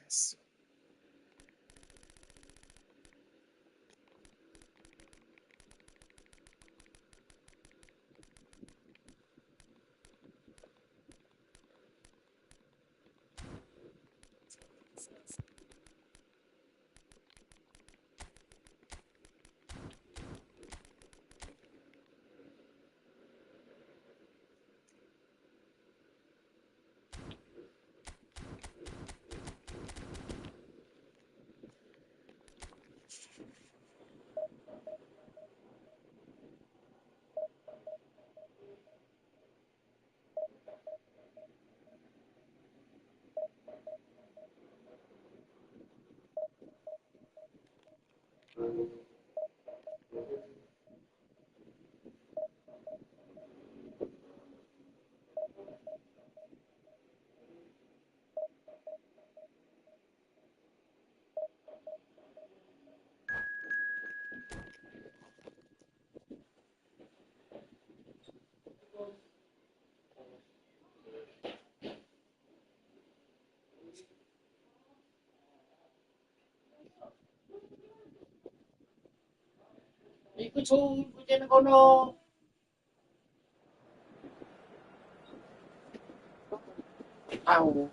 Yes. Iku kucing kono. Tahu.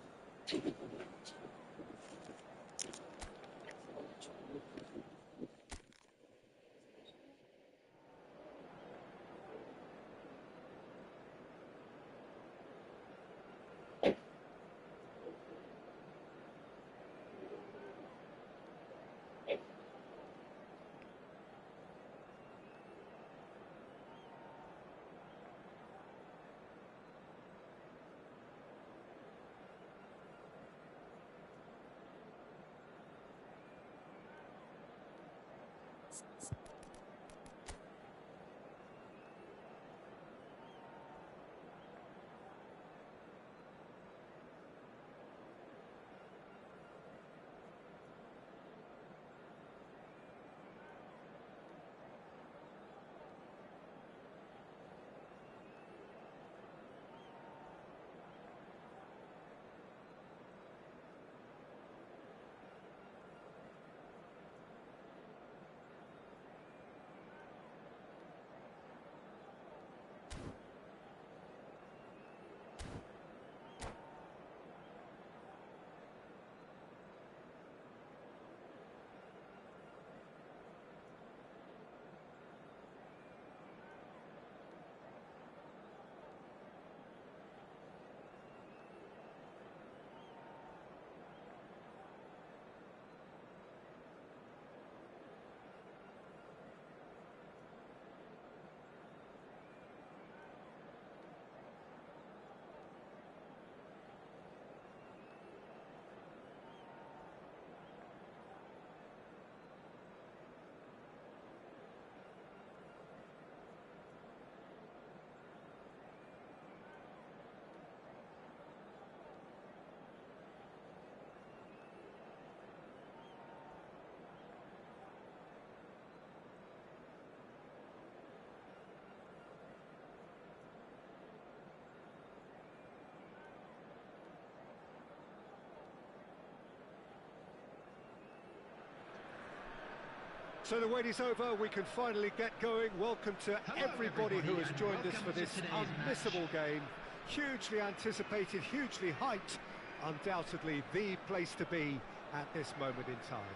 So the wait is over, we can finally get going. Welcome to everybody who has joined us for this unmissable game. Hugely anticipated, hugely hyped. Undoubtedly the place to be at this moment in time.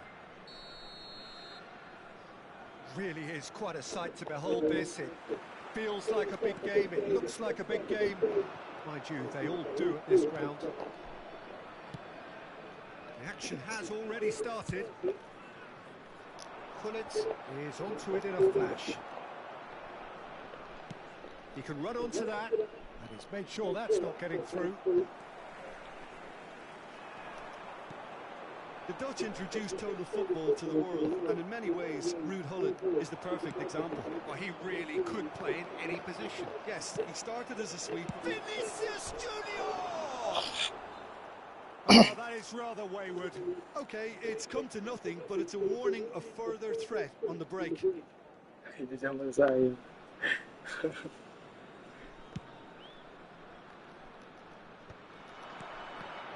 Really is quite a sight to behold this. It feels like a big game, it looks like a big game. Mind you, they all do at this ground. The action has already started. Gullit is onto it in a flash. He can run onto that, and he's made sure that's not getting through. The Dutch introduced total football to the world, and in many ways, Ruud Gullit is the perfect example. Well, he really could play in any position. Yes, he started as a sweeper. Vinicius Junior! Oh, that is rather wayward. Okay, it's come to nothing, but it's a warning of further threat on the break. Zaman saya.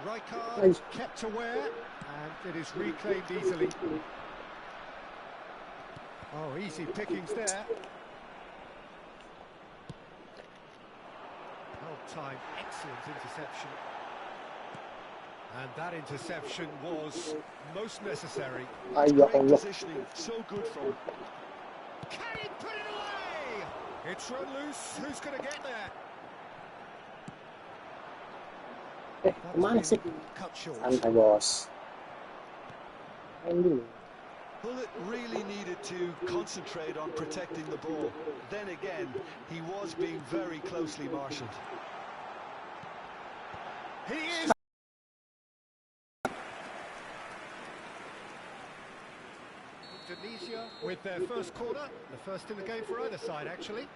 Rijkaard kept aware, and it is reclaimed easily. Oh, easy pickings there. Well timed, excellent interception. And that interception was most necessary. Ay, ya Great Allah. positioning, so good from him. Can he put it away? It's run loose. Who's going to get there? Kemana sih? Cut short. Santai bos. Main dulu. Gullit really needed to concentrate on protecting the ball. Then again, he was being very closely marshalled. He is. Indonesia with their first corner, the first in the game for either side, actually.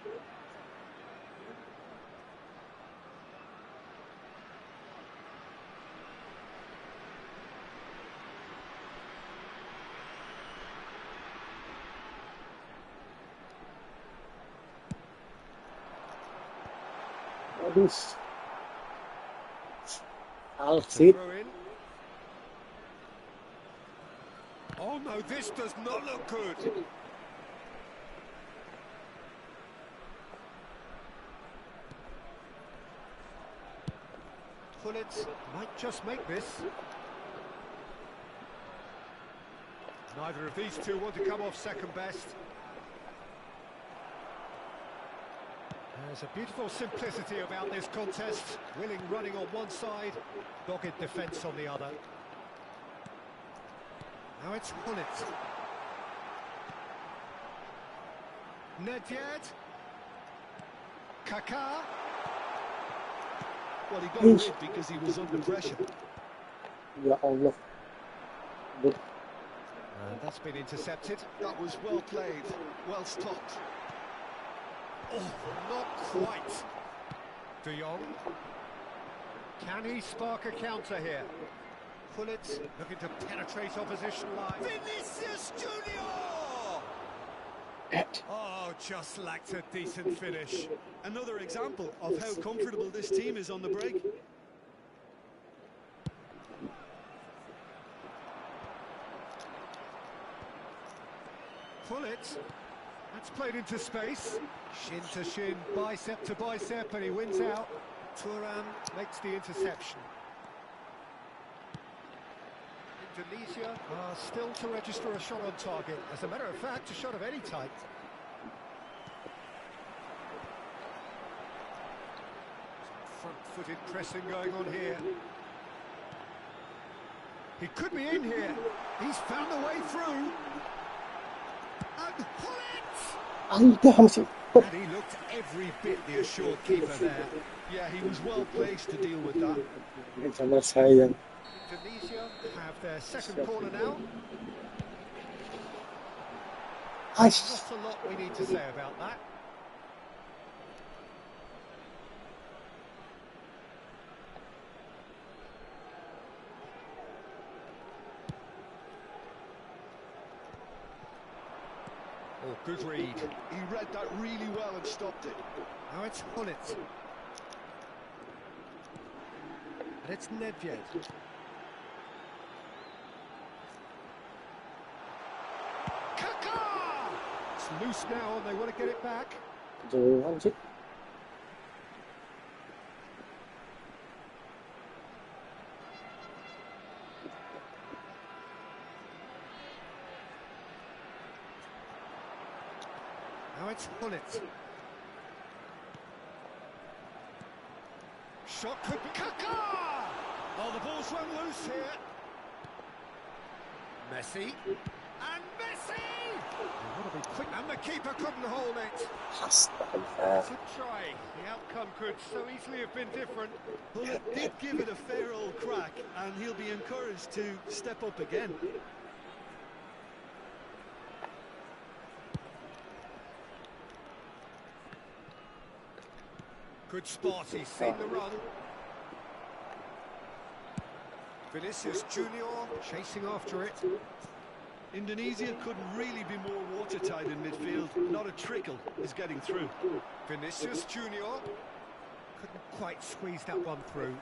Aduh. Alsit. Throw in. Oh no, this does not look good. Gullit might just make this. Neither of these two want to come off second best. There's a beautiful simplicity about this contest. Willing running on one side, dogged defence on the other. Now it's Gullit. Nedved. Kaká. Well, he got rid because he was under pressure. Ya Allah. Aduh. And that's been intercepted. That was well played, well stopped. Oh, not quite. De Jong. Can he spark a counter here? Gullit looking to penetrate opposition line. Vinicius Junior! Oh, just lacked a decent finish. Another example of how comfortable this team is on the break. Gullit. That's played into space. Shin to shin, bicep to bicep, and he wins out. Thuram makes the interception. Indonesia are still to register a shot on target. As a matter of fact, a shot of any type. Some front-footed pressing going on here. He could be in here. He's found the way through. And Gullit! Ay, dah masih. And he looked every bit the assured keeper there. Yeah, he was well placed to deal with that. Sama saya. Indonesia have their second corner now. Ay, Not a lot we need to say about that. Oh, good read. He read that really well and stopped it. Now it's Gullit. And it's Nedved. Kaká! It's loose now and they want to get it back. jauhan sih. Now it's Bullet. Shot could be Kaká! Oh, the ball's run loose here. Messi. And Messi! They want to be quick, and the keeper couldn't hold it. Astaghfirullah. Good try. The outcome could so easily have been different. Bullet did give it a fair old crack, and he'll be encouraged to step up again. Good spot, he's seen the run. Vinicius Junior chasing after it. Indonesia couldn't really be more watertight in midfield. Not a trickle is getting through. Vinicius Junior couldn't quite squeeze that one through.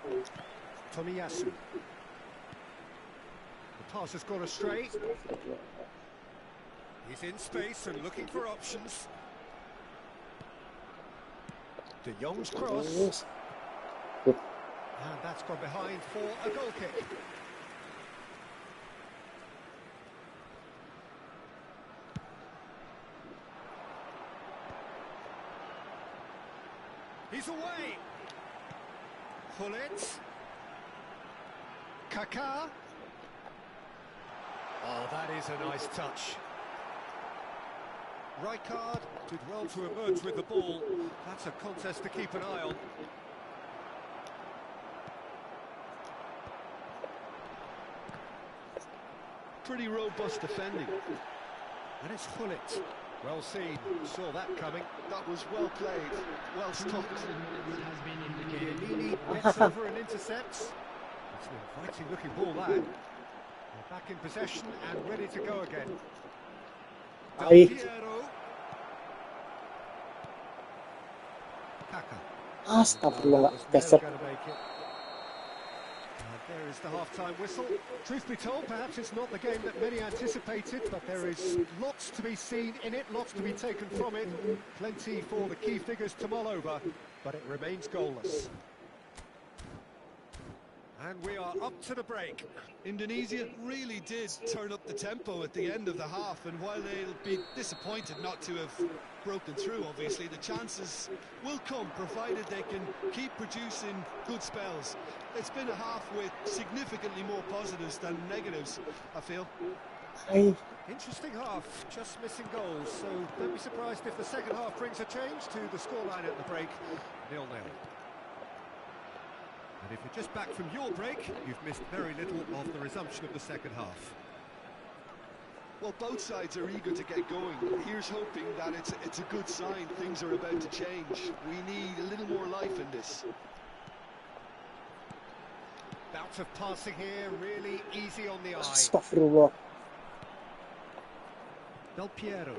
Tomiyasu. The pass has gone astray. He's in space and looking for options. De Jong's cross. And that's gone behind for a goal kick. He's away. Pull it. Kaká. Oh, that is a nice touch. Rijkaard did well to emerge with the ball. That's a contest to keep an eye on. Pretty robust defending. And it's Hullet. Well seen. Saw that coming. That was well played, well stopped. Chiellini gets over and intercepts. It's an inviting looking ball, that. They're back in possession and ready to go again. Del Aye. Piero. Kaká. Astaghfirullah. Was That's never going to make it. There is the half-time whistle. Truth be told, perhaps it's not the game that many anticipated, but there is lots to be seen in it, lots to be taken from it. Plenty for the key figures to mull over, but it remains goalless. And we are up to the break. Indonesia really did turn up the tempo at the end of the half, and while they'll be disappointed not to have broken through, obviously, the chances will come, provided they can keep producing good spells. It's been a half with significantly more positives than negatives, I feel. Aye. Interesting half, just missing goals, so don't be surprised if the second half brings a change to the scoreline at the break, 0-0. And if you're just back from your break, you've missed very little of the resumption of the second half. Well, both sides are eager to get going. Here's hoping that it's a good sign. Things are about to change. We need a little more life in this. Bout of passing here, really easy on the eye. Astaghfirullah. Del Piero.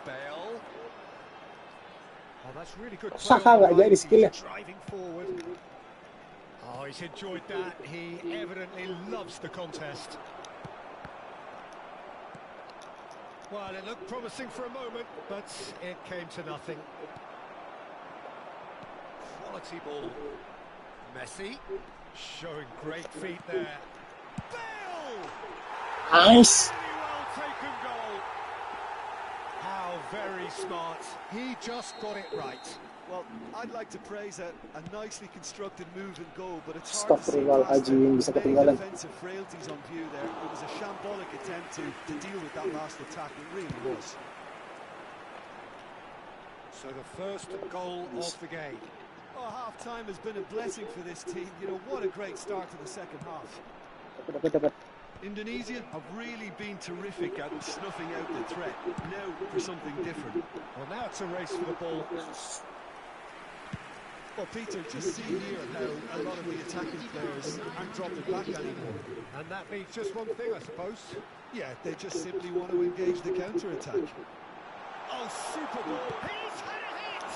Bale. Oh, that's really good play on the right. He's driving forward. Oh, he's enjoyed that. He evidently loves the contest. Well, it looked promising for a moment, but it came to nothing. Quality ball. Messi showing great feet there. Bale! Nice. Really well taken goal. How very smart. He just got it right. Well, I'd like to praise a nicely constructed move and goal, but it's hard to see Astaghfirullah past al-Azim. Bisa the many ketinggalan. defensive frailties on view there. It was a shambolic attempt to deal with that last attack. It really was. So the first goal of the game. Oh, half-time has been a blessing for this team. You know, what a great start to the second half. Dapat. Indonesia have really been terrific at snuffing out the threat. Now for something different. Well, now it's a race for the ball. Well, Peter, just see here how a lot of the attacking players aren't dropping back anymore. And that means just one thing, I suppose. Yeah, they just simply want to engage the counter-attack. Oh, super ball. He's had a hit!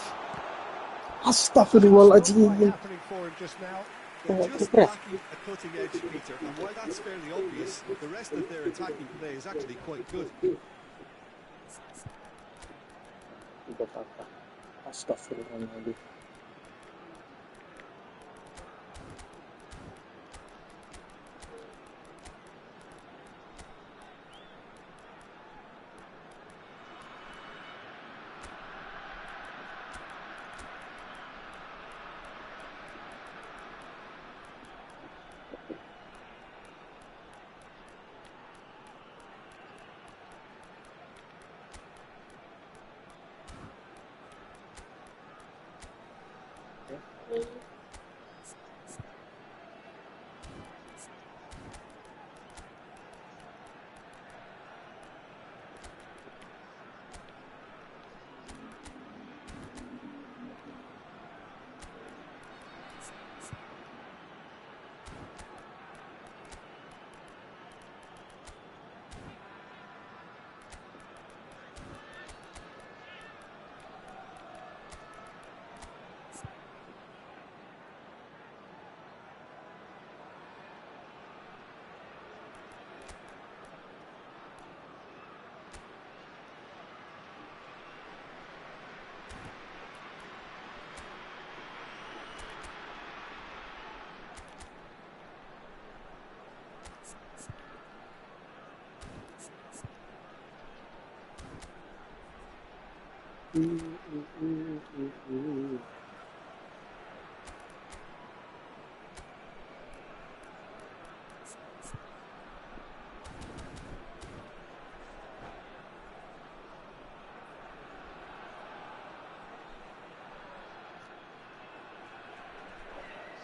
Astaghfirullah What's al-Azim. happening for him just now? They're just lacking a cutting edge, Peter, and while that's fairly obvious, the rest of their attacking play is actually quite good. Astaghfirullah.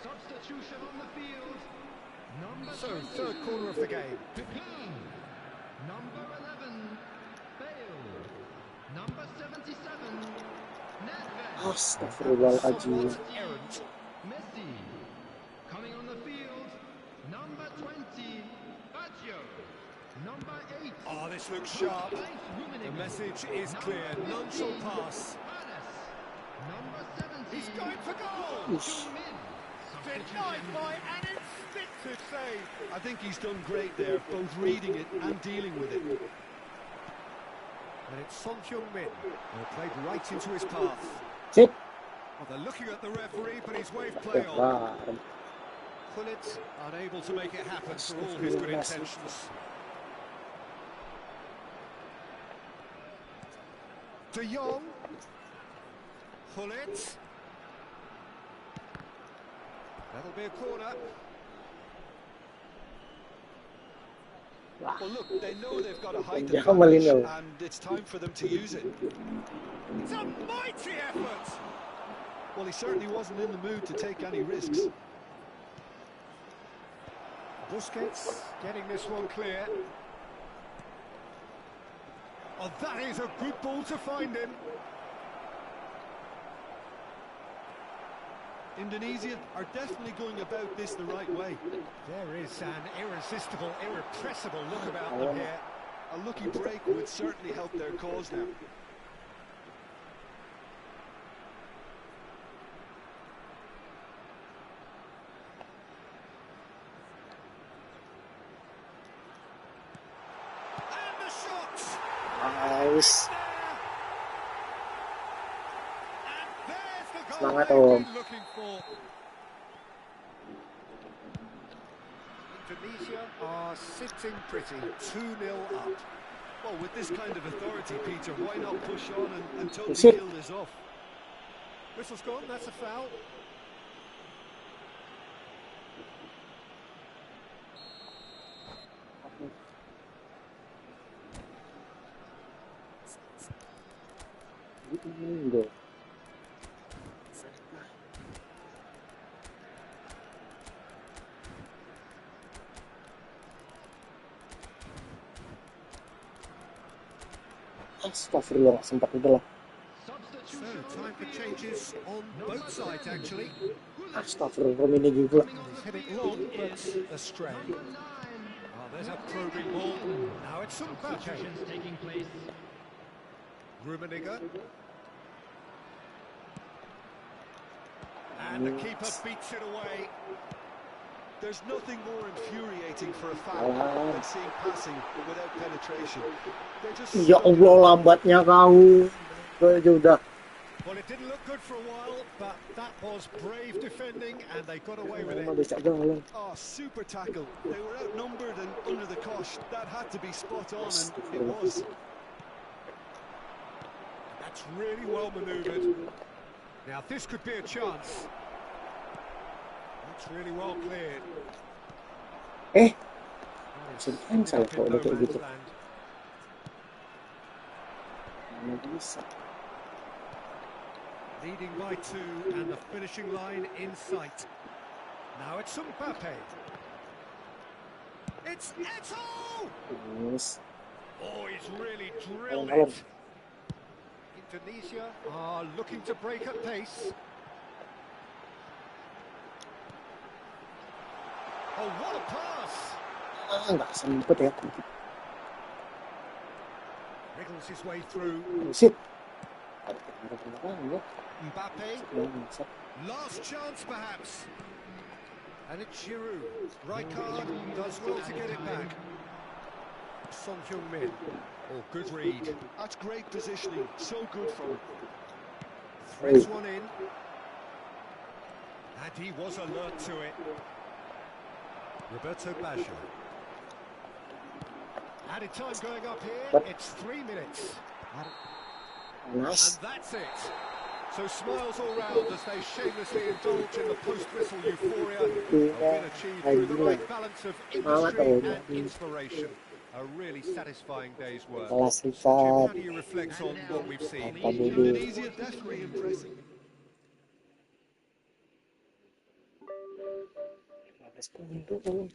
Substitution on the field. Number So, 20. third corner of the game. Picard. Number 11. Bale. Number 77. Nedved. Astagfirullahaladzim. Somewhat errant. Messi. Coming on the field. Number 20. Baggio. Number 8. Oh, this looks sharp. The message is clear. None shall pass. Number 70. He's going for goal. Ish. Denied by an instinctive save. I think he's done great there, both reading it and dealing with it. And it's Son Heung-min, who played right into his path. Sip. Well, they're looking at the referee, but he's waved play on. Kelar. Pullet unable to make it happen for all his good intentions. De Jong. Pullet. That'll be a corner. Well, look, they know they've got a height Jamal advantage, ini. and it's time for them to use it. It's a mighty effort. Well, he certainly wasn't in the mood to take any risks. Busquets getting this one clear. Oh, that is a good ball to find him. Indonesia are definitely going about this the right way. There is an irresistible, irrepressible look about them here. A lucky break would certainly help their cause now. And the shot! Nice. And there's the goal Semangat, they've Om. been looking for. Indonesia are sitting pretty, 2-0 up. Well, with this kind of authority, Peter, why not push on and totally That's it. kill this off? Whistle's gone, that's a foul. Go. Astagfirullah, sempat itu lah. So, time for changes on both sides, actually. Astagfirullah, ini juga. He's hit it long, but astray. Oh, there's a probing ball. Now it's Mbappe. Substitutions taking place. Rummenigge. And the keeper beats it away. There's nothing more infuriating for a fan than seeing passing without penetration. They're just Ya Allah, lambatnya kau. Udah. Well, it didn't look good for a while, but that was brave defending, and they got away with Emang it. bisa jalan. Oh, super tackle. They were outnumbered and under the cosh. That had to be spot on, and it was. That's really well manoeuvred. Now, this could be a chance. That's really well cleared. Bisa cancel Up in kalau no udah kayak man's gitu. land. Mana bisa. Leading by 2 and the finishing line in sight. Now it's Mbappe. It's Eto'o! Terus. Oh, he's really drilled Alam. it. Indonesia are looking to break at pace. Oh, what a pass! Nggak sempet ya. Wriggles his way through. Buset. Mbappe, last chance perhaps. And it's Giroud. Rijkaard does well to get it back. Son Heung-min. Oh, good read. That's great positioning. So good from him. Threads one in. And he was alert to it. Roberto Baggio. Added time going up here. It's 3 minutes. Panas. And that's it. So smiles all round as they shamelessly indulge in the post-whistle euphoria. A win achieved through the right balance of industry and inspiration. A really satisfying day's work. Kelas Jim, lipat. how do you reflect on what we've seen? Apa dulu? Indonesia definitely impressing. 15 puntos.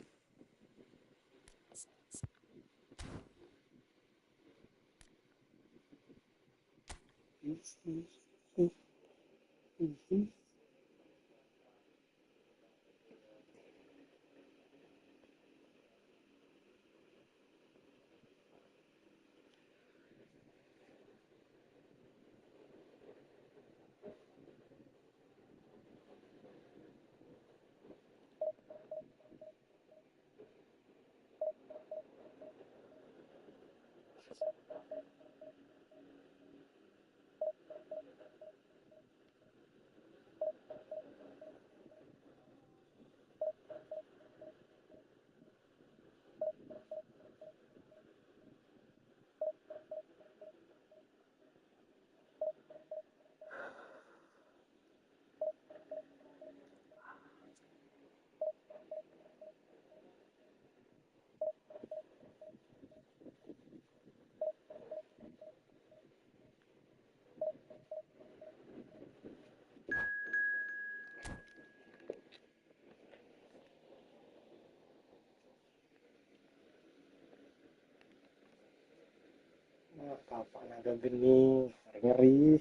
Kapan agak geni, ngeri.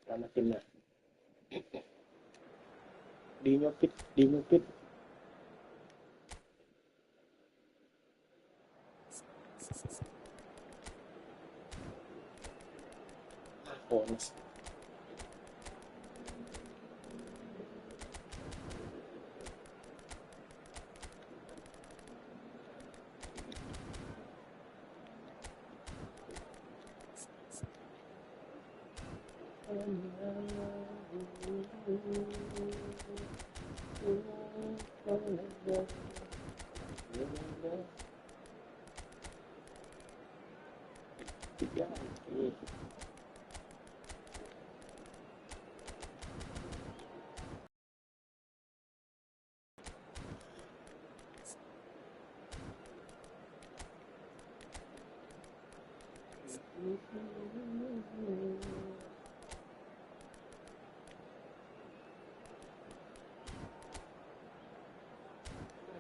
Sama timnya. Dinyupit. Bonus.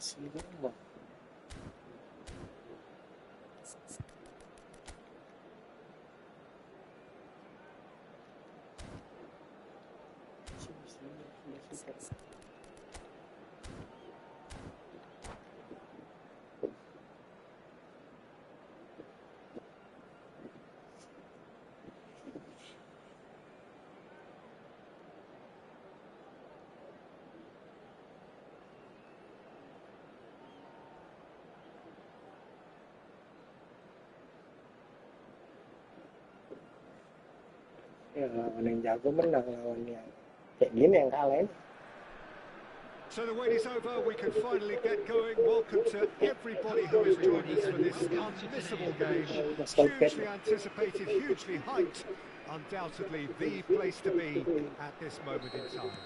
Masih lama. Ya, lawan yang jago menang, lawan yang kayak gini yang kalah. So the wait is over, we can finally get going. Welcome to everybody who has joined us for this unmissable game. Hugely anticipated, hugely hyped. Undoubtedly the place to be at this moment in time.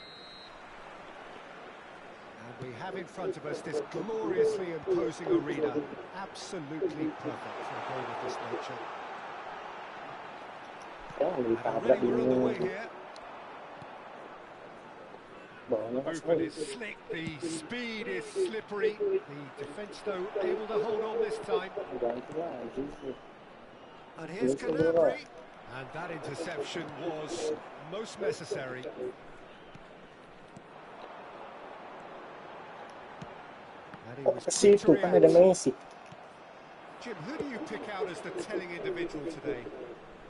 And we have in front of us this gloriously imposing arena. Absolutely perfect for a game of this nature. Jangan And ditabrak already we're on the way ini. here. Bawahnya The movement is slick, the speed is slippery. The defence, though, able to hold on this time. ganti lagi sih. And here's Ini semua. Canabria. And that interception was most necessary. And he Oh, was ke quick to situ kan ada react. Messi. Jim, who do you pick out as the telling individual today?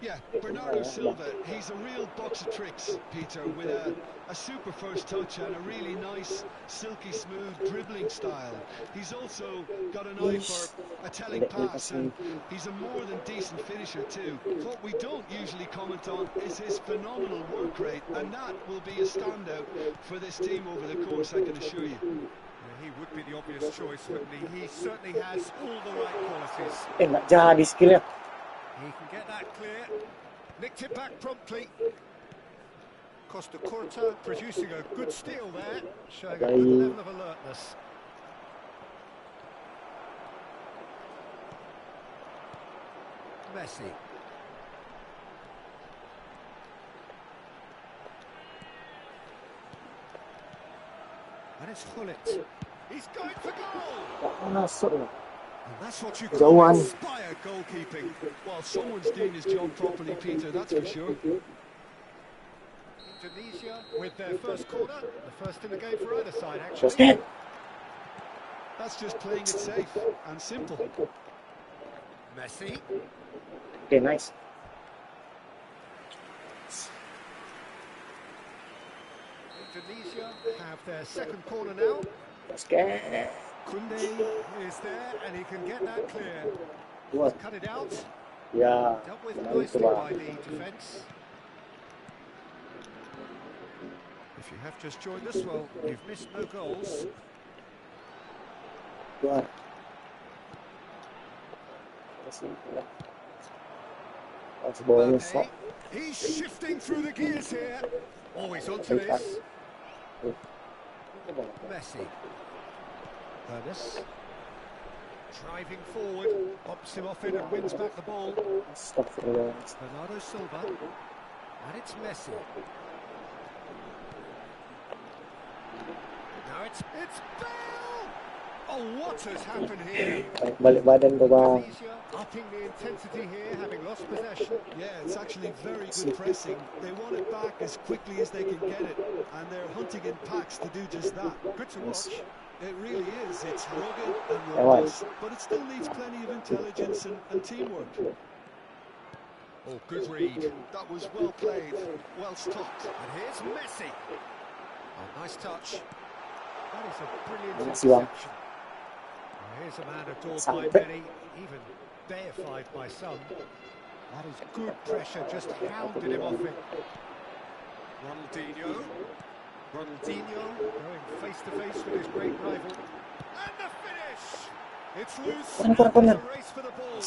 Yeah, Bernardo Silva, he's a real box of tricks, Peter, with a super first touch and a really nice, silky smooth dribbling style. He's also got an eye for a telling pass, and he's a more than decent finisher too. What we don't usually comment on is his phenomenal work rate, and that will be a standout for this team over the course, I can assure you. He would be the obvious choice, wouldn't he? He certainly has all the right qualities. Nggak jadi skillnya. He can get that clear. Nicked it back promptly. Costa Curta producing a good steal there, showing a good level of alertness. Messi. And it's Hullet. He's going for goal! Nggak masuk loh. And that's what you Go call on. inspired goalkeeping. Well, someone's doing his job properly, Peter, that's for sure. Indonesia with their first corner, the first in the game for either side, Just actually. hit. That's just playing it safe and simple. Messi. Okay, nice. Indonesia have their second corner now. Basket. Kunde is there and he can get that clear. Dua. Cut it out. Ya, Dealt with nah itu nicely lah. by the defence. If you have just joined us, well, you've missed no goals. Dua. Masih ya. Pas bawahnya Mbappe. sok. He's shifting through the gears here. Always onto this. Messi. Ernest. Driving forward, pops him off in and wins back the ball. Astagfirullah. Bernardo Silva. And it's Messi. Now it's Bale! Oh, what has happened here? Balik badan ke bawah. Indonesia upping the intensity here, having lost possession. Yeah, it's actually very good pressing. They want it back as quickly as they can get it, and they're hunting in packs to do just that. Good to watch. It really is. It's rugged and robust, but it still needs plenty of intelligence and teamwork. Oh, good read. That was well played, well stopped. And here's Messi. Oh, nice touch. That is a brilliant Messi, wow. interception. Well, here's a man adored by Sampai. many, even deified by some. That is good pressure, just hounded him off it. Ronaldinho. Ronaldinho going face to face with his great rival. And the finish! It's loose, and Corner. it's a race for the ball.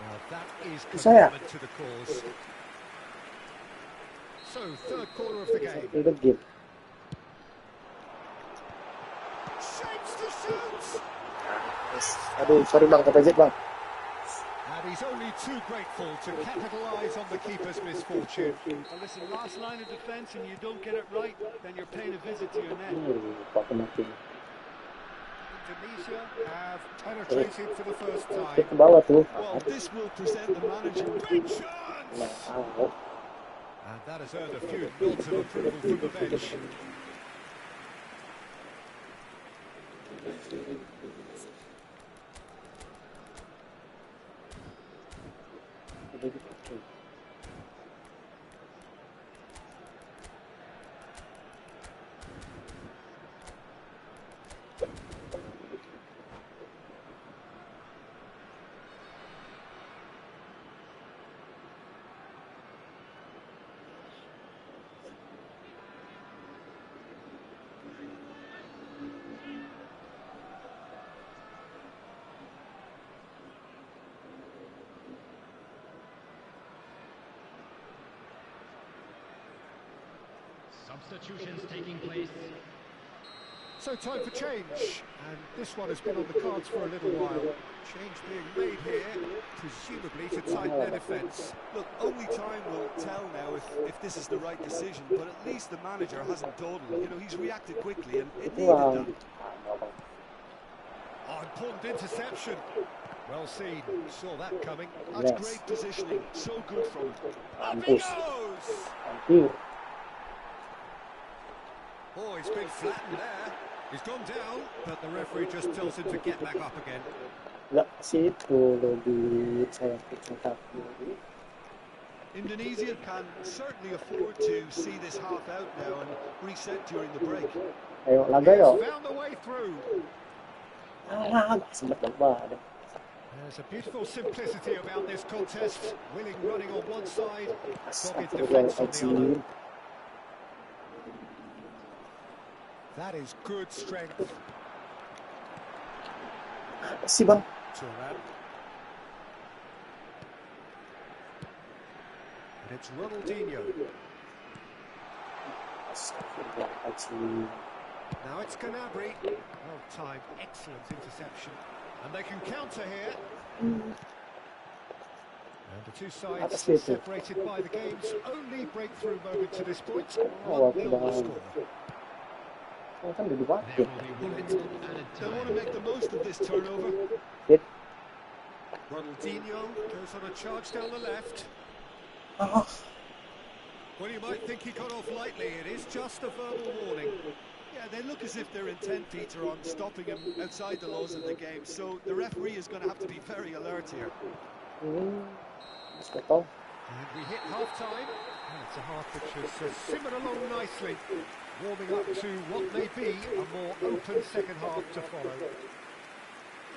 Now that is Saya. commitment to the cause. So, third quarter of the game. Good game. Shapes to shoot! Aduh, sorry bang, kepejek bang. And he's only too grateful to capitalise on the keeper's misfortune. Well, listen, last line of defence, and you don't get it right, then you're paying a visit to your net. Pak mati. Indonesia have penetrated for the first Dia time. ke bawah tuh. Well, this will present the manager. Big chance! Nah, out. And that has earned a few nods of approval from the bench. Substitutions taking place. So time for change, and this one has been on the cards for a little while. Change being made here, presumably to tighten their defence. Look, only time will tell now if this is the right decision, but at least the manager hasn't dawdled. You know, he's reacted quickly, and it needed that. Oh, important interception. Well seen, saw that coming. That's Yes. great positioning, so good from him. Up he Mampus. goes! Thank you. Oh, he's been flattened there. He's gone down, but the referee just tells him to get back up again. Enggak sih itu lebih saya pikirkan. Indonesia can certainly afford to see this half out now and reset during the break. Ayo laga yo. He's found the way through. Nggak sempet coba deh. There's a beautiful simplicity about this contest. Willing running on one side, dogged Satu defence on the sih. other. That is good strength. Si bang. Turan. And it's Ronaldinho. Astagfirullahaladzim. Now it's Gnabry. Well timed, excellent interception. And they can counter here. And the two sides separated by the game's only breakthrough moment to this point. 1-0 the score. Oh, kan udah There diwakil. will be 1 minute added They want to time. make the most of this turnover. Hit. Ronaldinho goes on a charge down the left. Oh, Well, you might think he got off lightly. It is just a verbal warning. Yeah, they look as if they're intent, Peter, on stopping him outside the laws of the game. So the referee is going to have to be very alert here. Mas betul. And we hit half-time. And it's a half which has simmered along nicely, warming up to what may be a more open second half to follow.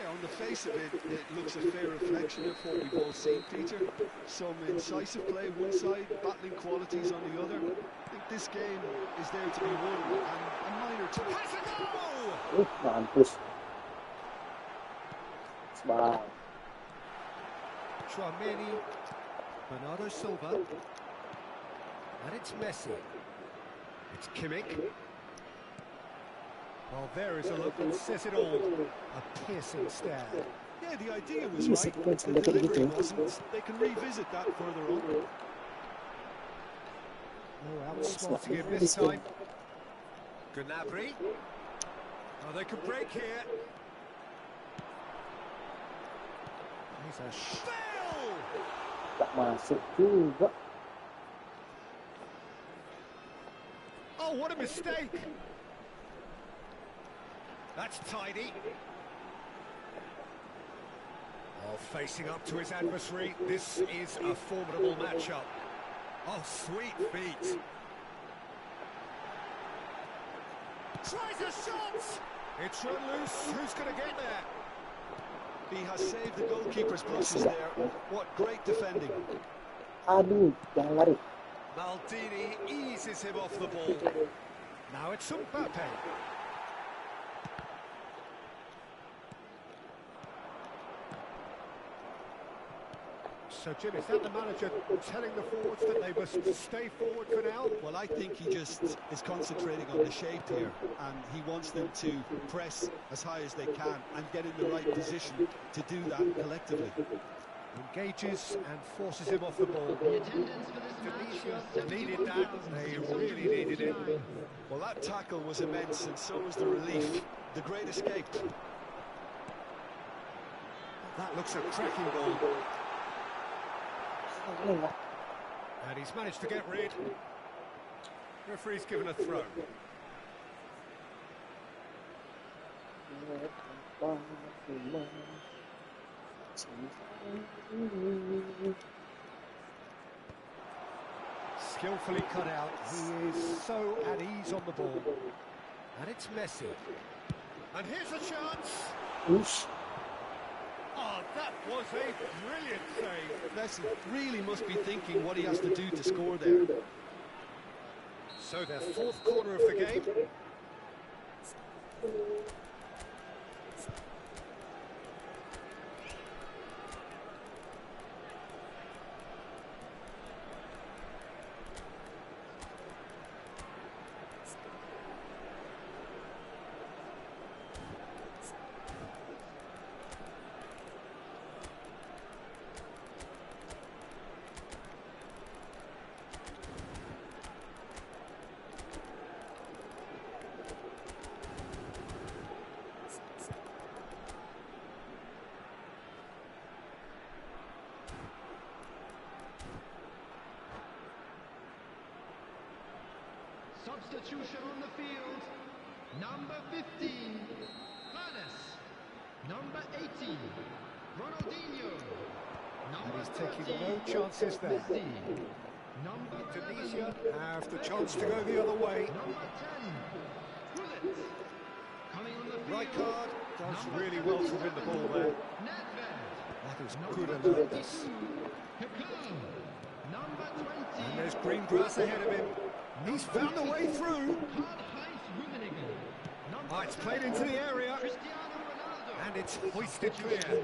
Yeah, on the face of it, it looks a fair reflection of what we've all seen, Peter. Some incisive play one side, battling qualities on the other. I think this game is there to be won, and a minor touch. Has a goal! Mampus. Bang. Chouameni, Bernardo Silva, and it's Messi. It's Kimmich. Well, there is a look that says it all. A piercing stare. Yeah, the idea was Yes, right. it was The a little delivery bit. wasn't. They can revisit that further on. Oh, outsmarting him this time. Gnabry. Oh, they can break here. He's a spell! Tak masuk juga. Oh, what a mistake! That's tidy. Oh, facing up to his adversary. This is a formidable matchup. Oh, sweet feet. Tries a shot! It's run loose. Who's going to get there? He has saved the goalkeeper's blushes there. What great defending. Aduh, jangan lari. Maldini eases him off the ball. Now it's Mbappe. So, Jim, is that the manager telling the forwards that they must stay forward for now? Well, I think he just is concentrating on the shape here, and he wants them to press as high as they can and get in the right position to do that collectively. Engages and forces him off the ball. The attendance for this match was Tunisia needed that. They really needed it. Well, that tackle was immense, and so was the relief. The great escape. That looks a cracking ball. Ini lah. And he's managed to get rid. Referee's given a throw. Skillfully cut out. He is so at ease on the ball. And it's Messi. And here's a chance. Ush. Oh, that was a brilliant save. Messi really must be thinking what he has to do to score there. So their fourth corner of the game. Substitution on the field. Number 15, Lanes. Number 18, Ronaldinho. Number he's taking 30, no chances there. Divisi. Number Tunisia 11, have the chance to go the other way. number 10, Gullit. Coming on the field. Right card does number really well to win the ball there. Nedved. That is Number good 22, analysis. Kaká. Number 20, And there's green grass ahead of him. He's found a way through. Karl-Heinz Rummenigge. Number Oh, it's played into the area. Cristiano Ronaldo. And it's hoisted clear.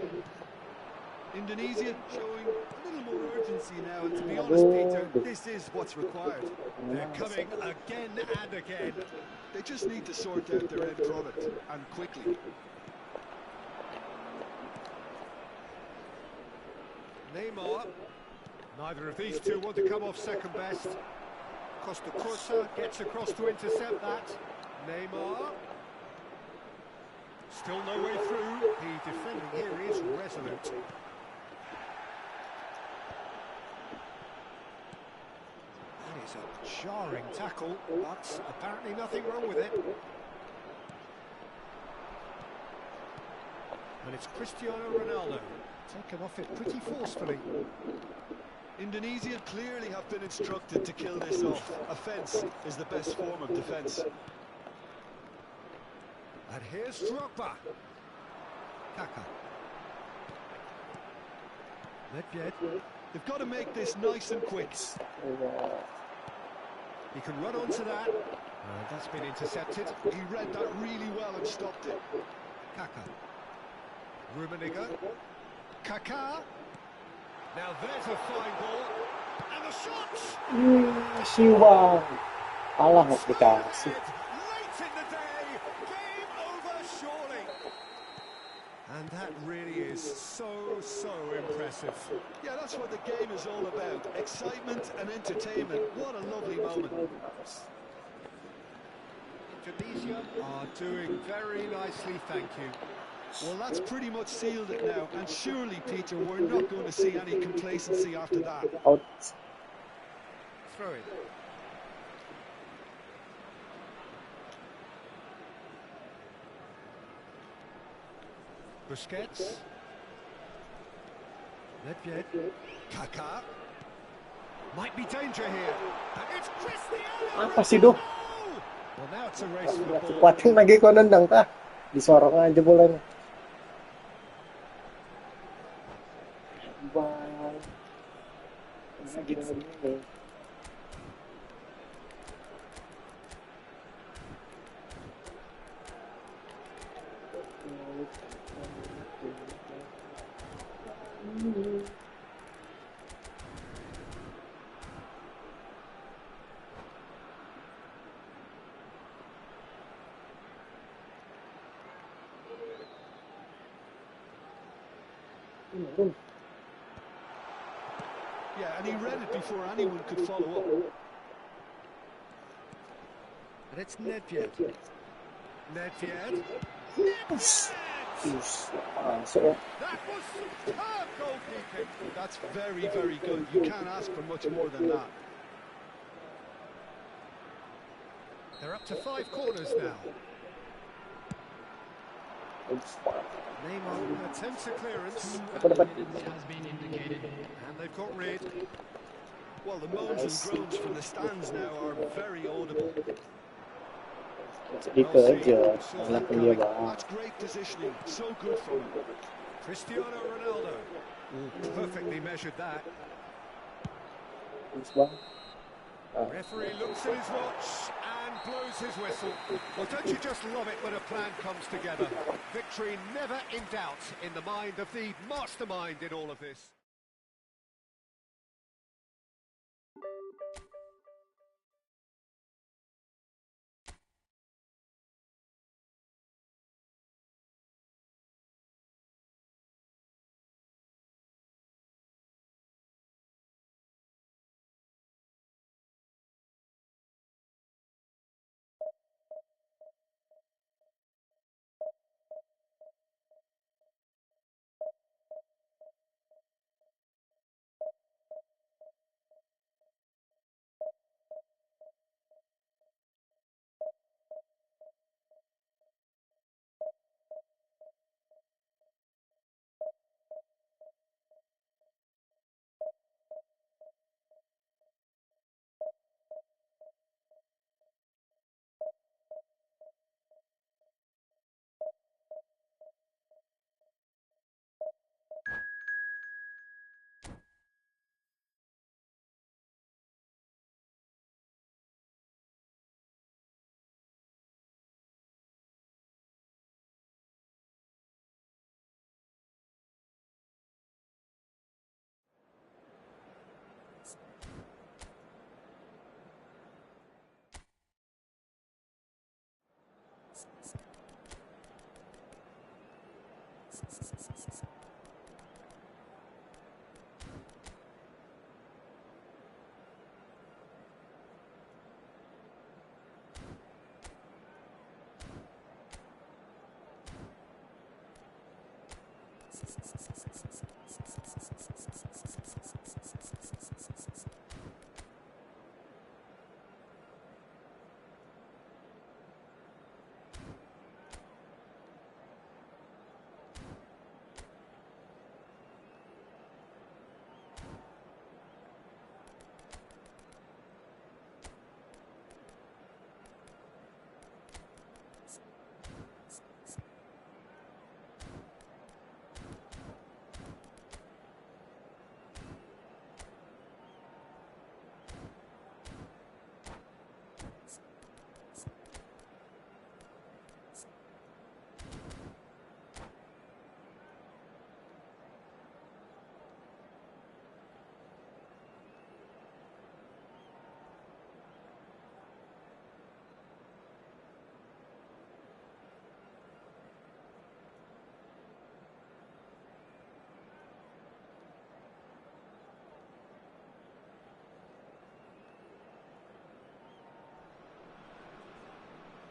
Indonesia showing a little more urgency now, and to be honest, Peter, this is what's required. They're coming again and again. They just need to sort out their end product, and quickly. Neymar. Neither of these two want to come off second best. Costa Curta gets across to intercept that. Neymar. Still no way through. The defending here is resolute. That is a jarring tackle, but apparently nothing wrong with it. And it's Cristiano Ronaldo, taken off it pretty forcefully. Indonesia clearly have been instructed to kill this off. Offence is the best form of defence. And here's Drogba. Kaká. Nedved. They've got to make this nice and quick. He can run onto that. And that's been intercepted. He read that really well and stopped it. Kaká. Rummenigge. Kaká. Now there's a fine ball. And the shot! Siwang. Alah, huwag dikasih. Late in the day. Game over surely. And that really is so impressive. Yeah, that's what the game is all about. Excitement and entertainment. What a lovely moment. Tunisia are doing very nicely, thank you. Well, that's pretty much sealed it now. And surely, Peter, we're not going to see any complacency after that. Out. Throw it. Busquets. Nedved. Kaká. Might be danger here. And it's Cristiano! Apa sih, Duh? Well, now it's a race for the ball. Kuatin lagi ko nandang ka. Disorong aja bola. Bang. Lagi nandang. Yeah, and he read it before anyone could follow up. And it's Nedved. Nedved. So, That was superb goalkeeping. That's very, very good. You can't ask for much more than that. They're up to 5 corners now. Neymar attempts a clearance. ako dapat Has been indicated. And they've got rid. Well, the moans and groans from the stands now are very audible. dito aja. Anak dia bang. That's great positioning. So good from him. Cristiano Ronaldo. Perfectly measured that. Terus bang. Referee looks at his watch and blows his whistle. Well, don't you just love it when a plan comes together? Victory never in doubt in the mind of the mastermind in all of this.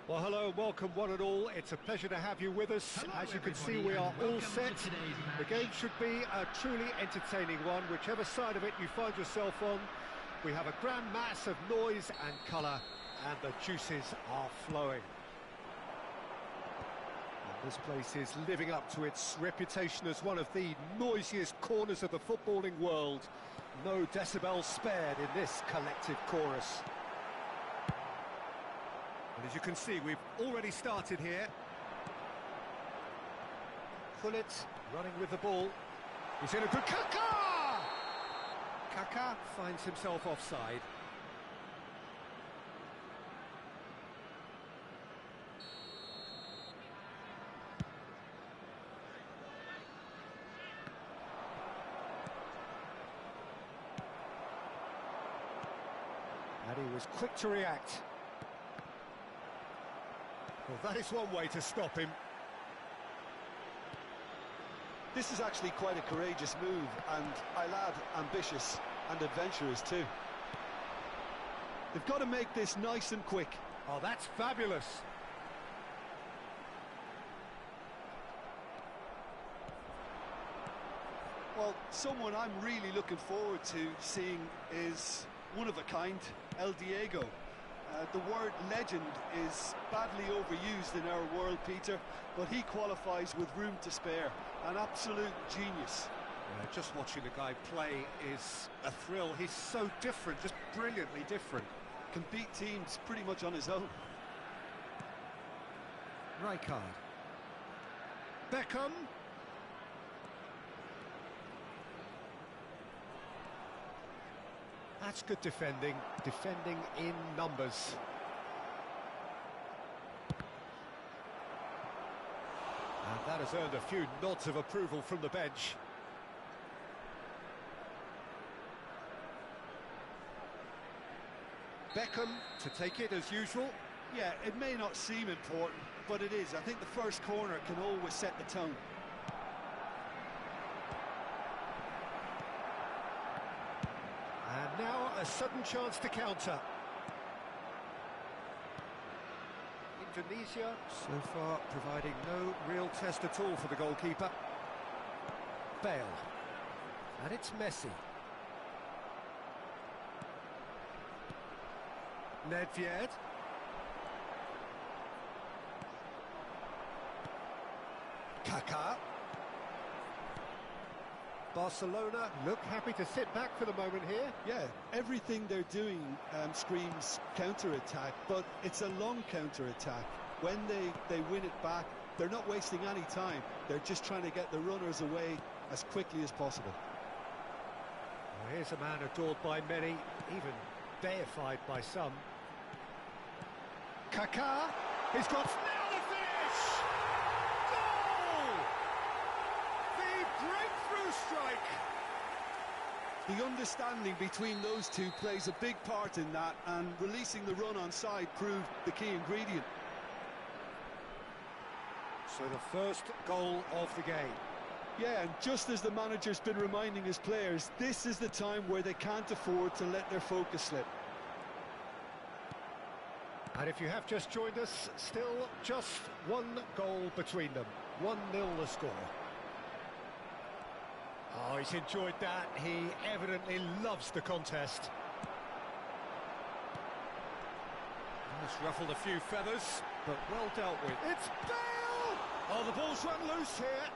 Well, hello and welcome one and all. It's a pleasure to have you with us. Hello, As you can see, everybody, we are and all welcome set. to today's match. The game should be a truly entertaining one, whichever side of it you find yourself on. We have a grand mass of noise and colour, and the juices are flowing. And this place is living up to its reputation as one of the noisiest corners of the footballing world. No decibels spared in this collective chorus. And as you can see, we've already started here. Gullit running with the ball. He's in a good... Kaká! Kaká finds himself offside. And he was quick to react. Well, that is one way to stop him. This is actually quite a courageous move, and I'll add ambitious and adventurous too. They've got to make this nice and quick. Oh, that's fabulous. Well, someone I'm really looking forward to seeing is one of a kind, El Diego. The word legend is badly overused in our world, Peter, but he qualifies with room to spare. An absolute genius. Yeah, just watching the guy play is a thrill. He's so different, just brilliantly different. Can beat teams pretty much on his own. Rijkaard. Beckham. That's good defending in numbers. And that has earned a few nods of approval from the bench. Beckham to take it as usual. Yeah, it may not seem important, but it is. I think the first corner can always set the tone. And now a sudden chance to counter. Indonesia so far providing no real test at all for the goalkeeper. Bale. And it's Messi. Nedved. Kaká. Barcelona look happy to sit back for the moment here. Yeah, everything they're doing screams counter-attack, but it's a long counter-attack. When they win it back, they're not wasting any time. They're just trying to get the runners away as quickly as possible. Well, here's a man adored by many, even deified by some. Kaká, he's got now the finish! Goal! The breakthrough strike! The understanding between those two plays a big part in that, and releasing the run on side proved the key ingredient. So the first goal of the game. Yeah, and just as the manager's been reminding his players, this is the time where they can't afford to let their focus slip. And if you have just joined us, still just one goal between them. 1-0 the score. Oh, he's enjoyed that. He evidently loves the contest. It's ruffled a few feathers, but well dealt with. It's Bale! Oh, the ball's run loose here.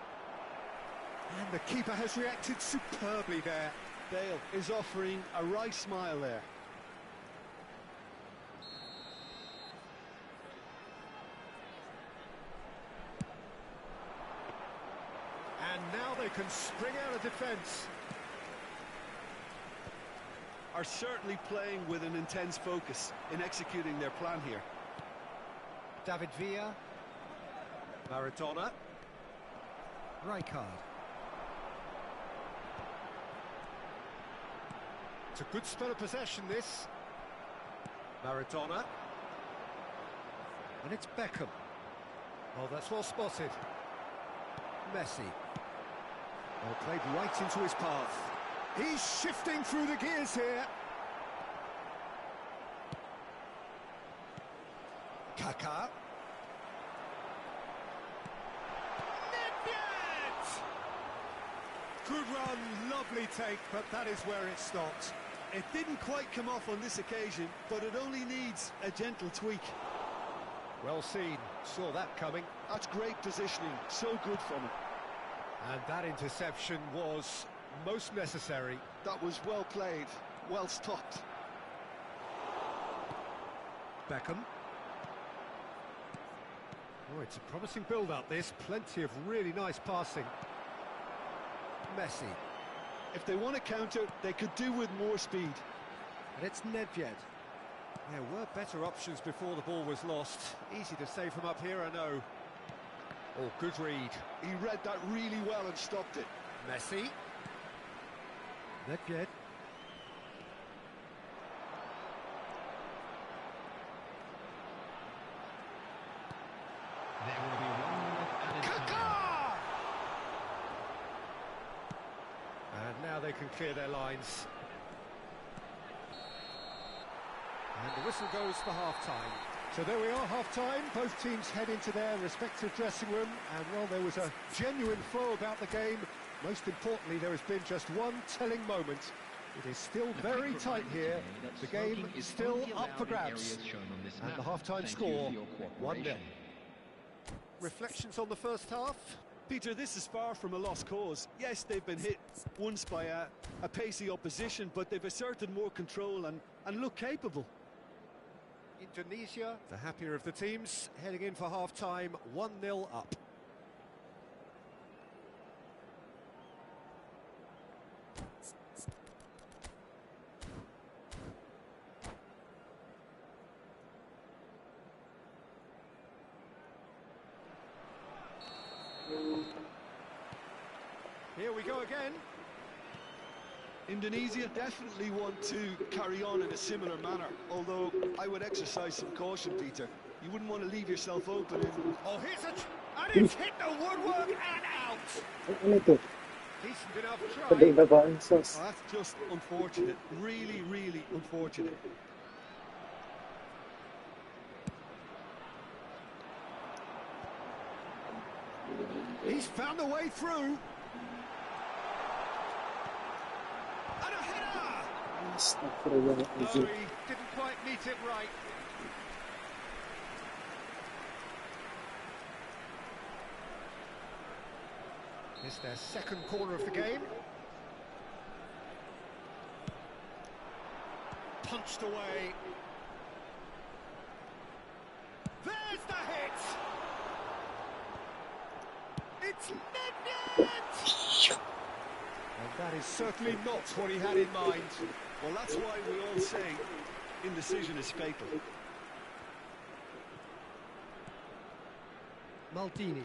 And the keeper has reacted superbly there. Bale is offering a wry smile there. And now they can spring out of defence. Are certainly playing with an intense focus in executing their plan here. David Villa. Maradona. Rijkaard. It's a good spell of possession, this. Maradona. And it's Beckham. Oh, that's well spotted. Messi. Well, played right into his path. He's shifting through the gears here. Kaká. Nedved! Good run, lovely take, but that is where it stopped. It didn't quite come off on this occasion, but it only needs a gentle tweak. Well seen, saw that coming. That's great positioning, so good from him. And that interception was most necessary. That was well played, well stopped. Beckham. Oh, it's a promising build-up, this. Plenty of really nice passing. Messi. If they want to counter, they could do with more speed. And it's Nedved. There were better options before the ball was lost. Easy to say from up here, I know. Oh, good read. He read that really well and stopped it. Messi. Nedved. There will be 1 minute added time. Kaká! And now they can clear their lines. And the whistle goes for half-time. So there we are, half-time. Both teams head into their respective dressing room. And, well, there was a genuine flow about the game. Most importantly, there has been just one telling moment. It is still very tight here. The game is still up for grabs. And the half-time score, 1-0. Reflections on the first half? Peter, this is far from a lost cause. Yes, they've been hit once by a pacey opposition, but they've asserted more control and look capable. Indonesia, the happier of the teams, heading in for half-time, 1-0 up. Here we go again. Indonesia definitely want to carry on in a similar manner, although I would exercise some caution, Peter. You wouldn't want to leave yourself open in... Oh, here's and it's hit the woodwork and out. Ano to? Decent enough Pedang try. na ba ang sauce? Oh, that's just unfortunate. Really, really unfortunate. He's found a way through. And a header. Astaghfirullah. No, he didn't quite meet it right. It's their second corner of the game. Punched away. There's the hit! It's Nedved! And that is certainly not what he had in mind. Well, that's why we all say indecision is fatal. Maldini.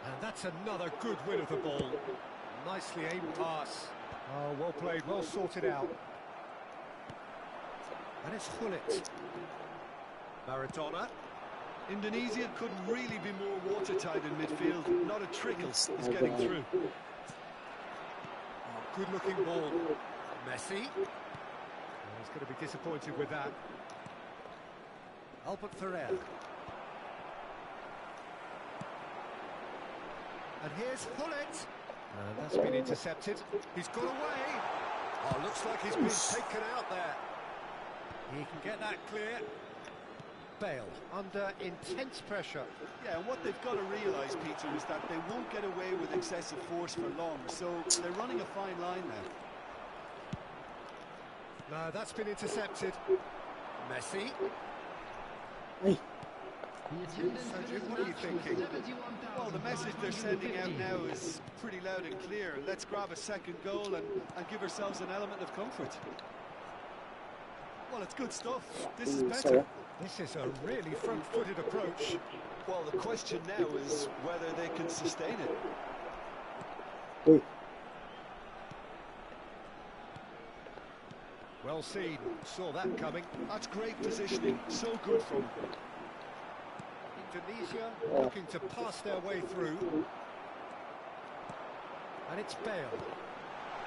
And that's another good win of the ball. Nicely aimed pass. Oh, well played, well sorted out. And it's Gullit. Maradona. Indonesia couldn't really be more watertight in midfield. Not a trickle is getting through. Oh, good-looking ball. Messi. Oh, he's going to be disappointed with that. Albert Ferrer. And here's Gullit. And that's been intercepted. He's got away. Oh, looks like he's been taken out there. He can get that clear. Bale under intense pressure. Yeah, and what they've got to realise, Peter, is that they won't get away with excessive force for long, so they're running a fine line now. No, that's been intercepted. Messi. Ay, So, Jim, what are you thinking? Well, the message they're sending out now is pretty loud and clear. Let's grab a second goal and give ourselves an element of comfort. Well, it's good stuff. This is better. This is a really front-footed approach. Well, the question now is whether they can sustain it. uy. Well seen, saw that coming. That's great positioning. So good from them. Indonesia looking to pass their way through. And it's Bale.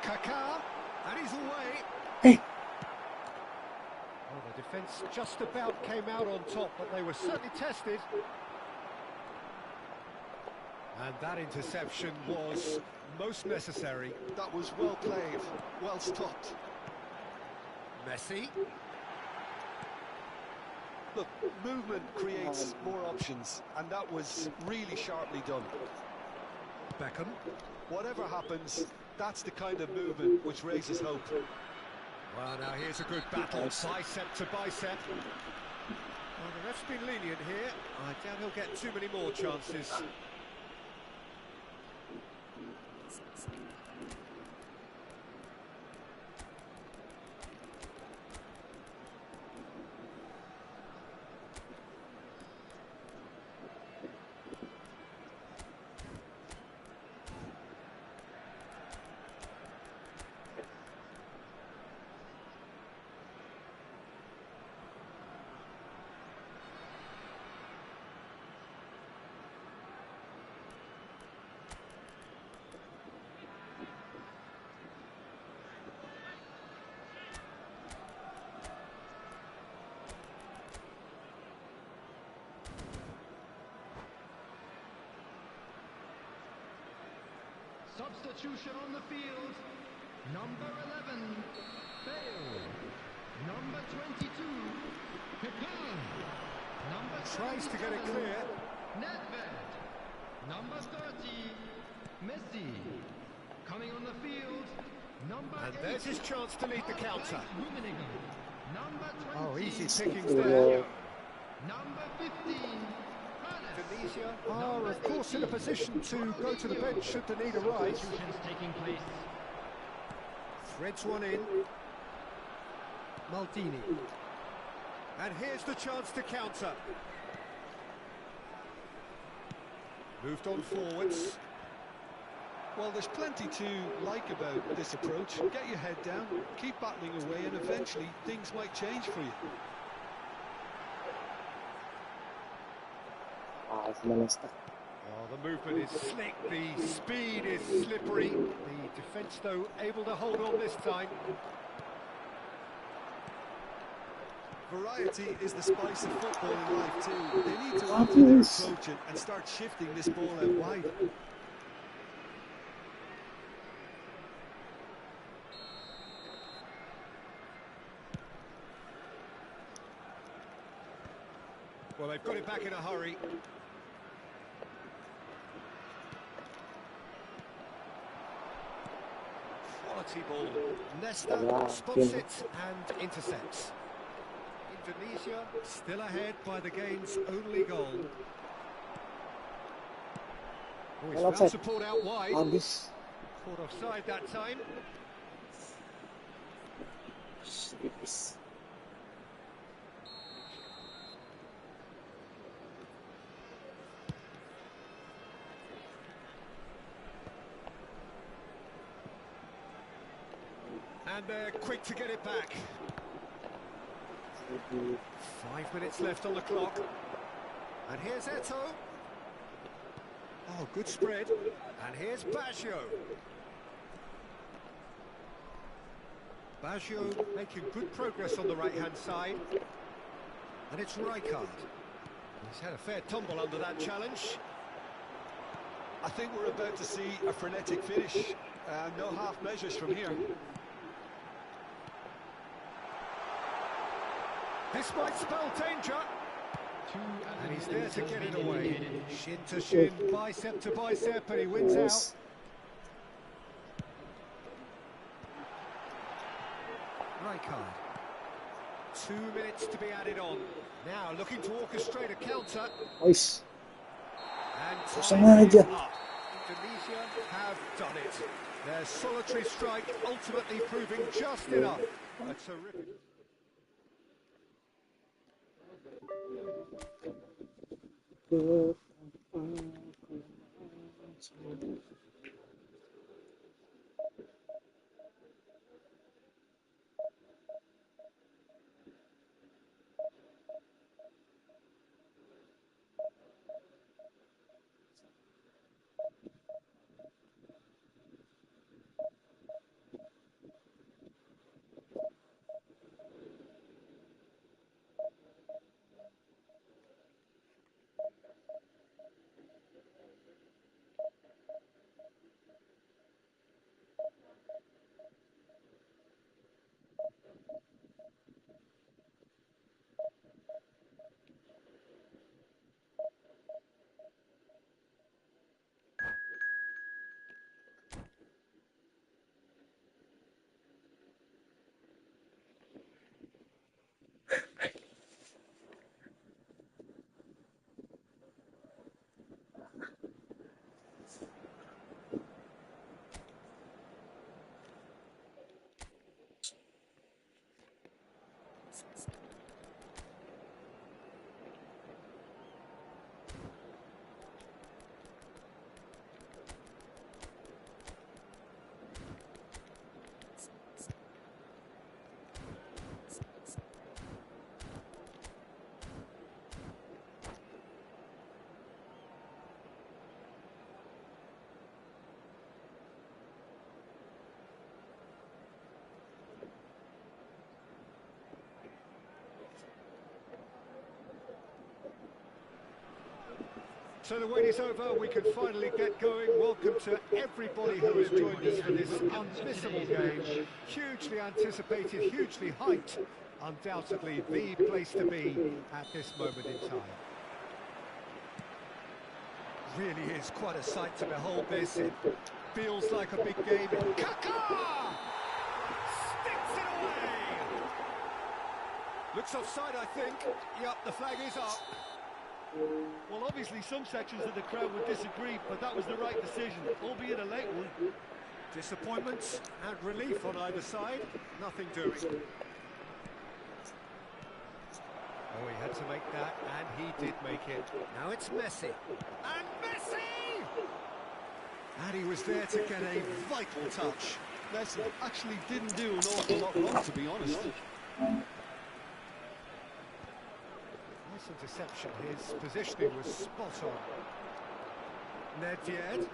Kaká, and he's away. Hey. Oh, the Defence just about came out on top, but they were certainly tested. And that interception was most necessary. That was well played, well stopped. Messi. Look, movement creates more options, and that was really sharply done. Beckham. Whatever happens, that's the kind of movement which raises hope. Well, now here's a good battle, bicep to bicep. Well, the ref's been lenient here. I doubt he'll get too many more chances. Substitution on the field. Number 11, Bale. Number 22, Pepe. Number Tries to get it 77, clear. Nedved. Number 30, Messi. Coming on the field, number And 8. there's his chance to lead the counter. Number 20, Oh, easy pickings there. number 15, Tunisia are, of course, in a position to go to the bench should the need arise. Substitutions taking place. Threads one in. Maldini. And here's the chance to counter. Moved on forwards. Well, there's plenty to like about this approach. Get your head down, keep battling away, and eventually things might change for you. Oh, the movement is slick, the speed is slippery. The defence, though, able to hold on this time. Variety is the spice of football in life too. They need to alter their approach and start shifting this ball out wide. Well, they've got it back in a hurry. Quality ball. Nesta spots it and intercepts. Indonesia still ahead by the game's only goal. Oh, he's found support out wide. Caught offside that time. And they're quick to get it back. 5 minutes left on the clock. And here's Eto. Oh, good spread. And here's Baggio. Baggio making good progress on the right-hand side. And it's Rijkaard. He's had a fair tumble under that challenge. I think we're about to see a frenetic finish. No half measures from here. This might spell danger. And he's there to get it away. Shin to shin, bicep to bicep, and he wins out. Rijkaard. 2 minutes to be added on. Now looking to orchestrate a counter. And time is up. Indonesia have done it. Their solitary strike ultimately proving just enough. A terrific... So the wait is over, we can finally get going. Welcome to everybody who has joined us for this unmissable game. Hugely anticipated, hugely hyped. Undoubtedly the place to be at this moment in time. Really is quite a sight to behold this. It feels like a big game. Kaká! Sticks it away! Looks offside, I think. Yep, the flag is up. Well, obviously some sections of the crowd would disagree, but that was the right decision, albeit a late one. Disappointment and relief on either side. Nothing doing. Oh, he had to make that, and he did make it. Now it's Messi. And Messi! And he was there to get a vital touch. Messi actually didn't do an awful lot wrong, to be honest. Nice interception. His positioning was spot on. Nedved.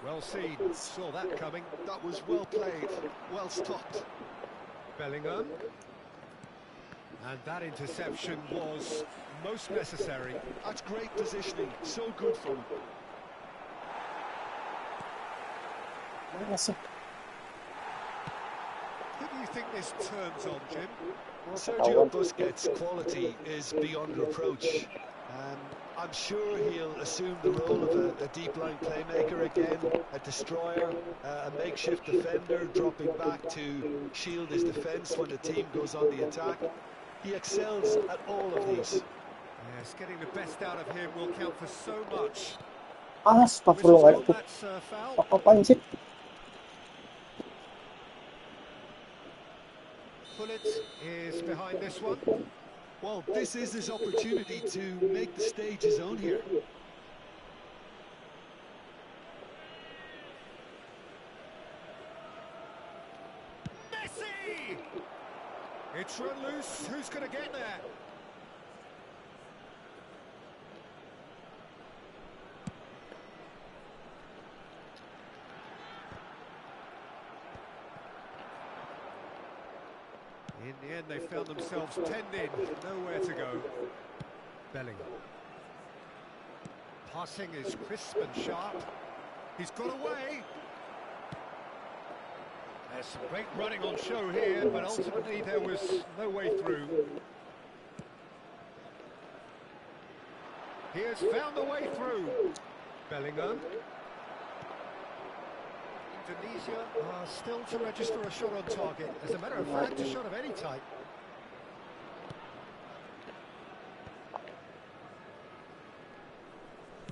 Well seen, saw that coming. That was well played, well stopped. Bellingham. And that interception was most necessary. That's great positioning, so good from him. Masuk. Who do you think this turns on, Jim? Well, Sergio Busquets' quality is beyond reproach. I'm sure he'll assume the role of a deep-line playmaker again, a destroyer, a makeshift defender, dropping back to shield his defence when the team goes on the attack. He excels at all of these. Yes, getting the best out of him will count for so much. Astagfirullahaladzim. That's foul. Apaan sih? Pullet is behind this one. Well, this is his opportunity to make the stage his own here. Messi! It's run loose. Who's going to get there? In the end, they found themselves penned in, nowhere to go. Bellingham. Passing is crisp and sharp. He's got away. There's some great running on show here, but ultimately there was no way through. He has found the way through. Bellingham. Indonesia are still to register a shot on target. As a matter of fact, a shot of any type.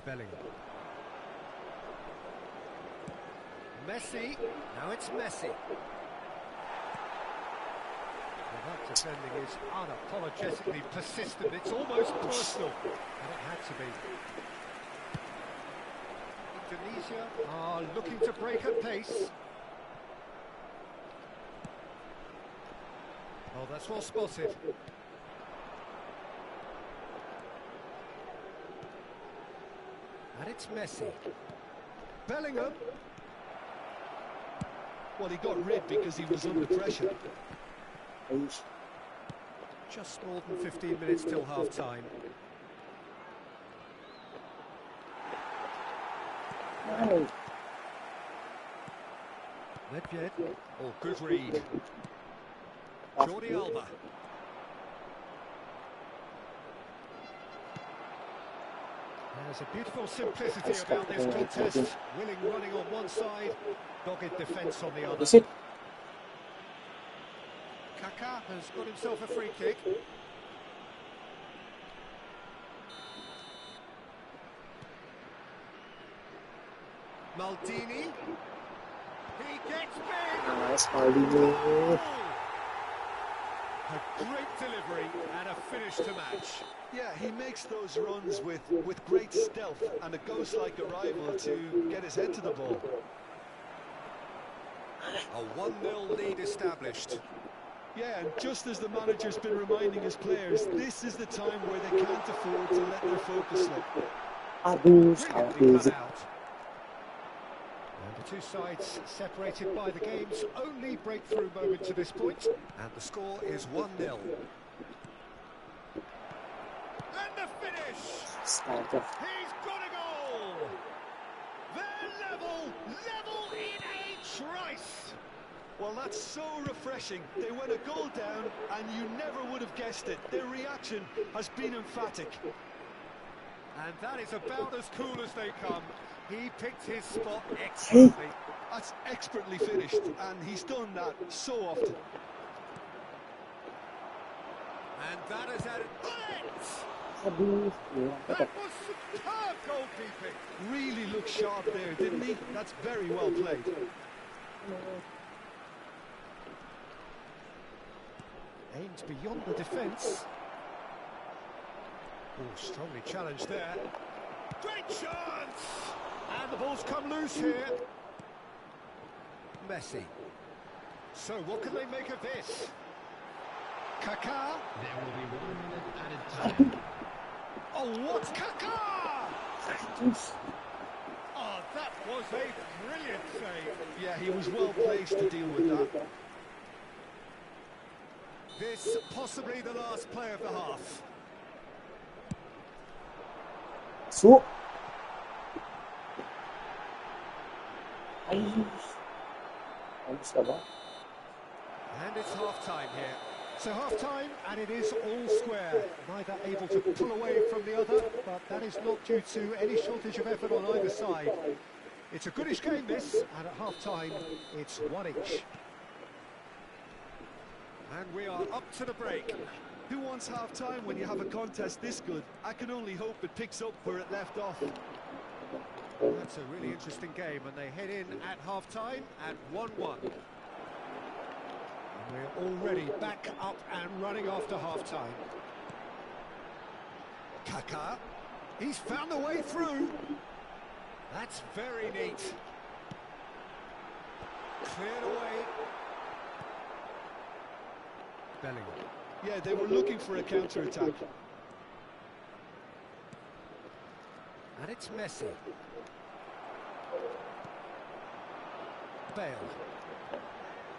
Bellingham. Messi. Now it's Messi. Well, that defending is unapologetically persistent. It's almost personal. And it had to be. Indonesia are looking to break at pace. Oh, that's well spotted. And it's Messi. Bellingham. Well, he got rid because he was under pressure. Just more than 15 minutes till half-time. Nedved. Oh, good read. Jordi Alba. There's a beautiful simplicity about this contest. Willing running on one side, dogged defence on the other. Is it? Kaká has got himself a free kick. Maldini. He gets big. Nice, Maldini. A great delivery and a finish to match. Yeah, he makes those runs with great stealth and a ghost-like arrival to get his head to the ball. A 1-0 lead established. Yeah, and just as the manager's been reminding his players, this is the time where they can't afford to let their focus slip. Aduh, salah Brilliantly cut fisik. out. And Two sides separated by the game's only breakthrough moment to this point, and the score is 1-0. And the finish! Starter. He's got a goal! They're level in a trice! Well, that's so refreshing. They went a goal down, and you never would have guessed it. Their reaction has been emphatic. And that is about as cool as they come. He picked his spot expertly. That's expertly finished, and he's done that so often. And that has added... Aduh, That was superb goalkeeping. Really looked sharp there, didn't he? That's very well played. Aimed beyond the defence. Oh, strongly challenged there. Great chance! And the ball's come loose here. Messi. So what can they make of this? Kaká. There will be 1 minute added time. Oh, what? Kaká! Oh, that was a brilliant save. Yeah, he was well placed to deal with that. This possibly the last play of the half. So. Ayy. Bagus apa? And it's half-time here. So half-time, and it is all square. Neither able to pull away from the other, but that is not due to any shortage of effort on either side. It's a goodish game, this, and at half-time, it's 1 each. And we are up to the break. Who wants half-time when you have a contest this good? I can only hope it picks up where it left off. That's a really interesting game, and they head in at half-time at 1-1. We're already back up and running after half-time. Kaká, he's found a way through. That's very neat. Cleared away. Bellingham. Yeah, they were looking for a counter-attack. And it's Messi. Bale.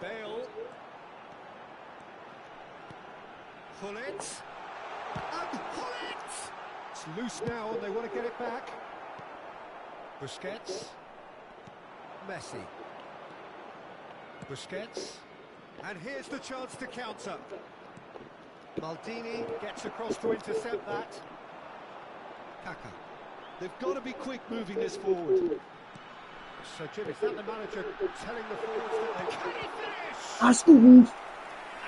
Bale. Hullet. And Hullet! It's loose now and they want to get it back. Busquets. Messi. Busquets. And here's the chance to counter. Maldini gets across to intercept that. Kaká. They've got to be quick moving this forward. So, Jim, is that the manager telling the forwards that they can finish? Aduh.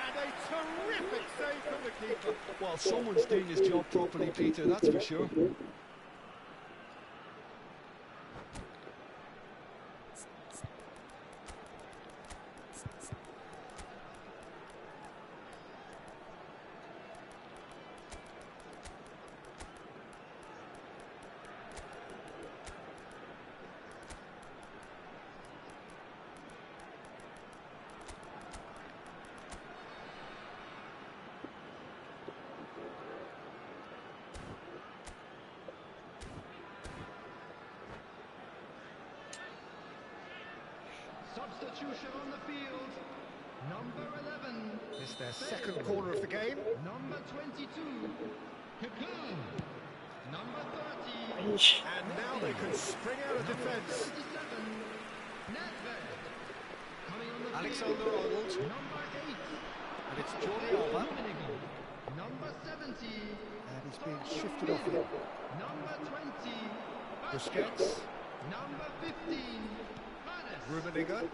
And a terrific save from the keeper. Well, someone's doing his job properly, Peter, that's for sure. Substitution on the field. Number 11. It's their second corner of the game. Number 22. Kaká. Number 30. Ayy. And now they can spring out of defence. 37. Nedved. Coming on the Alexander field. Arnold. Number 8. And it's Jordi Alba. Number 70. And he's being shifted off here. Number 20. Busquets. Number 15. Hannes. Rummenigge.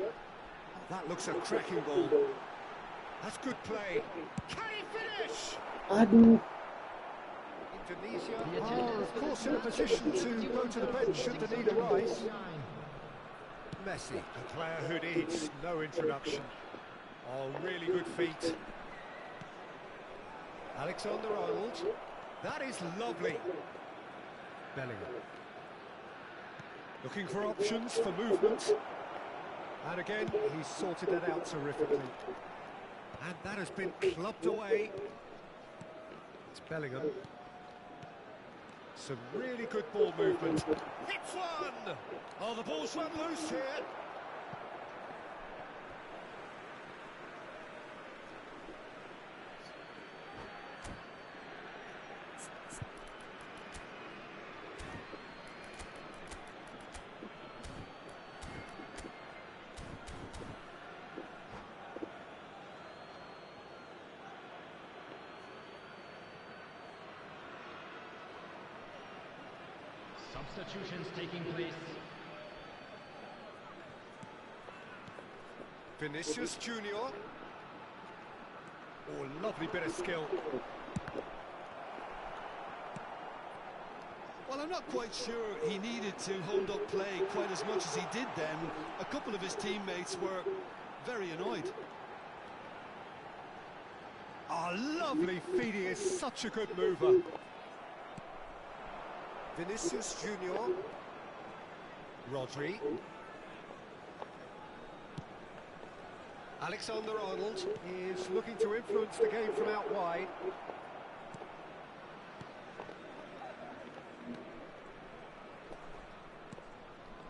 That looks a cracking ball. That's good play. Can he finish? Aduh. Indonesia are, of course, in a position to go to the bench should the need arise. Messi, a player who needs no introduction. Oh, really good feet. Alexander Arnold. That is lovely. Bellingham. Looking for options for movement. And again, he's sorted that out terrifically. And that has been clubbed away. It's Bellingham. Some really good ball movement. Hits one! Oh, the ball's run loose here. Substitutions taking place. Vinicius Junior. Oh, lovely bit of skill. Well, I'm not quite sure he needed to hold up play quite as much as he did then. A couple of his teammates were very annoyed. Oh, lovely feed. He is such a good mover. Vinicius Junior. Rodri. Alexander-Arnold is looking to influence the game from out wide.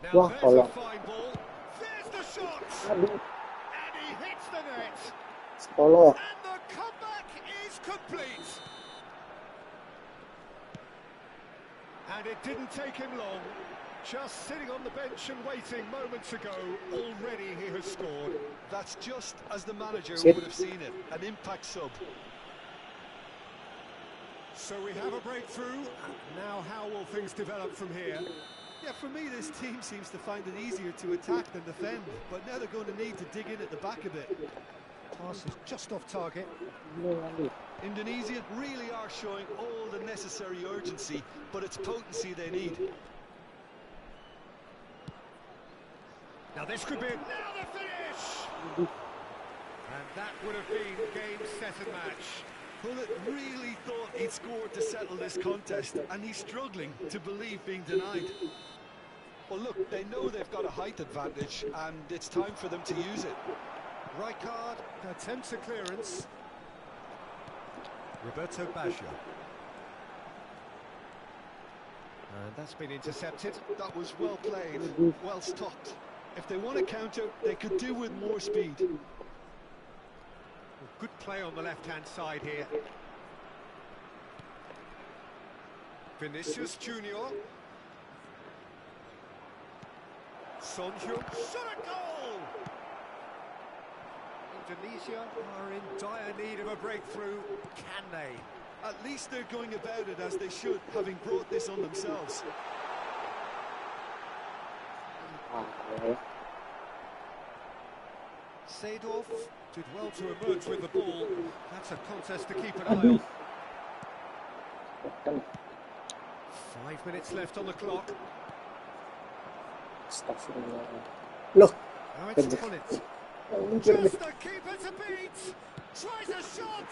Now Wah, there's a tolong. fine ball. There's the shot! Aduh, And he hits the net. tolong. And the comeback is complete. And it didn't take him long. Just sitting on the bench and waiting moments ago, already he has scored. That's just as the manager Sit. would have seen it, an impact sub. So we have a breakthrough. Now how will things develop from here? Yeah, for me, this team seems to find it easier to attack than defend, but now they're going to need to dig in at the back a bit. Pass is just off target. Indonesia really are showing all the necessary urgency, but it's potency they need. Now this could be it. Now the finish! And that would have been game, set and match. Pullet really thought he'd scored to settle this contest, and he's struggling to believe being denied. Well, look, they know they've got a height advantage, and it's time for them to use it. Rijkaard attempts a clearance. Roberto Baggio. And that's been intercepted. That was well played, well stopped. If they want to counter, they could do with more speed. Good play on the left-hand side here. Vinicius Junior. Son Heung, shot a goal! Indonesia are in dire need of a breakthrough. Can they? At least they're going about it as they should, having brought this on themselves. Seedorf did well to emerge with the ball. That's a contest to keep an eye on. 5 minutes left on the clock. Loh, Now it's Collins. Just the keeper to beat. Tries a shot.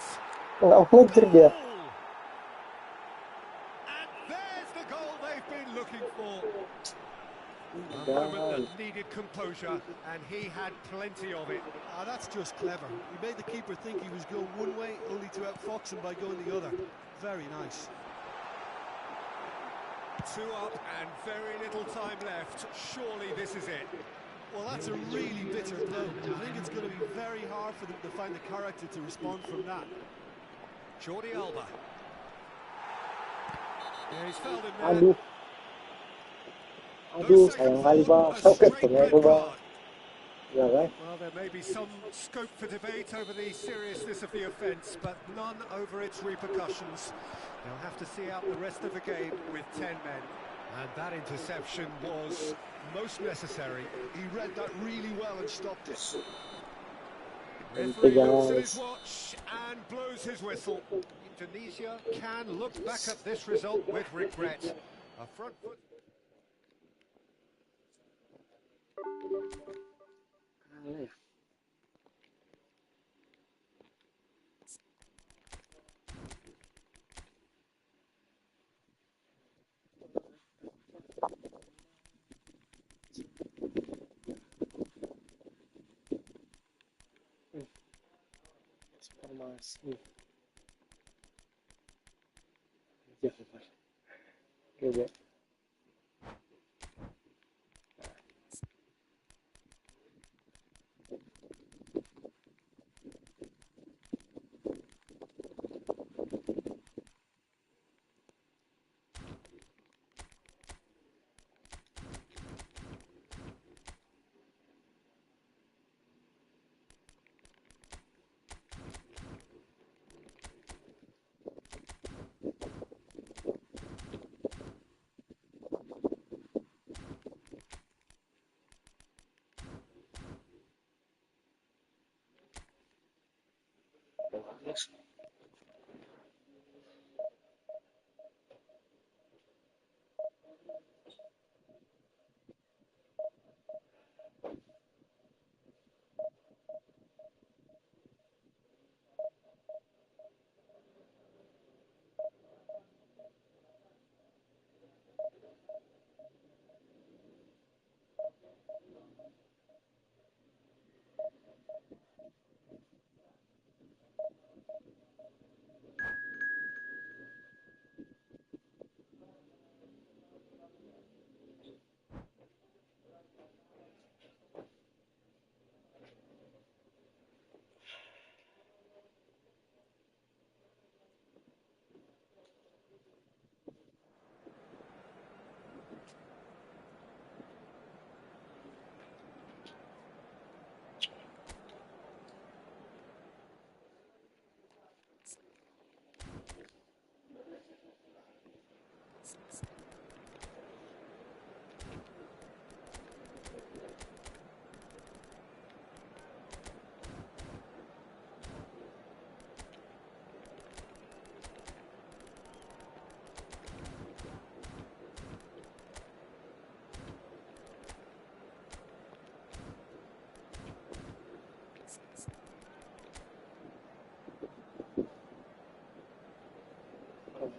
nggak ngejar dia. And there's the goal they've been looking for. A moment that needed composure, and he had plenty of it. Ah, that's just clever. He made the keeper think he was going one way, only to outfox him by going the other. Very nice. 2 up and very little time left. Surely this is it. Well, that's a really bitter blow. I think it's going to be very hard for them to find the character to respond from that. Jordi Alba. Yeah, he's fouled him there. Aduh, aduh, sayang kali bang. Oke, ternyata bang. Ya kan? Well, there may be some scope for debate over the seriousness of the offence, but none over its repercussions. They'll have to see out the rest of the game with 10 men. And that interception was most necessary. He read that really well and stopped it. Referee looks at his watch and blows his whistle. Indonesia can look back at this result with regret. A front foot. Informasi. Ya, coba.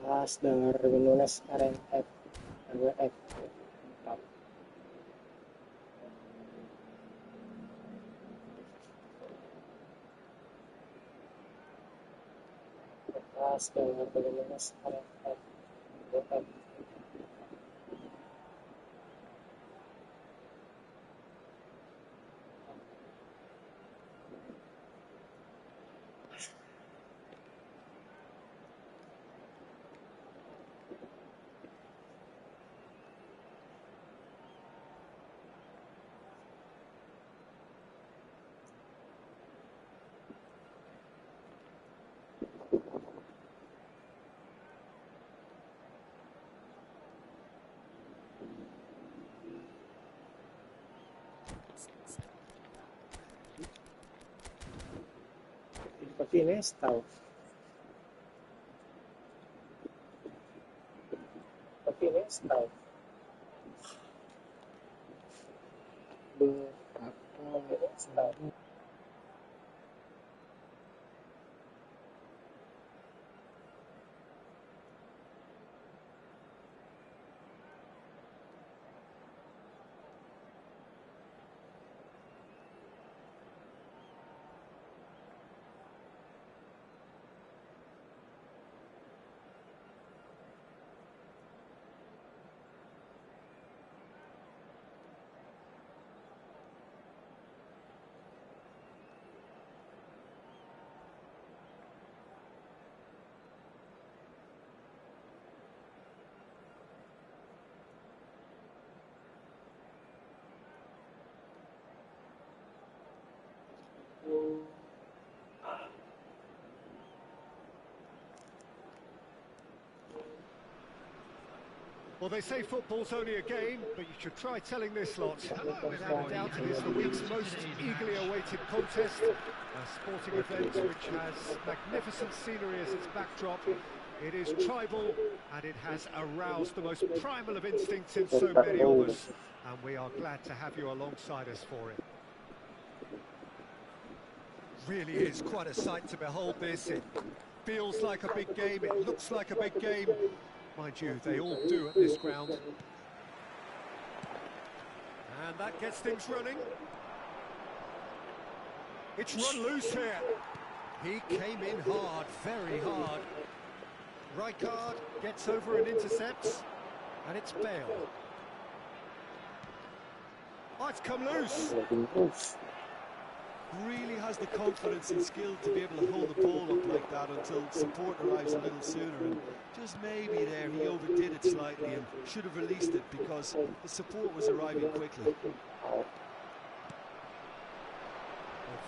Kelas dari Nunes Karen F RWF mantap. Kelas dari Nunes Karen F RWF. Seperti ini tahu. Seperti ini tahu. Berapa tahu. Well, they say football's only a game, but you should try telling this lot. Without doubt, it is the week's most eagerly awaited contest, a sporting event which has magnificent scenery as its backdrop. It is tribal, and it has aroused the most primal of instincts in so many of us, and we are glad to have you alongside us for it. Really is quite a sight to behold this. It feels like a big game, it looks like a big game. Mind you, they all do at this ground. And that gets things running. It's run loose here. He came in hard, very hard. Rijkaard gets over and intercepts, and it's Bale. Oh, it's come loose. Really has the confidence and skill to be able to hold the ball up like that until support arrives a little sooner, and just maybe there he overdid it slightly and should have released it because the support was arriving quickly. Well,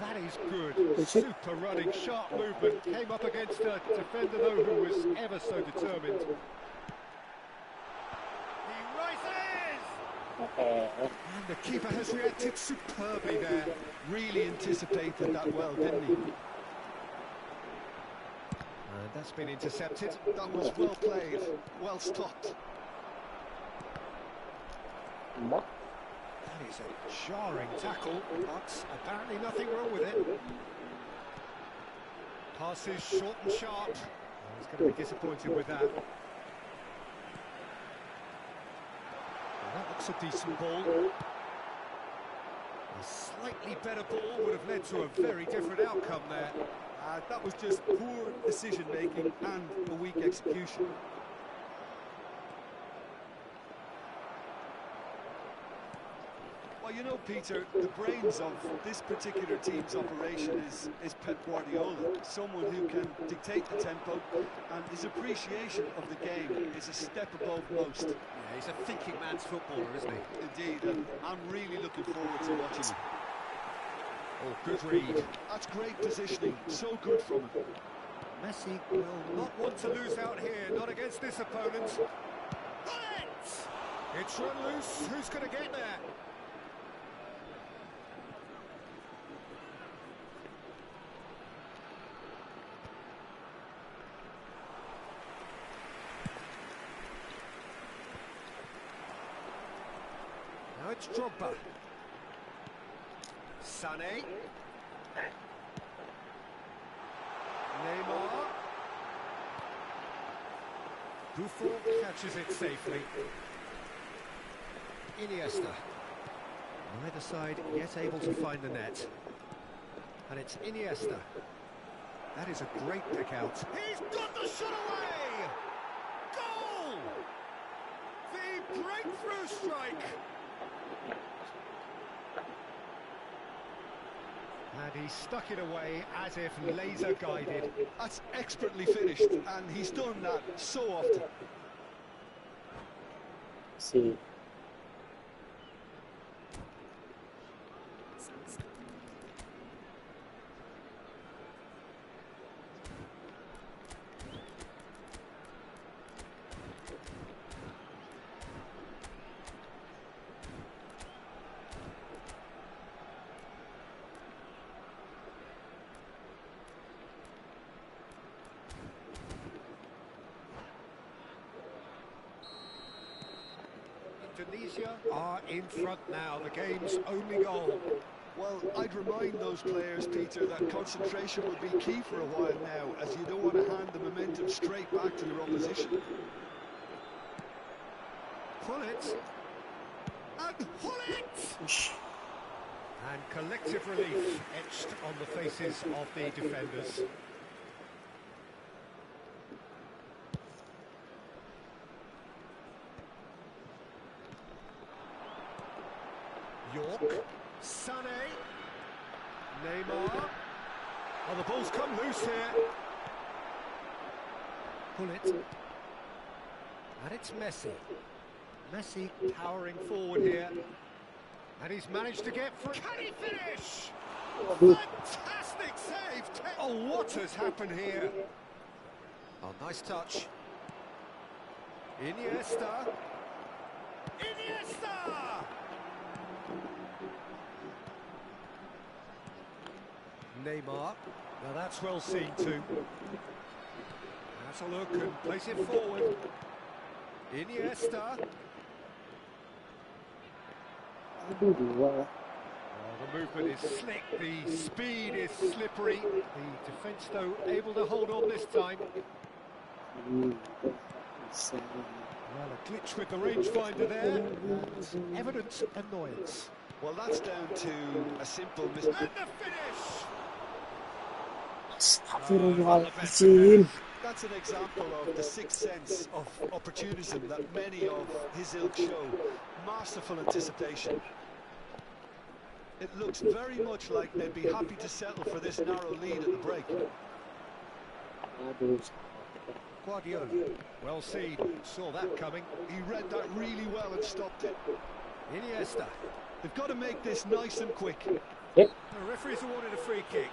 that is good. Super running, sharp movement. Came up against a defender though who was ever so determined. He rises! And the keeper has reacted superbly there. Really anticipated that well, didn't he? That's been intercepted. That was well played, well stopped. Mất. That is a jarring tackle, but apparently nothing wrong with it. Passes short and sharp. He's going to be disappointed with that. Well, that looks a decent ball. A slightly better ball would have led to a very different outcome there. That was just poor decision-making and a weak execution. Well, you know, Peter, the brains of this particular team's operation is Pep Guardiola, someone who can dictate the tempo, and his appreciation of the game is a step above most. Yeah, he's a thinking man's footballer, isn't he? Indeed, and I'm really looking forward to watching him. Oh, good read. That's great positioning, so good from him. Messi will not want to lose out here, not against this opponent. Got it! It's run loose, who's going to get there? Now it's Drogba. Sané. Neymar. Buffon catches it safely. Iniesta. Neither side yet able to find the net. And it's Iniesta. That is a great pick out. He's got the shot away! Goal! The breakthrough strike! And he stuck it away as if laser guided. That's expertly finished, and he's done that so often. Sí. Indonesia are in front now, the game's only goal. Well, I'd remind those players, Peter, that concentration will be key for a while now, as you don't want to hand the momentum straight back to your opposition. Pull it. And pull it! And collective relief etched on the faces of the defenders. York, Sané, Neymar. Oh, the ball's come loose here. Pull it. And it's Messi. Messi powering forward here. And he's managed to get through. Can he finish? Fantastic save. Oh, what has happened here? Oh, nice touch. Iniesta. Iniesta! Neymar. Now that's well seen too. That's a look and place it forward. Iniesta. Aduh, dua. The movement is slick, the speed is slippery. The defence, though, able to hold on this time. Bisa. Well, a glitch with the rangefinder there. And evident annoyance. Well, that's down to a simple And the finish! Astagfirullahaladzim. That's an example of the sixth sense of opportunism that many of his ilk show. Masterful anticipation. It looks very much like they'd be happy to settle for this narrow lead at the break. Aduh. Guardiola, well seen, saw that coming. He read that really well and stopped it. Iniesta. They've got to make this nice and quick. The referee's awarded a free kick.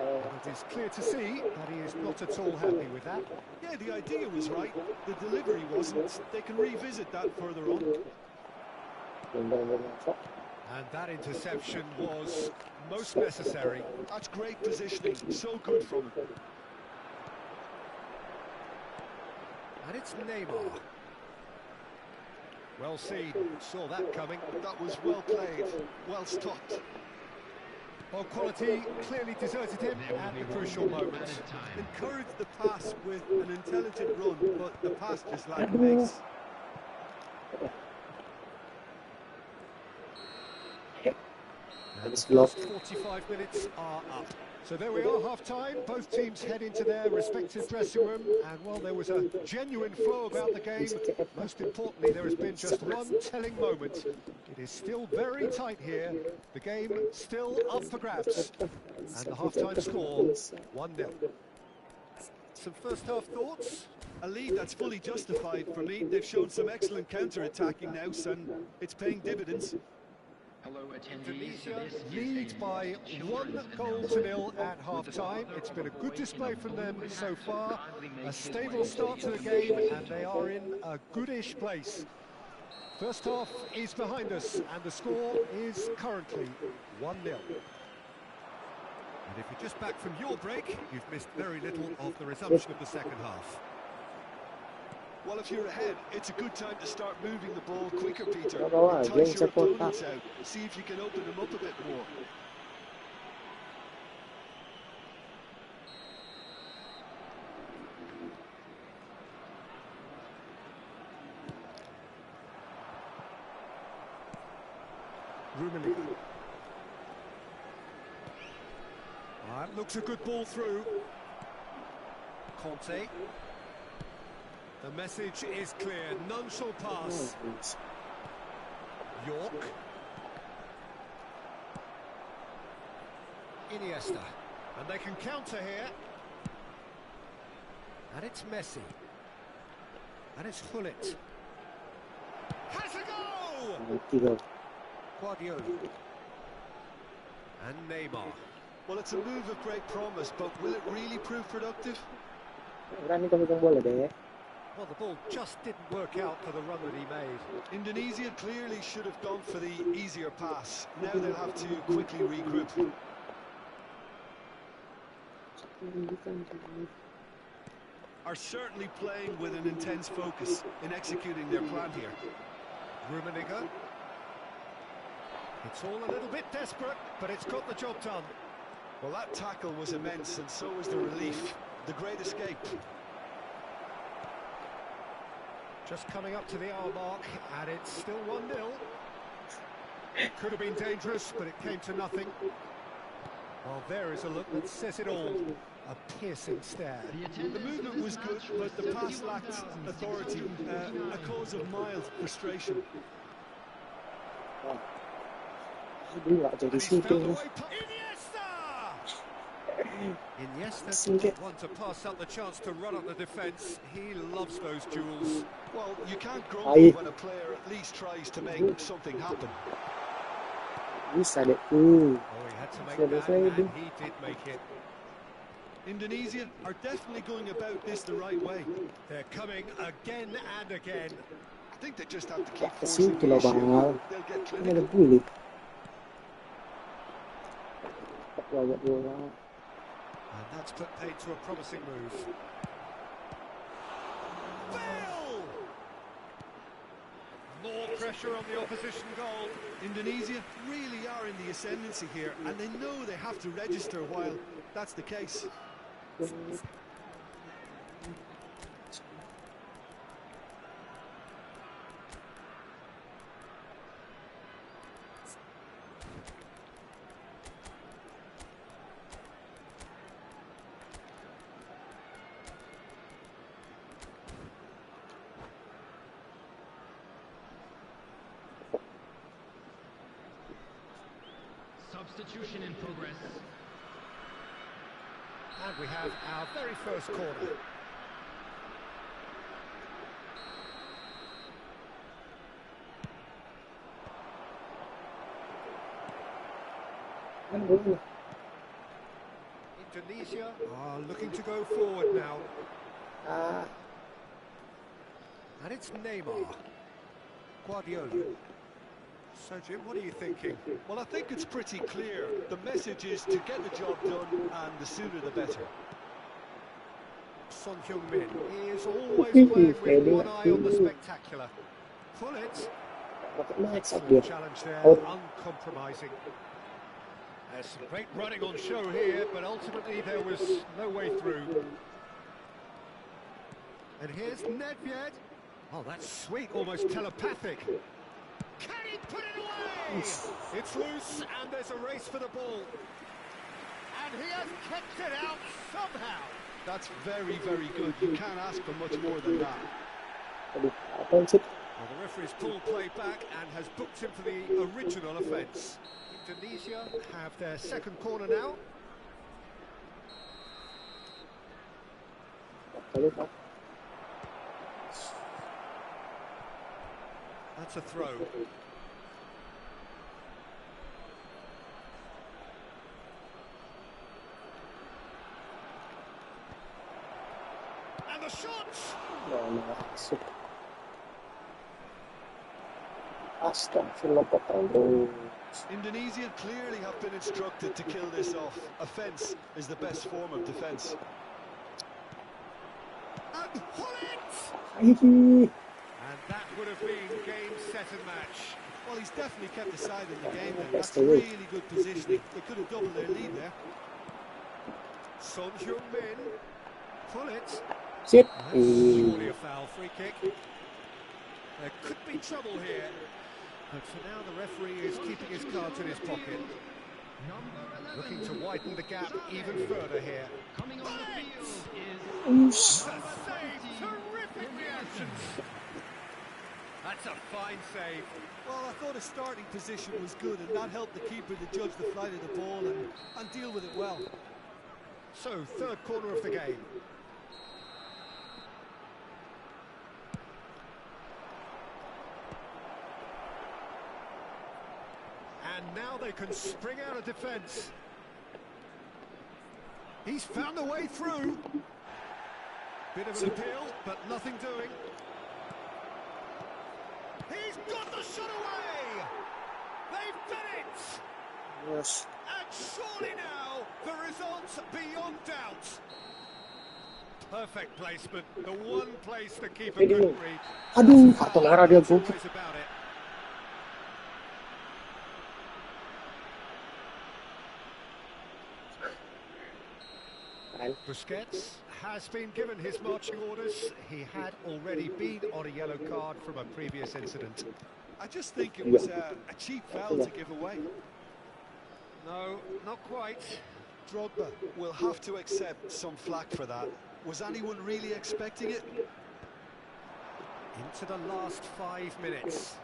It is clear to see that he is not at all happy with that. Yeah, the idea was right. The delivery wasn't. They can revisit that further on. And that interception was most necessary. That's great positioning. So good from him. And it's Neymar. Well seen, saw that coming. That was well played, well stopped. Well, quality clearly deserted him at the crucial moment. Encouraged the pass with an intelligent run, but the pass just lacked pace. And the first 45 minutes are up. So there we are, half-time. Both teams head into their respective dressing room. And, well, there was a genuine flow about the game. Most importantly, there has been just one telling moment. It is still very tight here. The game still up for grabs. And the half-time score, 1-0. Some first-half thoughts? A lead that's fully justified for me. They've shown some excellent counter-attacking now, and it's paying dividends. Divisi lead by 1-0 at half-time. It's been a good display from them so far. A stable start to the game, and they are in a goodish place. First half is behind us, and the score is currently 1-0. And if you're just back from your break, you've missed very little of the resumption of the second half. Well, if you're ahead, it's a good time to start moving the ball quicker, Peter. Đó, Entice game your sẽ tốt opponents out. See if you can open them up a bit more. Rummenigge. That looks a good ball through. Conte. The message is clear, none shall pass. York. Iniesta. And they can counter here. And it's Messi. And it's Hullet. Has a go! Guardiola. And Neymar. Well, it's a move of great promise, but will it really prove productive? Ra ni kami kang bola deh. Well, the ball just didn't work out for the run that he made. Indonesia clearly should have gone for the easier pass. Now they'll have to quickly regroup. Are certainly playing with an intense focus in executing their plan here. Rummenigge. It's all a little bit desperate, but it's got the job done. Well, that tackle was immense, and so was the relief. The great escape. Just coming up to the hour mark, and it's still 1-0. Could have been dangerous, but it came to nothing. Well, there is a look that says it all. A piercing stare. The movement was good, but the pass lacked authority, a cause of mild frustration. Dia tak jadi situ. Iniesta didn't want to pass up the chance to run up the defence. He loves those duels. Well, you can't grumble when a player at least tries to make something happen. Bisa dek. Oh, he had to make that, and he did make it. Indonesia are definitely going about this the right way. They're coming again and again. I think they just have to keep Ke forcing situ the lah issue. bang. They'll get Ini ada clinical. bully. Tak buat bola. And that's put paid to a promising move. Bale! More pressure on the opposition goal. Indonesia really are in the ascendancy here, and they know they have to register while that's the case. Substitution in progress. And we have our very first corner. Tunisia are looking to go forward now. And it's Neymar. Guardiola. So, Jim, what are you thinking? Well, I think it's pretty clear. The message is to get the job done, and the sooner the better. Son Heung-min is always playing with one eye on the spectacular. Pull it. Excellent challenge there, uncompromising. There's some great running on show here, but ultimately there was no way through. And here's Nedved. Oh, that's sweet, almost telepathic. Can he put it away? It's loose, and there's a race for the ball. And he has kept it out somehow. That's very, very good. You can't ask for much more than that. Well, the referee's pulled play back and has booked him for the original offence. Indonesia have their second corner now. That's a throw. And the shots! Indonesia clearly have been instructed to kill this off. Offence is the best form of defence. And pull it! And that would have been game, set and match. Well, he's definitely kept the side in the game then. That's really good positioning. They could have doubled their lead there. Son Heung-min. Pull it. Shit. That's surely a foul, free kick. There could be trouble here. But for now, the referee is keeping his cards in his pocket. Looking to widen the gap even further here. Coming on the field is Save! Terrific reactions! That's a fine save. Well, I thought his starting position was good, and that helped the keeper to judge the flight of the ball and deal with it well. So, third corner of the game. And now they can spring out of defence. He's found a way through. Bit of an appeal, but nothing doing. He's got the shot away! They've done it! Yes. And surely now, the result's beyond doubt. Perfect placement, the one place the keeper couldn't reach. Aduh, satu merah dia gol. Always about it. Busquets has been given his marching orders. He had already been on a yellow card from a previous incident. I just think it was a cheap foul to give away. No, not quite. Drogba will have to accept some flack for that. Was anyone really expecting it? Into the last 5 minutes.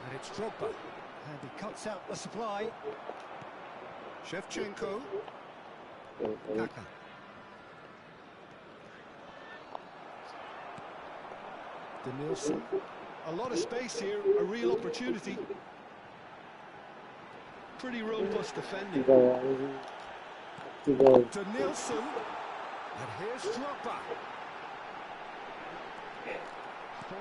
And it's Drogba. And he cuts out the supply. Shevchenko. Kaka. Denilson. A lot of space here, a real opportunity. Pretty robust defending. Denilson. And here's Drogba. 4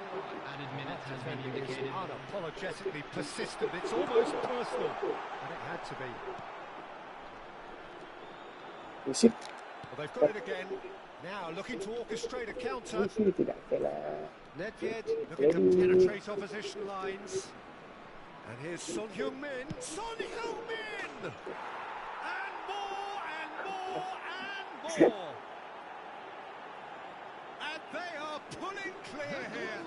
added minutes has been indicated. Unapologetically persistent. It's almost personal. And it had to be. Musik. Well, they've got it again. Now looking to orchestrate a counter. Musik tidak kena. Nedved looking to penetrate opposition lines. And here's Son Heung-min. Son Heung-min! And more, and more, and more. And they are pulling clear here.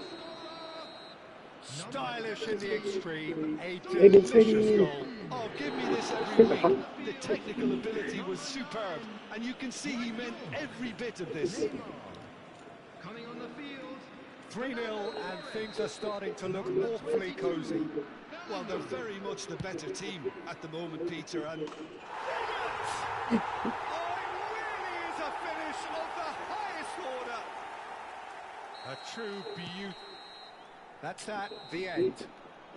Stylish in the extreme. A delicious goal. Oh, give me this every week. The technical ability was superb, and you can see he meant every bit of this. Coming on the field. 3-0, and things are starting to look awfully cosy. Well, they're very much the better team at the moment, Peter, and... Oh, it really is a finish of the highest order. A true beauty. That's that, the end.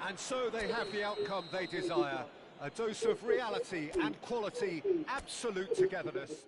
And so they have the outcome they desire. A dose of reality and quality, absolute togetherness.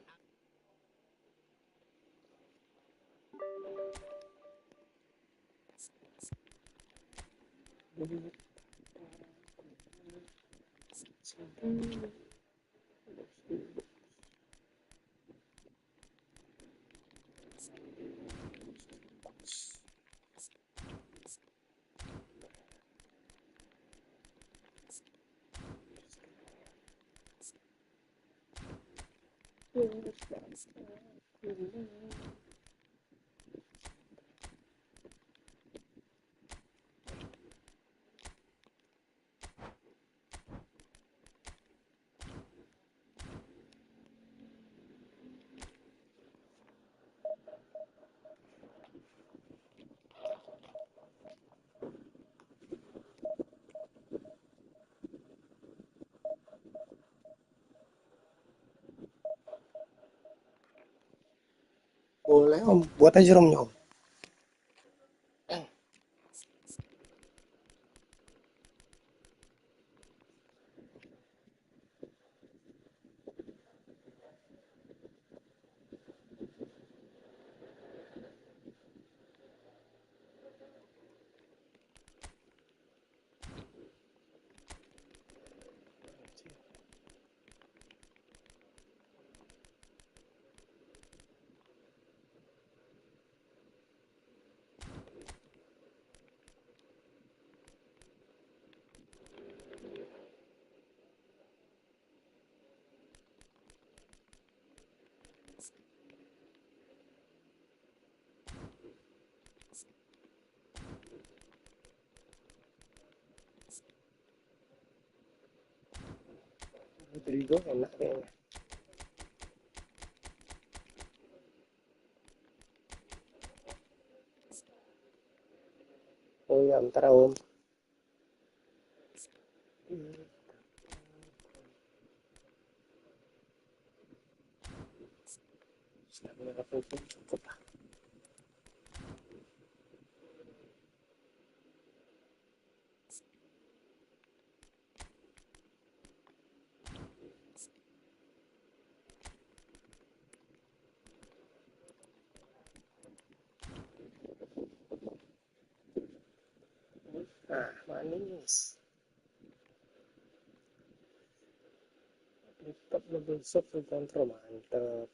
Boleh om, buat aja romnya om. Terigu enak kayaknya. Oh ya, bentar om. Cukup lah. Nah, manis. Lipat double shot full control, mantep.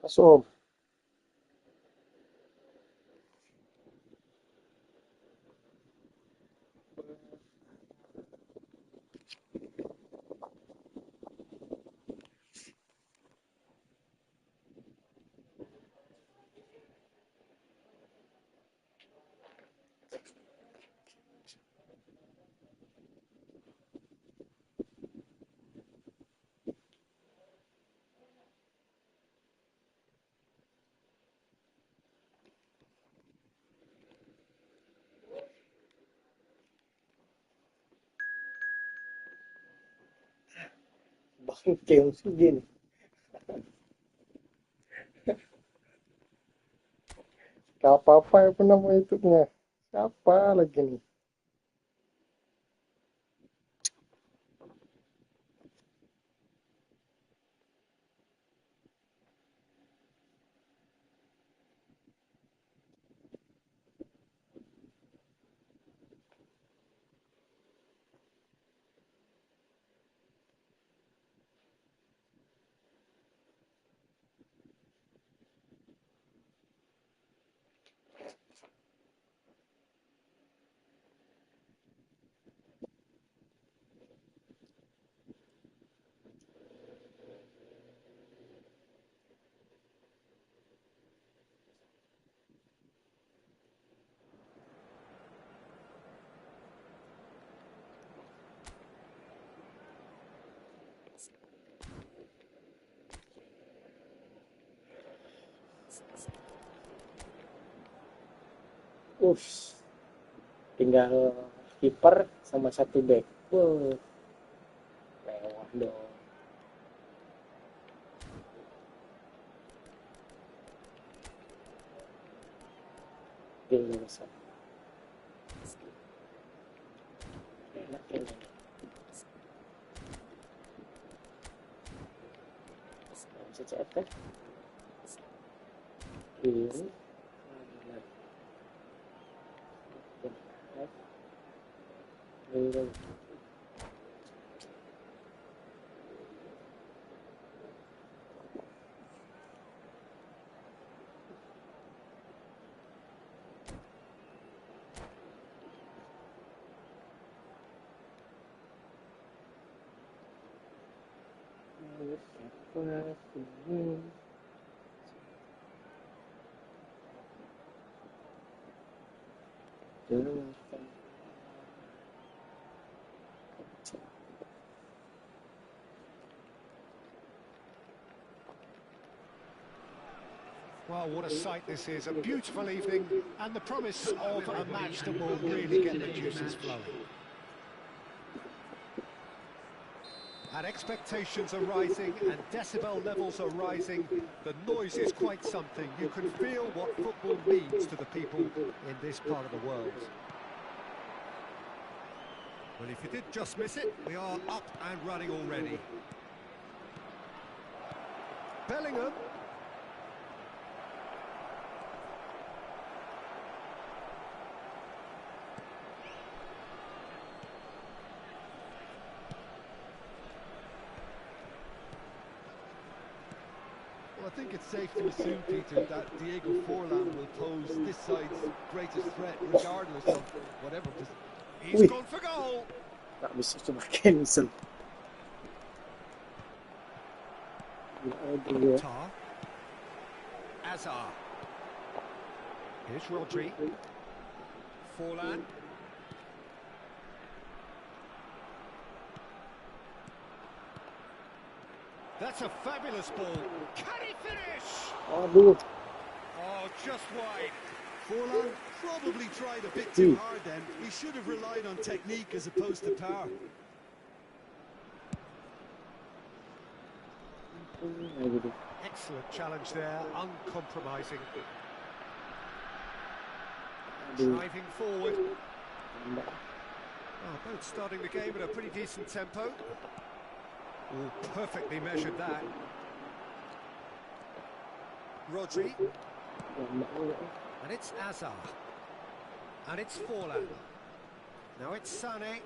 Masuk om. Game segini. Gak apa-apa ya nama YouTube-nya. Siapa lagi nih? Uff, tinggal kiper sama satu back. Mewah dong. Bisa. Enak ini. Bisa cetak. Ini. Ini. Well, what a sight this is. A beautiful evening and the promise of a match that will really get the juices flowing. And expectations are rising and decibel levels are rising. The noise is quite something. You can feel what football means to the people in this part of the world. Well, if you did just miss it, we are up and running already. Bellingham. I think it's safe to assume, Peter, that Diego Forlan will pose this side's greatest threat, regardless of whatever. He's gone for goal. Tak bisa coba cancel. Tar. Azar. Here's Rodri. Forlan. That's a fabulous ball. Can he finish? Aduh. Oh, just wide. Forlan probably tried a bit too hard then. He should have relied on technique as opposed to power. Excellent challenge there, uncompromising. Driving forward. Oh, both starting the game at a pretty decent tempo. Oh, perfectly measured that. Rodri. And it's Azar. And it's Forlan. Now it's Sané.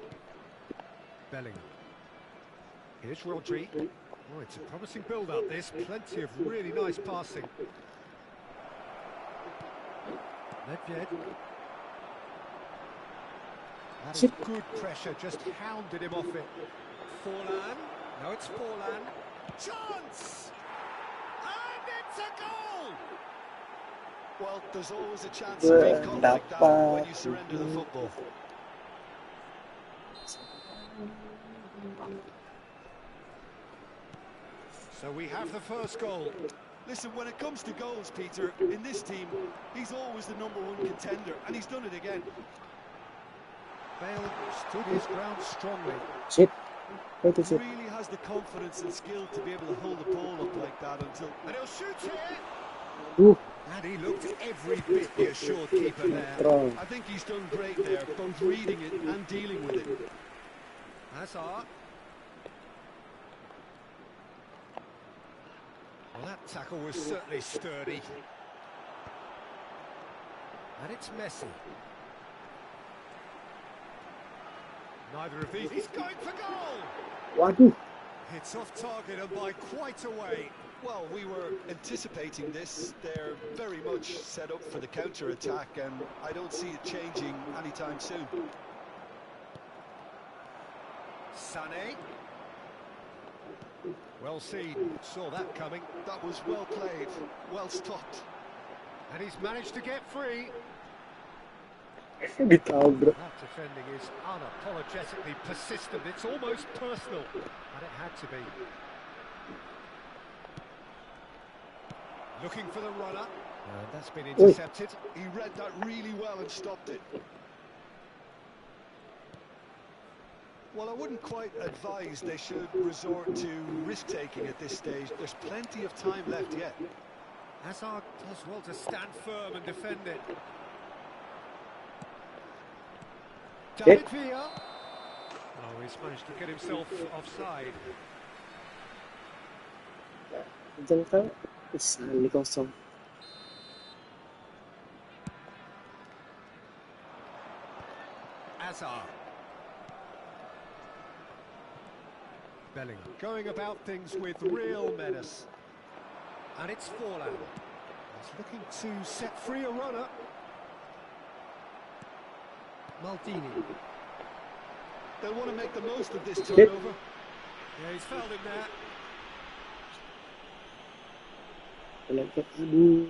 Bellingham. Here's Rodri. Oh, it's a promising build-up, this. Plenty of really nice passing. Nedved. That is good pressure, just hounded him off it. Forlan. Now it's Forlan. Chance! And it's a goal! Well, there's always a chance of being caught like that when you surrender the football. So we have the first goal. Listen, when it comes to goals, Peter, in this team, he's always the #1 contender, and he's done it again. Bale stood his ground strongly. Shit. Wait to shoot. Really has the confidence and skill to be able to hold the ball up like that until... And he'll shoot here. Aduh, And he looked every bit the assured keeper there. strong. I think he's done great there, both reading it and dealing with it. Hazard. Well, that tackle was certainly sturdy. And it's Messi. Neither of these. He's going for goal! Waduh, It's off target and by quite a way. Well, we were anticipating this. They're very much set up for the counter-attack, and I don't see it changing anytime soon. Sané. Well seen, saw that coming. That was well played, well stopped. And he's managed to get free. ditabrak. That defending is unapologetically persistent. It's almost personal, and it had to be. Looking for the runner, and that's been intercepted. He read that really well and stopped it. Well, I wouldn't quite advise they should resort to risk-taking at this stage. There's plenty of time left yet. Hazard does well to stand firm and defend it. David Villa. Oh, he's managed to get himself offside. Jengkang, bisa di kosong. Hazard. Bellingham going about things with real menace. And it's Forlan. He's looking to set free a runner. Maldini. They'll want to make the most of this turnover. Yeah, he's fouled him there. Aduh.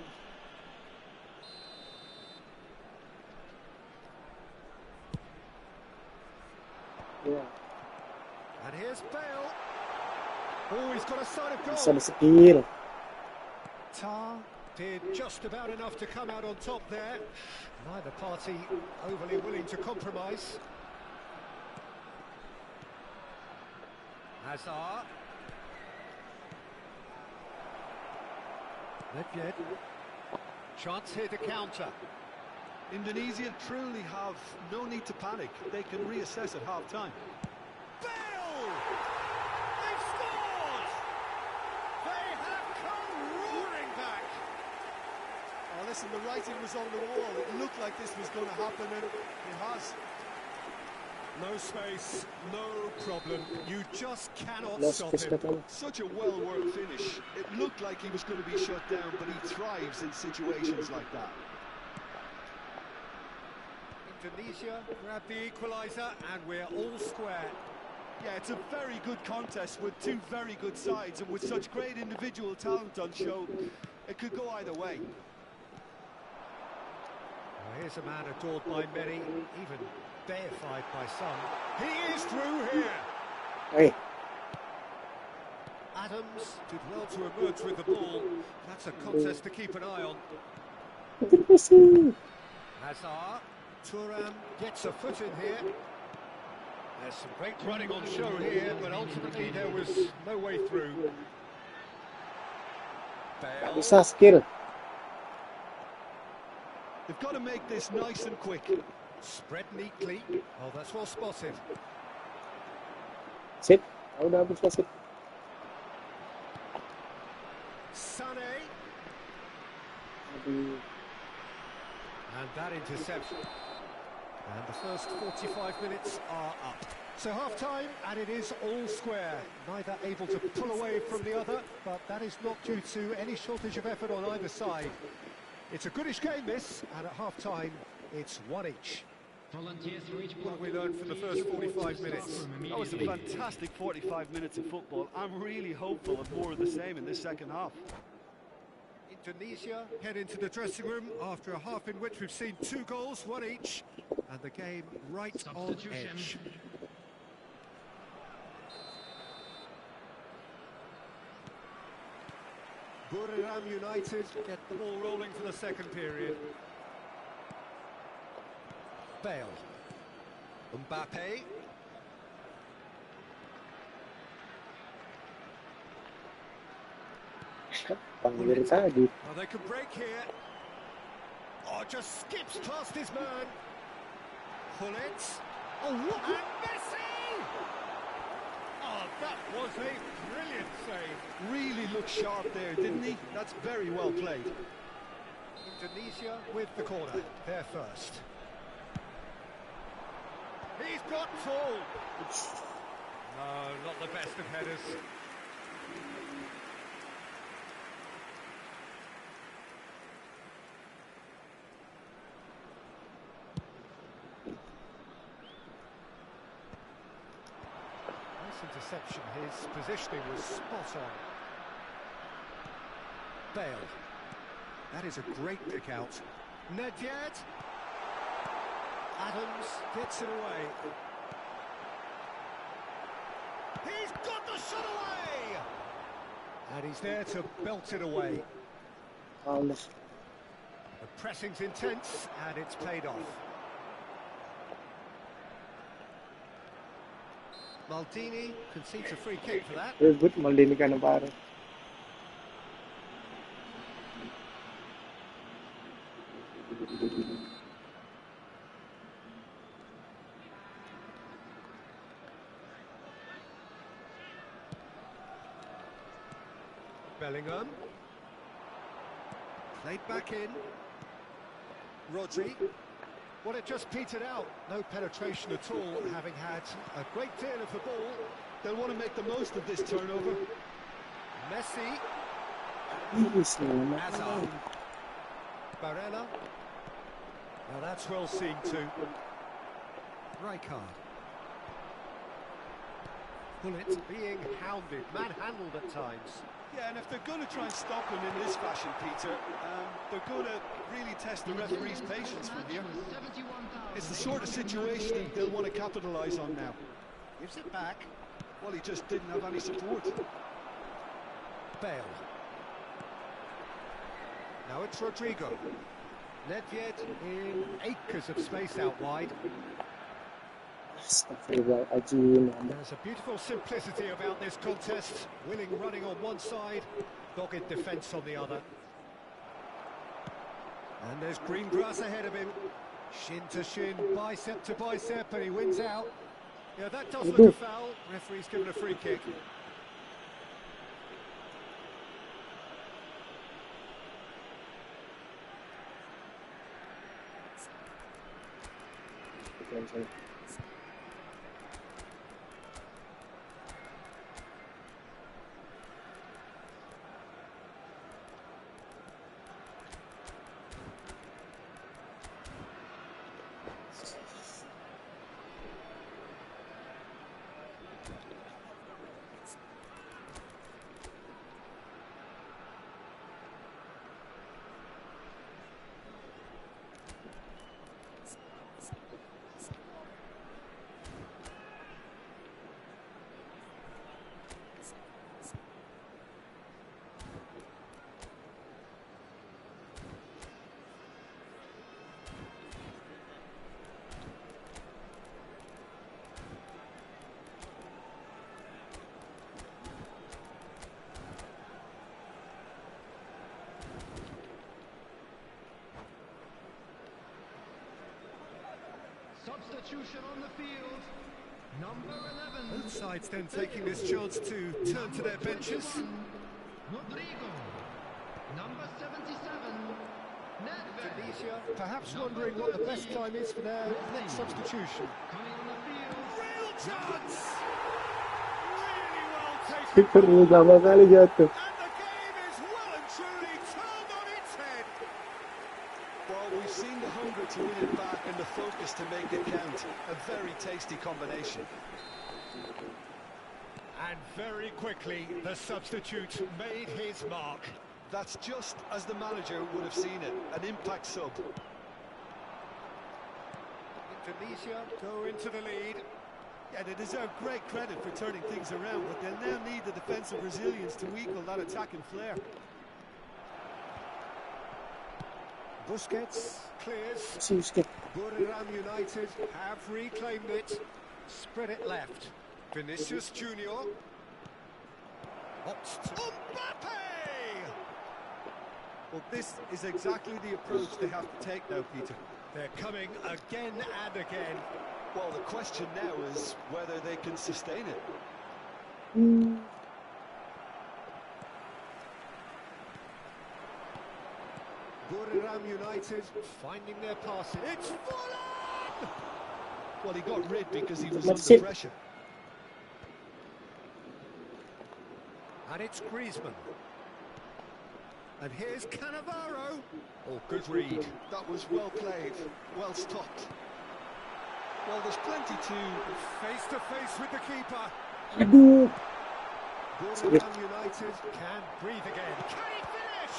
Ya, And here's Bale. Oh, he's got a side of bisa goal. di skill. Tar did just about enough to come out on top there. Neither party overly willing to compromise. Hazard. Nedved. Chance here to counter. Indonesia truly have no need to panic. They can reassess at half-time. Bale! They've scored! They have come roaring back. Oh, listen, the writing was on the wall. It looked like this was going to happen, and it has. No space, no problem. You just cannot No stop space him. katanya. Such a well-worked finish. It looked like he was going to be shut down, but he thrives in situations like that. Indonesia grab the equaliser and we're all square. Yeah, it's a very good contest with two very good sides, and with such great individual talent on show, it could go either way. Well, here's a man adored by many, even deified by some. He is through here. Hey, Adams did well to emerge with the ball. That's a contest to keep an eye on. Divisi. Hazard. Thuram gets a foot in here. There's some great running on show here, but ultimately there was no way through. Bale. Bisa skill. They've got to make this nice and quick. Spread neatly. Oh, that's well spotted. Sit. Ah, udah habis wasit. Sané. Aduh. And that interception. And the first 45 minutes are up. So half-time, and it is all square. Neither able to pull away from the other, but that is not due to any shortage of effort on either side. It's a goodish game, this, and at half-time, it's one each. What have we learned from the first 45 minutes? That was a fantastic 45 minutes of football. I'm really hopeful of more of the same in this second half. Indonesia head into the dressing room after a half in which we've seen 2 goals, one each, and the game right on edge. Buriram United get the ball rolling for the second period. Bale. Mbappe. Panggil tadi. Well, they could break here. Oh, just skips past his man. Pull it. Oh, what? And Messi! Oh, that was a brilliant save. Really looked sharp there, didn't he? That's very well played. Indonesia with the corner. They're first. He's got full. No, not the best of headers. Interception, his positioning was spot on. Bale. That is a great pick out. Nedved. Adams gets it away. He's got the shot away! And he's there to belt it away. The pressing's intense and it's paid off. Maldini concedes a free kick for that. Rebut Maldini Cannavaro. Bellingham. Played back in. Rodri. Well, it just petered out. No penetration at all, having had a great deal of the ball. They'll want to make the most of this turnover. Messi. Hazard. Barella. Now that's well seen too. Rijkaard. Bullet being hounded, manhandled at times. Yeah, and if they're going to try and stop him in this fashion, Peter, they're going to really test the referee's patience from here. It's the sort of situation they'll want to capitalise on now. Gives it back. Well, he just didn't have any support. Bale. Now it's Rodrigo. Nedved in acres of space out wide. There's a beautiful simplicity about this contest. Willing running on one side, dogged defence on the other. And there's green grass ahead of him. Shin to shin, bicep to bicep, and he wins out. Yeah, that does look a foul. Referee's given a free kick. Substitution on the field. Number 11. Both sides then taking this chance to turn to their benches. Rodrigo. Number 77. Nedved. Indonesia perhaps wondering what the best time is for their next substitution. Coming on the field. Real chance! Really well taken. Pertama kali jatuh. And the game is well and truly turned on its head. Well, we've seen the hunger to win it back and the focus to make it count. A very tasty combination. And very quickly, the substitute made his mark. That's just as the manager would have seen it, an impact sub. Indonesia go into the lead. Yeah, they deserve great credit for turning things around, but they'll now need the defensive resilience to equal that attacking flair. Busquets clears. Busquets. Buriram United have reclaimed it. Spread it left. Vinicius Junior. Opts to Mbappe! Well, this is exactly the approach they have to take now, Peter. They're coming again and again. Well, the question now is whether they can sustain it. Buriram United finding their passing. It's Fulham! Well, he got rid because he was That's under it. pressure. And it's Griezmann. And here's Cannavaro. Oh, good read. That was well played, well stopped. Well, there's plenty to... Face to face with the keeper. Aduh. Buriram United can breathe again. Can he finish?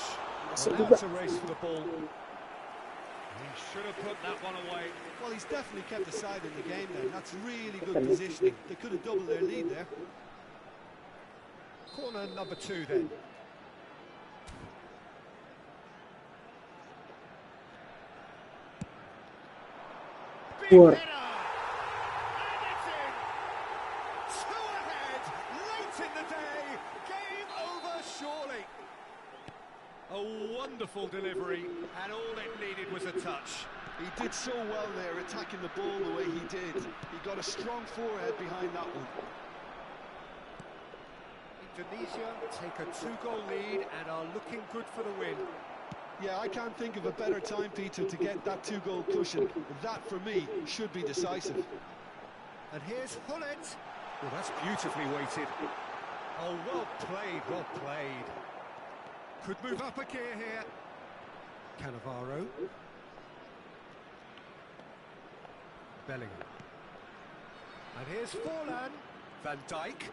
Masuk Well, juga. now it's a race for the ball. He should have put that one away. Well, he's definitely kept the side in the game then. That's really good positioning. They could have doubled their lead there. Corner number 2 then. Big Keluar. header! And it's in! 2 ahead, late in the day. Game over surely. A wonderful delivery, and all it needed was a touch. He did so well there, attacking the ball the way he did. He got a strong forehead behind that one. Indonesia take a 2-goal lead and are looking good for the win. Yeah, I can't think of a better time, Peter, to get that 2-goal cushion. That, for me, should be decisive. And here's Hullet. Well, that's beautifully weighted. Oh, well played, well played. Could move up a gear here. Cannavaro. Bellingham. And here's Forlan. Van Dijk.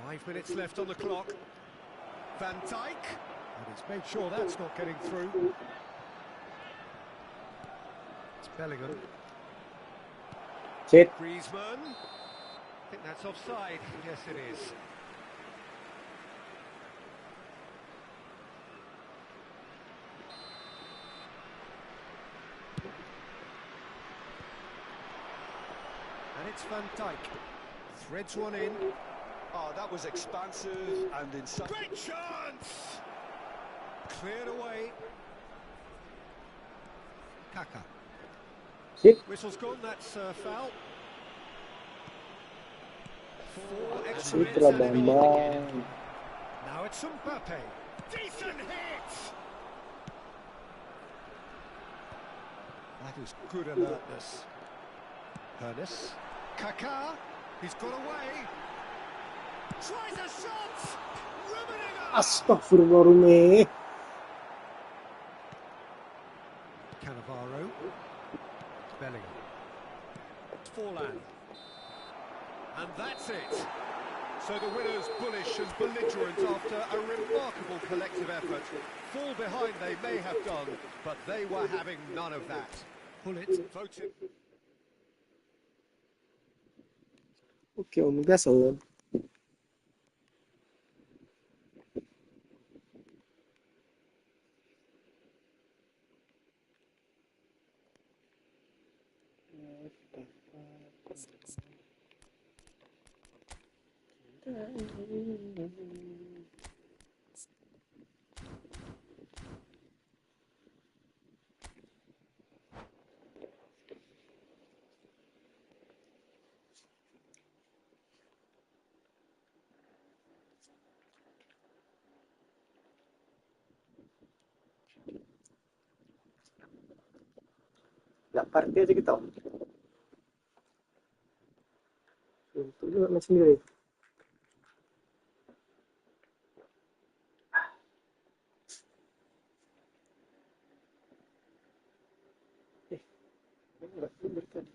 5 minutes left on the clock. Van Dijk. And he's made sure that's not getting through. It's Bellingham. Sit. Griezmann. I think that's offside. Yes, it is. And it's Van Dijk. Threads one in. Oh, that was expansive and inside. Great chance! Cleared away. Kaka. Sit. Whistle's gone, that's foul. 4 extra minutes Itulah added on. Bambang. Now it's Mbappe. Decent hit! That is good alertness. Hernes. Kaká. He's got away. Tries a shot! Rubbing Astagfirullahaladzim. Cannavaro. Bellingham. Forlan. And that's it. So the winners bullish and belligerent after a remarkable collective effort. Fall behind they may have done, but they were having none of that. Bullet voted. Oke, Om Gasol. Nggak party aja kita. Untuk juga main sendiri. Enggak tidur tadi.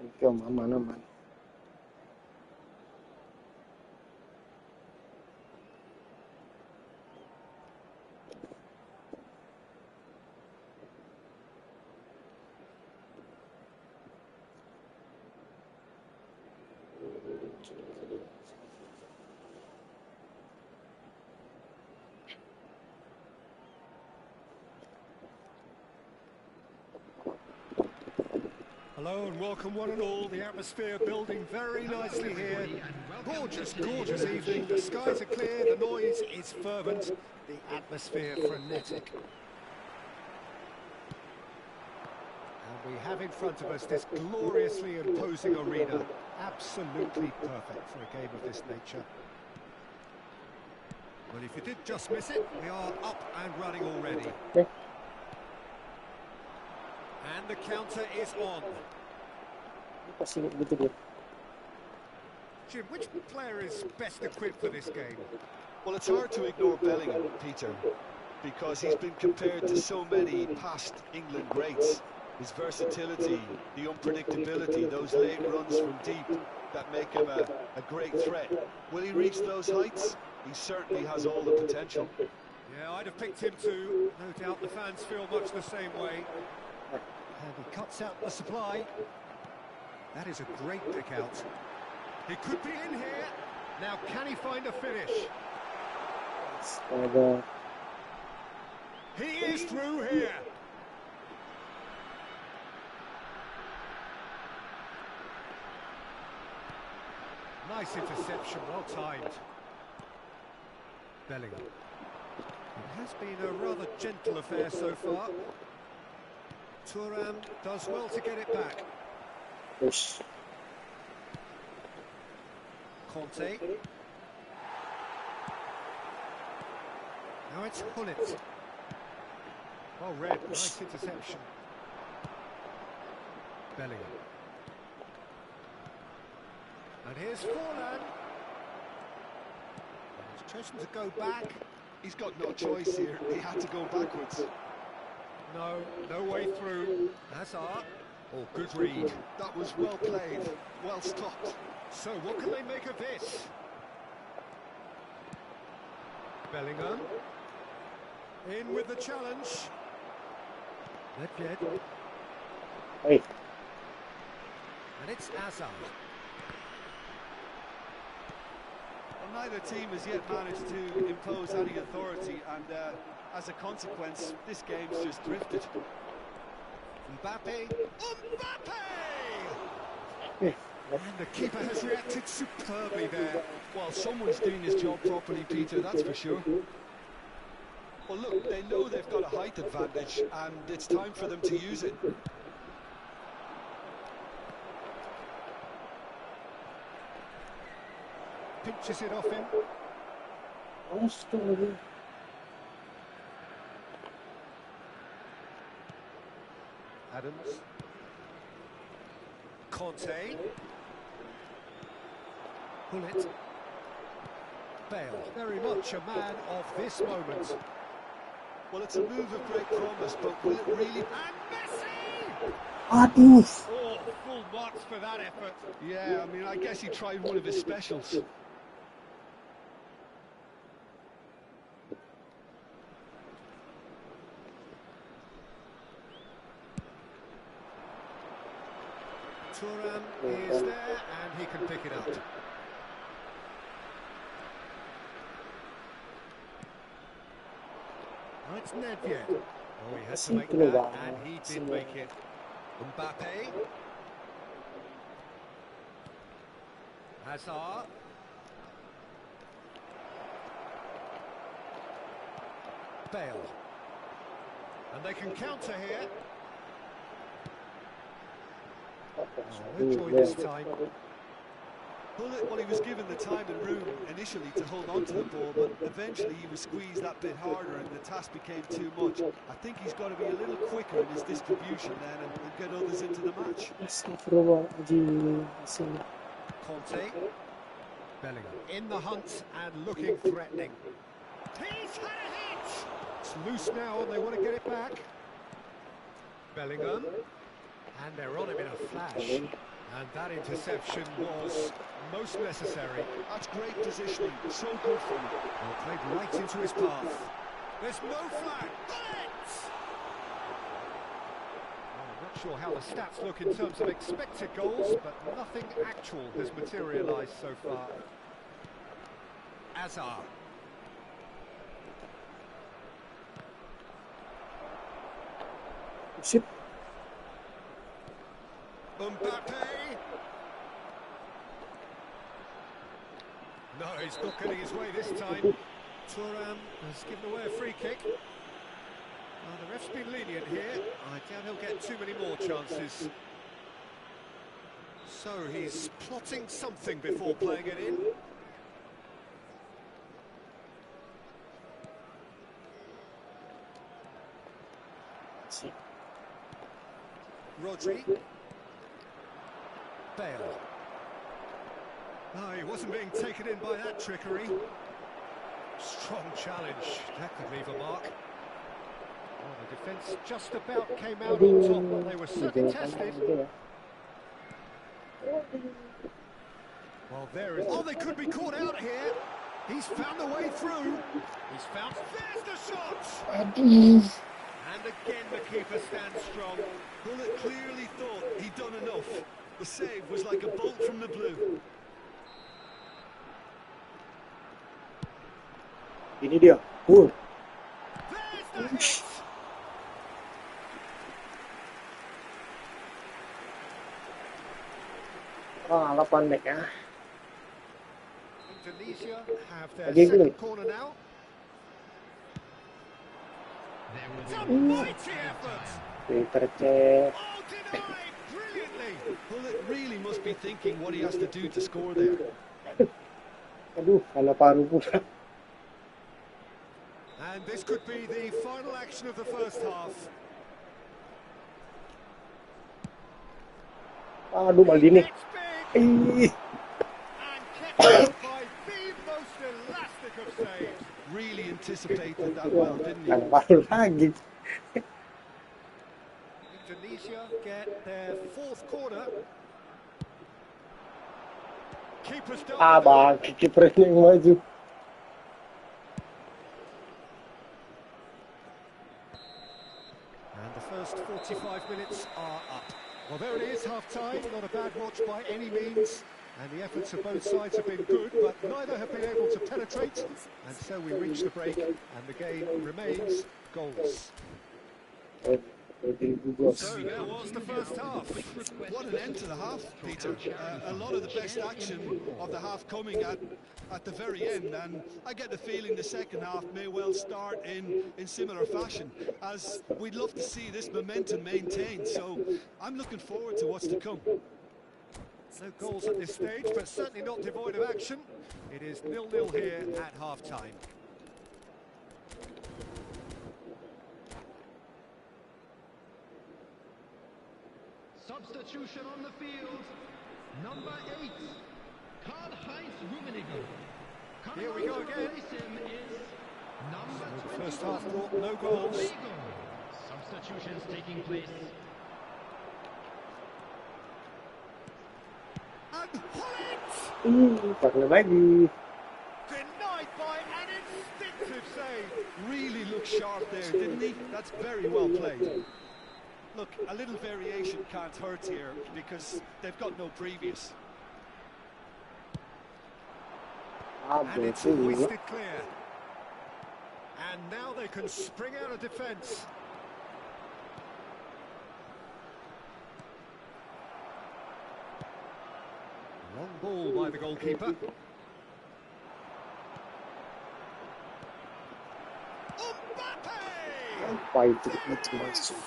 Oke, Om, aman. Hello and welcome one and all. The atmosphere building very nicely here. Gorgeous, gorgeous evening. The skies are clear, the noise is fervent, the atmosphere frenetic. And we have in front of us this gloriously imposing arena. Absolutely perfect for a game of this nature. Well, if you did just miss it, we are up and running already. And the counter is on. Jim, which player is best equipped for this game? Well, it's hard to ignore Bellingham, Peter, because he's been compared to so many past England greats. His versatility, the unpredictability, those late runs from deep that make him a great threat. Will he reach those heights? He certainly has all the potential. Yeah, I'd have picked him too. No doubt the fans feel much the same way. And he cuts out the supply. That is a great pick out. He could be in here. Now, can he find a finish? He is through here. Nice interception, well timed. Bellingham. It has been a rather gentle affair so far. Thuram does well to get it back. Conte. Now it's Hullet. Well read, nice interception. Bellingham. And here's Forlan. He's chosen to go back. He's got no choice here. He had to go backwards. No way through. Hazard. Oh, good read. That was well played, well stopped. So what can they make of this? Bellingham. In with the challenge. Nedved. Hey. And it's Hazard. Well, neither team has yet managed to impose any authority, and as a consequence, this game's just drifted. Mbappe. Mbappe! And the keeper has reacted superbly there. Well, someone's doing his job properly, Peter, that's for sure. Well, look, they know they've got a height advantage, and it's time for them to use it. Pinches it off him. Adams. Conte. Hullet. Bale, very much a man of this moment. Well, it's a move of great promise, but will it really... And Messi! Aduh. Oh, full marks for that effort. Yeah, I mean, I guess he tried one of his specials. Thuram is there, and he can pick it up. Now it's Nedved. Oh, he had to make that, and he did make it. Mbappe. Hazard. Bale. And they can counter here. Oh, no joy this time. Well, he was given the time and room initially to hold on to the ball, but eventually he was squeezed that bit harder and the task became too much. I think he's got to be a little quicker in his distribution then and get others into the match. Conte. Bellingham in the hunt and looking threatening. He's had a hit! It's loose now and they want to get it back. Bellingham. And they're on him in a flash. And that interception was most necessary. That's great positioning, so good for him. Well, played right into his path. There's no flag. I'm not sure how the stats look in terms of expected goals, but nothing actual has materialised so far. Hazard. Mbappe. No, he's not getting his way this time. Thuram has given away a free kick. Well, the ref's been lenient here. I doubt he'll get too many more chances. So he's plotting something before playing it in. Rodri. Bale. No, he wasn't being taken in by that trickery. Strong challenge. That could leave a mark. Oh, the defence just about came out on top, but they were certainly tested. Well, there is... Oh, they could be caught out here. He's found the way through. He's found... There's the shot! And again, the keeper stands strong. Bullet clearly thought he'd done enough. The save was like a bolt from the blue. Ini dia. There's the hit! Ah, 8 back ah. Indonesia have their Lagi second dulu. corner now. There will It's a be mighty effort! Tercek. Oh, denied brilliantly! Bullet really must be thinking what he has to do to score there. Aduh, kena paru pula. And this could be the final action of the first half. Aduh, Maldini. It's big Ih, and kept out by the most elastic of saves. Really anticipated that well, didn't he? kena paru lagi. Indonesia get their fourth corner. Keeper's done Ah, with it. bang, kipernya yang maju. And the first 45 minutes are up. Well, there it is, half-time. Not a bad watch by any means. And the efforts of both sides have been good, but neither have been able to penetrate. And so we reach the break, and the game remains goals. So there was the first half. What an end to the half, Peter. A lot of the best action of the half coming at the very end, and I get the feeling the second half may well start in similar fashion, as we'd love to see this momentum maintained. So I'm looking forward to what's to come. No goals at this stage, but certainly not devoid of action. It is 0-0 here at half-time. substitution on the field. Number 8, Karl-Heinz Rummenigge. Here we go again. Him is number The first 21, half brought no goals. Rodrigo. Substitutions taking place. And Hollins! Pakai lagi. Denied by an instinctive save. Really looked sharp there, didn't he? That's very well played. Look, a little variation can't hurt here because they've got no previous. And it's hoisted clear. And now they can spring out of defence. Long ball by the goalkeeper. Mbappe! Apa itu masuk?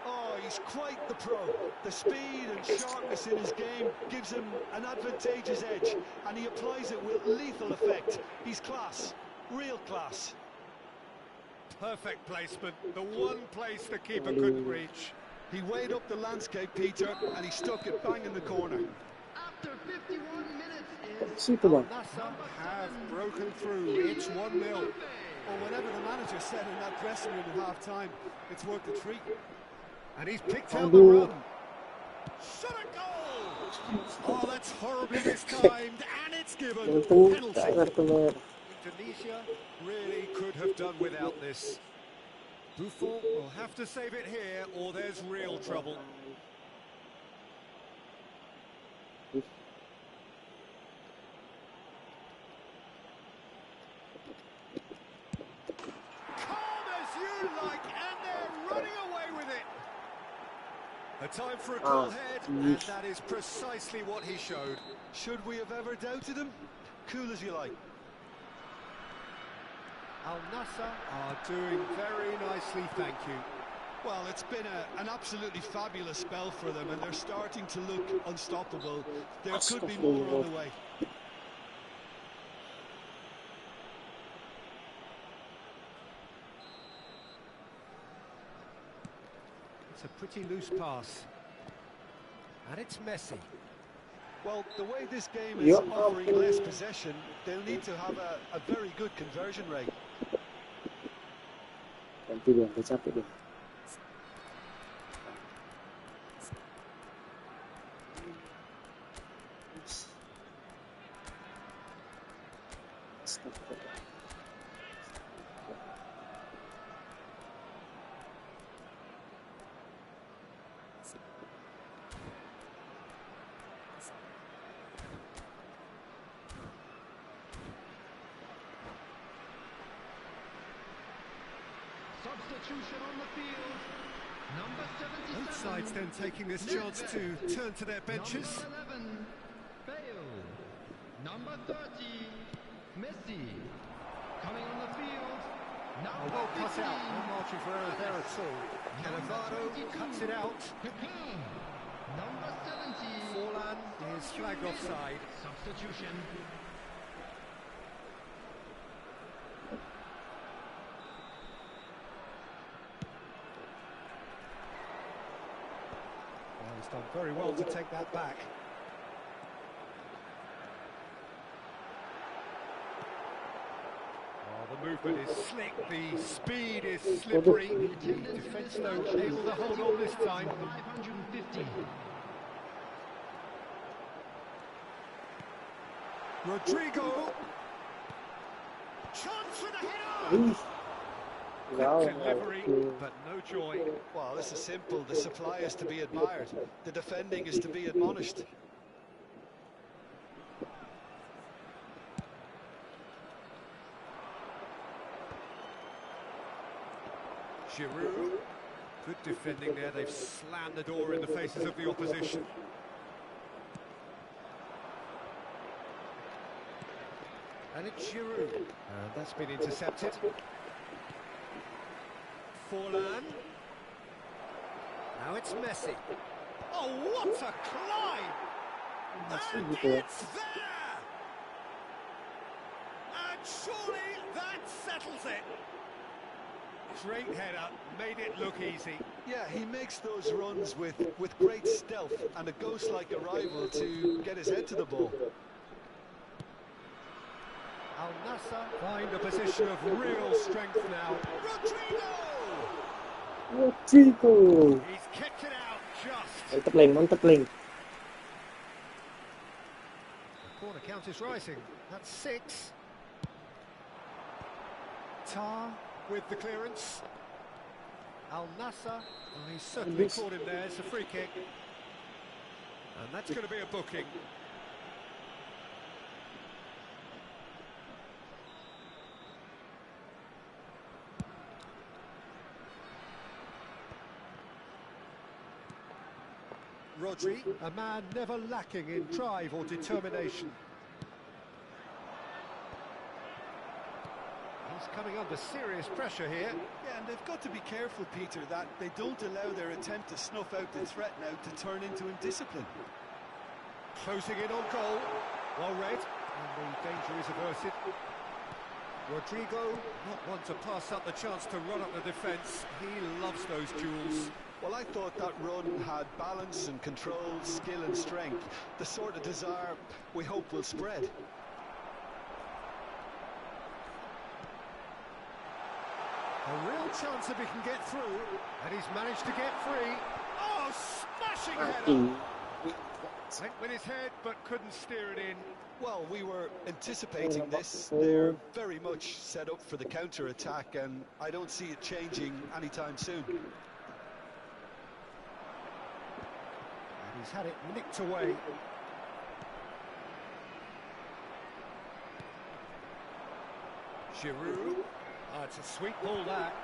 Oh, he's quite the pro. The speed and sharpness in his game gives him an advantageous edge, and he applies it with lethal effect. He's class, real class. Perfect placement, the one place the keeper couldn't reach. He weighed up the landscape, Peter, and he stuck it bang in the corner. After 51 minutes is Situ bang. Nasa have broken through. It's 1-0. Or whatever the manager said in that dressing room at half-time, it's worth the treat. And he's picked out the Aduh. run. Shot a goal! Oh, that's horribly mistimed, and it's given. Itu Penalty. keluar. Indonesia really could have done without this. Buffon will have to save it here, or there's real trouble. Calm as you like, and they're running away with it. A time for a Ah, cool head, and yeesh. that is precisely what he showed. Should we have ever doubted him? Cool as you like. Al Nassr are doing very nicely, thank you. Well, it's been an absolutely fabulous spell for them, and they're starting to look unstoppable. There could be more on the way. It's a pretty loose pass. And it's messy. Well, the way this game is Yup. offering less possession, they'll need to have a very good conversion rate. Ganti dia, udah capek dia. Astagfirullah. Substitution on the field. Number 77. Both sides then taking this chance to turn to their benches. Number 11, Bale. Number 30, Messi. Coming on the field. Oh, Number well cut 15, out, no margin for error there at all. Cannavaro cuts it out. Number 70. Forlan is flagged offside. Substitution. Well, he's done very well to take that back. Oh, the movement is slick, the speed is slippery. The defence, though, able to hold on this time. 550. Rodrigo. Chance for the header! Ih, jauh. Delivery, but no joy. Well, this is simple. The supply is to be admired. The defending is to be admonished. Giroud. Good defending there. They've slammed the door in the faces of the opposition. And it's Giroud. And that's been intercepted. Forlan. Now it's Messi. Oh, what a climb! Masih And gitu ya. it's there! And surely that settles it. Great header, made it look easy. Yeah, he makes those runs with great stealth and a ghost-like arrival to get his head to the ball. Al Nassr find a position of real strength now. Rodrigo! Rodrigo. He's kicked it out just. Mantep link, mantep link. The corner count is rising. That's 6. Tar with the clearance. Al Nassr, well, he's certainly caught him there. It's a free kick. And that's going to be a booking. Rodri, a man never lacking in drive or determination. He's coming under serious pressure here. Yeah, and they've got to be careful, Peter, that they don't allow their attempt to snuff out the threat now to turn into indiscipline. Closing in on goal. Well read, and the danger is averted. Rodrigo, not one to pass up the chance to run up the defence. He loves those duels. Well, I thought that run had balance and control, skill and strength. The sort of desire we hope will spread. A real chance if he can get through, and he's managed to get free. Oh, smashing header! Went with his head, but couldn't steer it in. Well, we were anticipating this. They're very much set up for the counter-attack, and I don't see it changing anytime soon. And he's had it nicked away. Giroud. Oh, it's a sweet ball, that.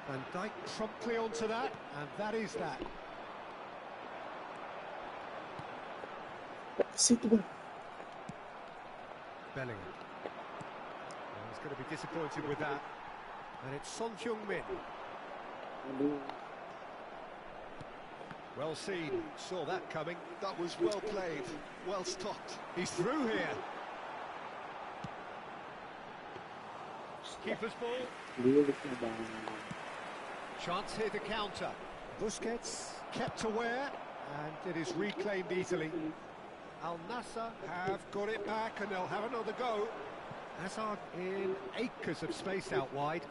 And Dyke promptly onto that, and that is that. Situ bang. Bellingham. Well, he's going to be disappointed with that. And it's Son Heung-min. Aduh. Well seen, saw that coming. That was well played, well stopped. He's through here. Keeper's ball. Dia dekat bang. Chance here to counter. Busquets kept aware, and it is reclaimed easily. Al Nassr have got it back, and they'll have another go. Hazard in acres of space out wide.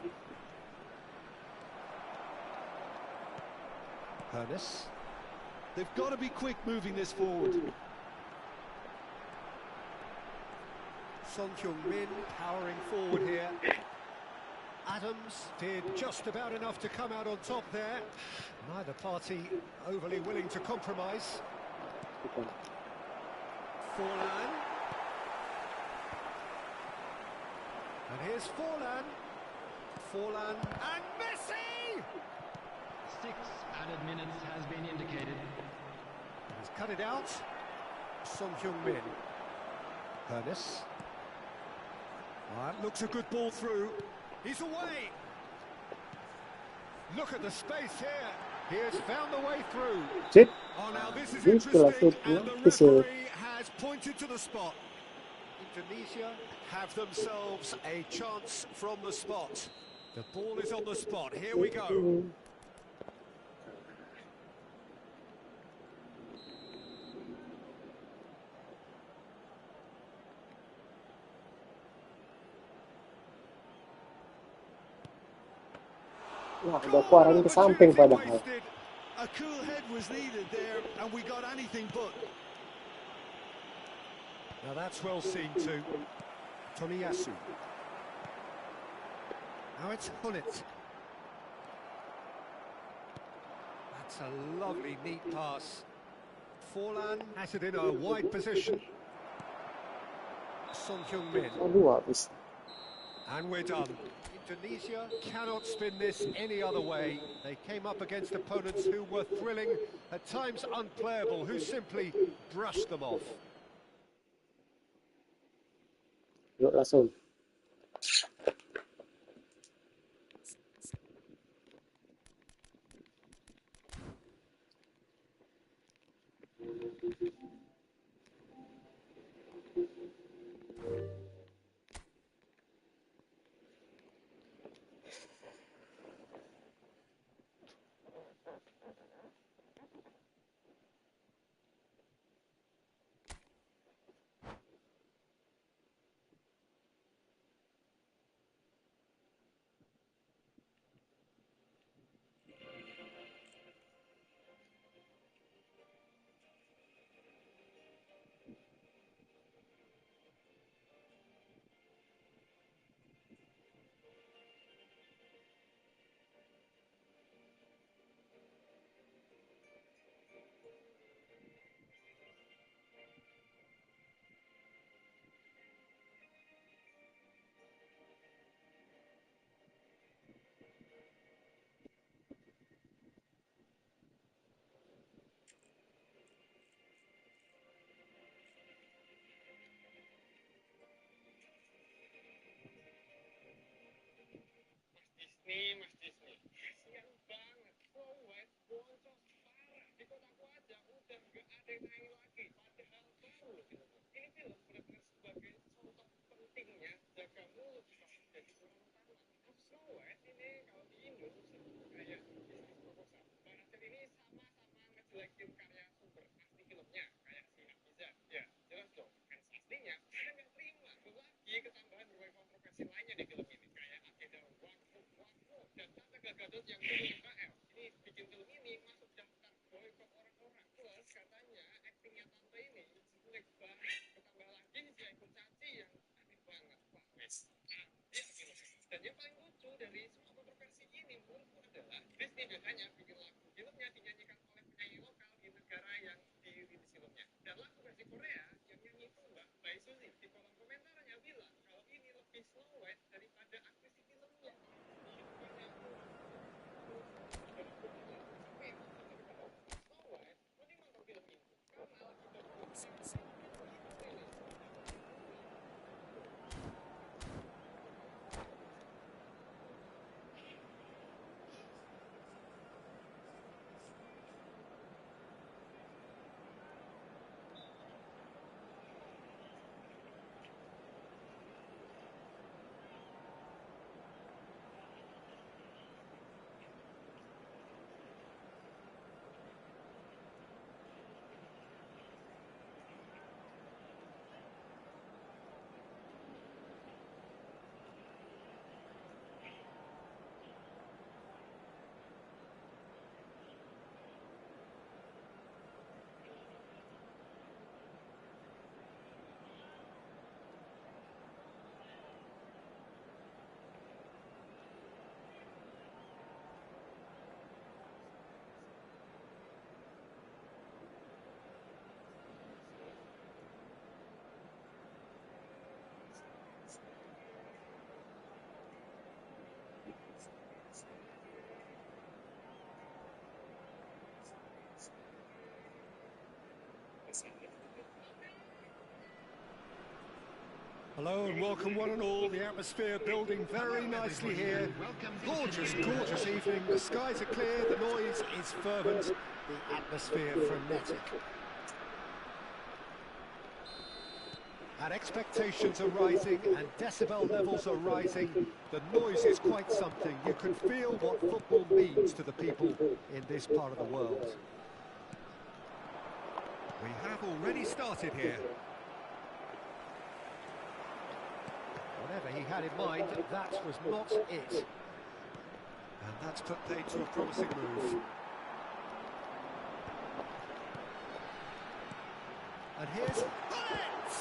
Hernes. They've got to be quick moving this forward. Son Heung-min powering forward here. Adams did just about enough to come out on top there. Neither party overly willing to compromise. Bukan. Forlan. And here's Forlan. Forlan and Messi! 6 added minutes has been indicated. He's cut it out. Son Heung-min. Hernes. That looks a good ball through. He's away. Look at the space here. He has found the way through. Sit. Oh, now this is This kelas interesting, itu, and the this is- referee has pointed to the spot. Indonesia have themselves a chance from the spot. The ball is on the spot. Here we go. Wah, udah keluaran ke samping padahal. Wasted. A cool head was needed there, and we got anything but. Now that's well seen too. Toniyasu. Now it's Hullet. That's a lovely, neat pass. Forlan has it in a wide position. Son Heung-min. Aduh, habis. And we're done. Indonesia cannot spin this any other way. They came up against opponents who were thrilling, at times unplayable, who simply brushed them off. Yuk langsung. Mas Disney. Kasian banget. Slow white, boncos parah. Di kotaku aja udah gak ada yang nyanyi lagi. Padahal baru loh filmnya. Ini film benar-benar sebagai contoh pentingnya jaga mulut kalau jadi orang utama. Snow White ini kalau di Indo sama kayak bisnis proposal. Bahasan ini sama-sama ngejelekin karya sumber asli filmnya. Kayak si Nafisa. Ya, jelas dong. Fans aslinya ada nggak terima. Belum lagi ketambahan berbagai kontroversi lainnya di film ini. Kayak agenda waktu dan tata gagal yang dulu KL. Ini bikin film ini masuk daftar boykot orang-orang. Plus katanya aktingnya tante ini jelek banget. Ketambah lagi si Aikun Caci yang aneh banget. Wah, wes. Aneh filmnya. Dan yang paling lucu dari semua kontroversi ini menurutku adalah Disney biasanya bikin lagu filmnya dinyanyikan oleh penyanyi lokal di negara yang dirilis filmnya. Dan lagu versi Korea yang nyanyi itu Mbak Bae Suzy di kolom komentarnya bilang kalau ini lebih Snow White daripada aktris di filmnya. Hello and welcome one and all. The atmosphere building very nicely here. Gorgeous, gorgeous evening. The skies are clear, the noise is fervent, the atmosphere frenetic. And expectations are rising and decibel levels are rising. The noise is quite something. You can feel what football means to the people in this part of the world. We have already started here. Whatever he had in mind, that was not it. And that's put paid to a promising move. And here's Hunt!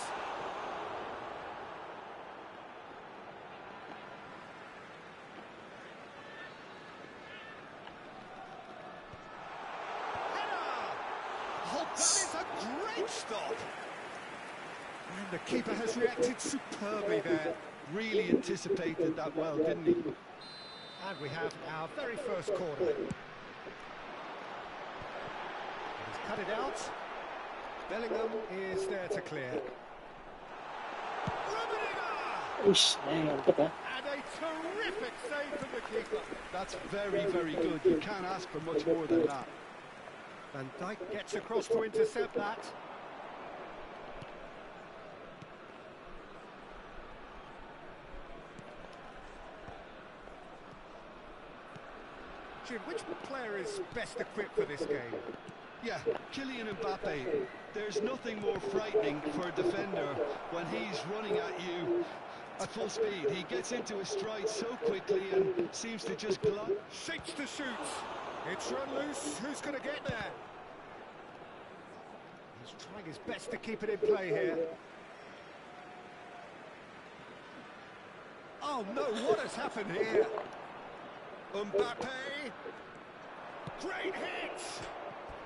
Oh, that is a great stop! And the keeper has reacted superbly there. Really anticipated that well, didn't he? And we have our very first corner. He's cut it out. Bellingham is there to clear. Uish, mantap ya. And a terrific save from the keeper. That's very, very good. You can't ask for much more than that. Van Dijk gets across to intercept that. Jim, which player is best equipped for this game? Yeah, Kylian Mbappe. There's nothing more frightening for a defender when he's running at you at full speed. He gets into his stride so quickly and seems to just glide. Seeks to shoot. It's run loose. Who's going to get there? He's trying his best to keep it in play here. Oh no, what has happened here? Mbappe. Great hit.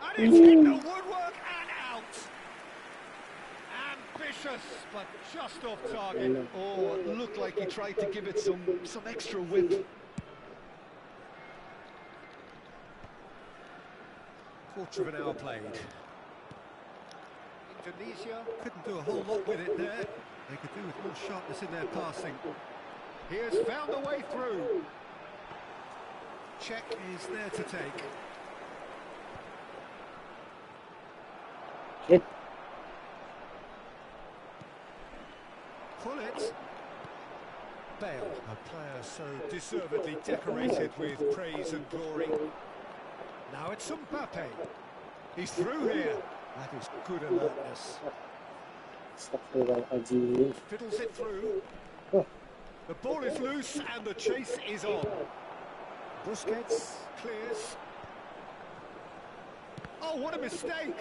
And it's hit the woodwork and out. Ambitious, but just off target. Oh, it looked like he tried to give it some extra whip. Quarter of an hour played. Indonesia couldn't do a whole lot with it there. They could do with more sharpness in their passing. He has found a way through. Check is there to take. Shit. Pull it. Bale, a player so deservedly decorated with praise and glory. Now it's Mbappe. He's through here. That is good alertness. Astagfirullahaladzim. Fiddles it through. Oh. The ball is loose and the chase is on. Busquets clears. Oh, what a mistake!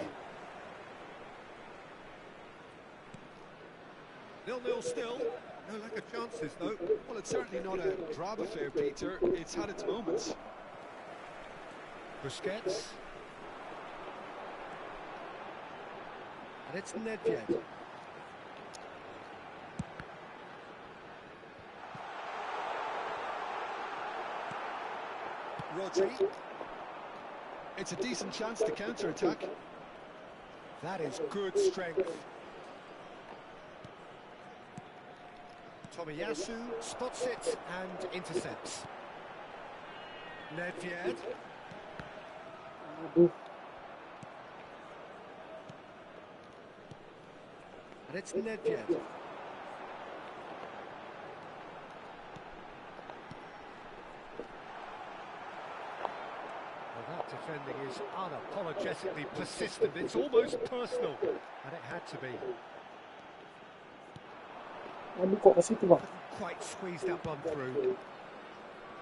0-0 still. No lack of chances, though. Well, it's certainly not a drab affair, Peter. It's had its moments. Busquets. And it's Nedved. Rodri. It's a decent chance to counter-attack. That is good strength. Tomiyasu spots it and intercepts. Nedved. Aduh. And it's Nedved. That defending is unapologetically persistent. It's almost personal, and it had to be. Aduh, kok ke situ, Bang? Quite squeezed that one through.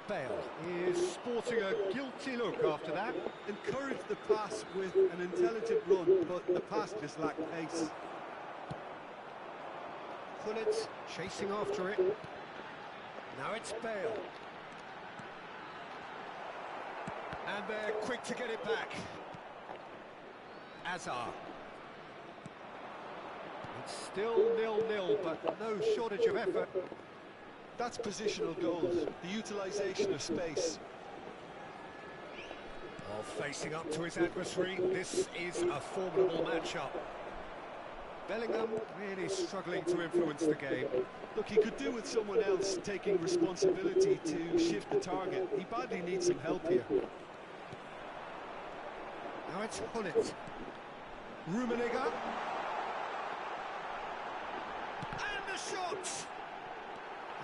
Bale is sporting a guilty look after that. Encouraged the pass with an intelligent run, but the pass just lacked pace. Pullet chasing after it. Now it's Bale. And they're quick to get it back. Azar. It's still 0-0, but no shortage of effort. That's positional goals, the utilisation of space. While facing up to his adversary, this is a formidable matchup. Bellingham really struggling to influence the game. Look, he could do with someone else taking responsibility to shift the target. He badly needs some help here. Now it's Hullet. Rummenigge. And the shot!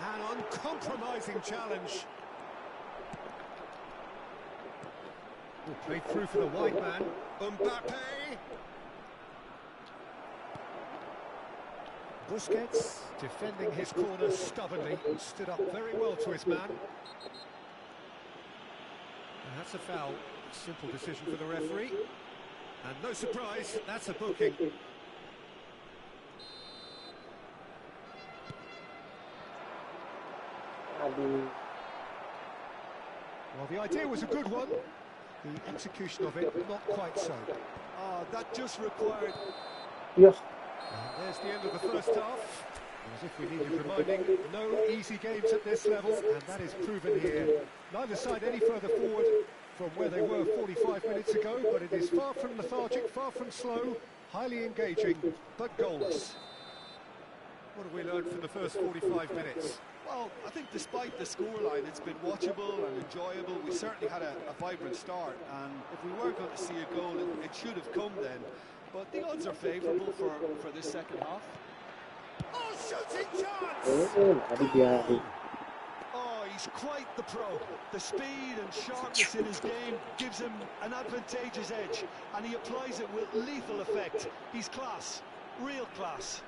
An uncompromising challenge. Played through for the wide man. Mbappe. Busquets defending his corner stubbornly. Stood up very well to his man. And that's a foul. Simple decision for the referee. And no surprise, that's a booking. Well, the idea was a good one. The execution of it, not quite so. Oh, that just required... Yes. And there's the end of the first half. As if we needed reminding, no easy games at this level, and that is proven here. Neither side any further forward from where they were 45 minutes ago, but it is far from lethargic, far from slow, highly engaging, but goalless. What have we learned from the first 45 minutes? Well, I think despite the scoreline, it's been watchable and enjoyable. We certainly had a vibrant start, and if we were going to see a goal, it should have come then. But the odds are favourable for this second half. Oh, shooting chance! Oh, he's quite the pro. The speed and sharpness in his game gives him an advantageous edge, and he applies it with lethal effect. He's class, real class.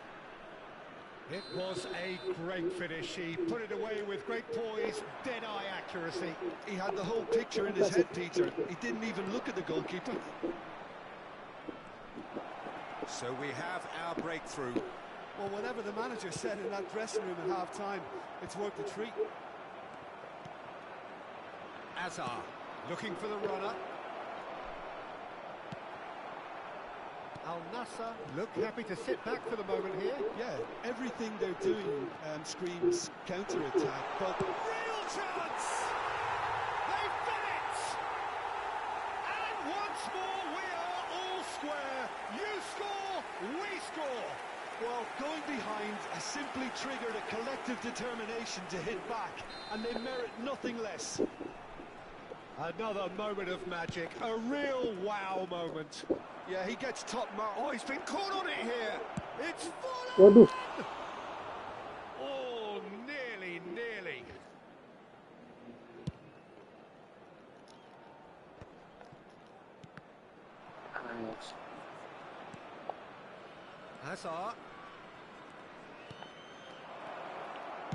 It was a great finish. He put it away with great poise, dead-eye accuracy. He had the whole picture in his head, Peter. He didn't even look at the goalkeeper. So we have our breakthrough. Well, whatever the manager said in that dressing room at half-time, it's worth the treat. Azar looking for the runner. Al-Nassr look happy to sit back for the moment here. Yeah, everything they're doing screams counter-attack, but... Real chance! They've done it! And once more we are all square. You score, we score. Well, going behind has simply triggered a collective determination to hit back, and they merit nothing less. Another moment of magic, a real wow moment. Yeah, he gets top mark. Oh, he's been caught on it here. It's fallen. Oh, nearly. Hazard.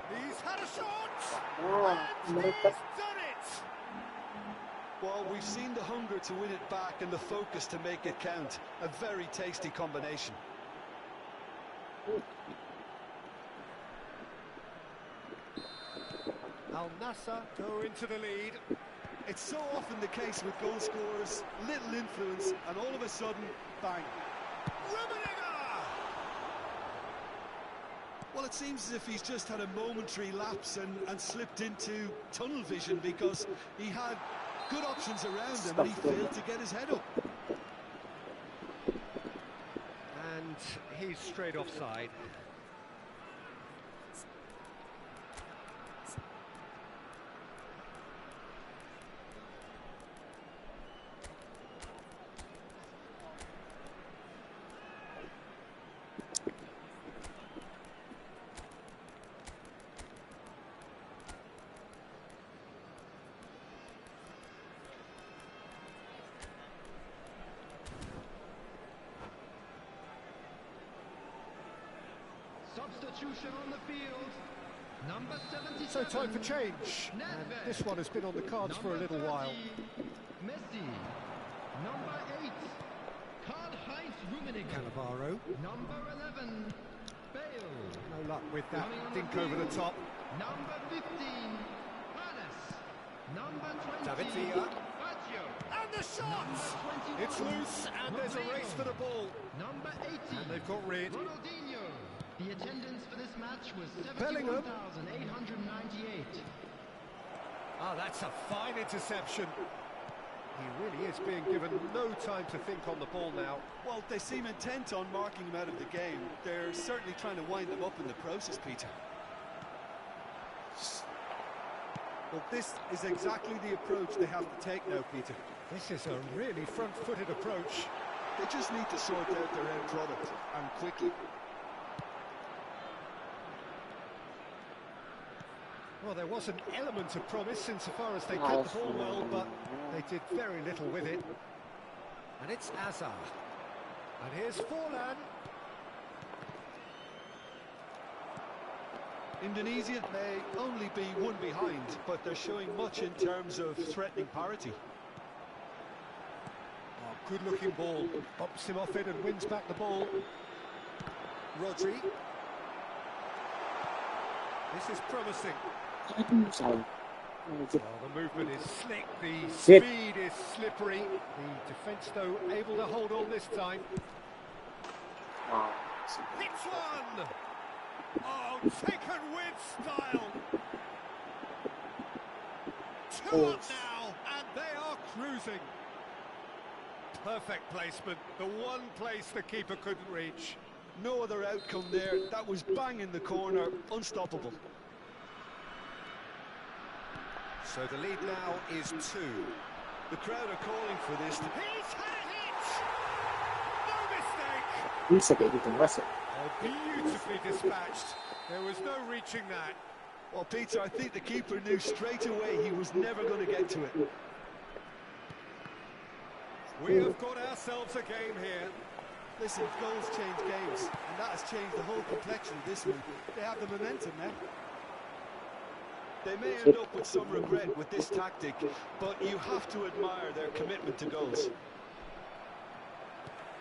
He's had a shot. And he's done it. Well, we've seen the hunger to win it back and the focus to make it count. A very tasty combination. Al-Nassr go into the lead. It's so often the case with goal scorers, little influence, and all of a sudden, bang. Rummenigge! Well, it seems as if he's just had a momentary lapse and slipped into tunnel vision, because he had good options around him and he failed to get his head up. And he's straight offside. Substitution on the field. Number 77. So time for change. And this one has been on the cards for a little while. Messi. Number 8. Karl-Heinz Rummenigge. Cannavaro. Number 11. Bale. No luck with that dink over the top. Number 15. Hannes. Number 20. David Villa. Baggio. And the shot! It's loose and there's a race for the ball. Number 80. And they've got rid. Ronaldinho. The attendance for this match was Bellingham. 71,898. Oh, that's a fine interception. He really is being given no time to think on the ball now. Well, they seem intent on marking him out of the game. They're certainly trying to wind him up in the process, Peter. Well, this is exactly the approach they have to take now, Peter. This is a really front-footed approach. They just need to sort out their end product, and quickly. Well, there was an element of promise insofar as they kept the ball well, but they did very little with it. And it's Azar. And here's Forlan. Indonesia may only be one behind, but they're showing much in terms of threatening parity. Oh, good-looking ball. Bops him off it and wins back the ball. Rodri. This is promising. Sao? Well, the movement is slick, the speed is slippery. The defence, though, able to hold on this time. Hits one! Oh, taken with style! Two up now, and they are cruising. Perfect placement, the one place the keeper couldn't reach. No other outcome there. That was bang in the corner, unstoppable. So the lead now is 2. The crowd are calling for this. He's had it! No mistake! Bisa kayak gitu masuk. Oh, beautifully dispatched. There was no reaching that. Well, Peter, I think the keeper knew straight away he was never going to get to it. We have got ourselves a game here. Listen, goals change games, and that has changed the whole complexion of this one. They have the momentum now. They may end up with some regret with this tactic, but you have to admire their commitment to goals.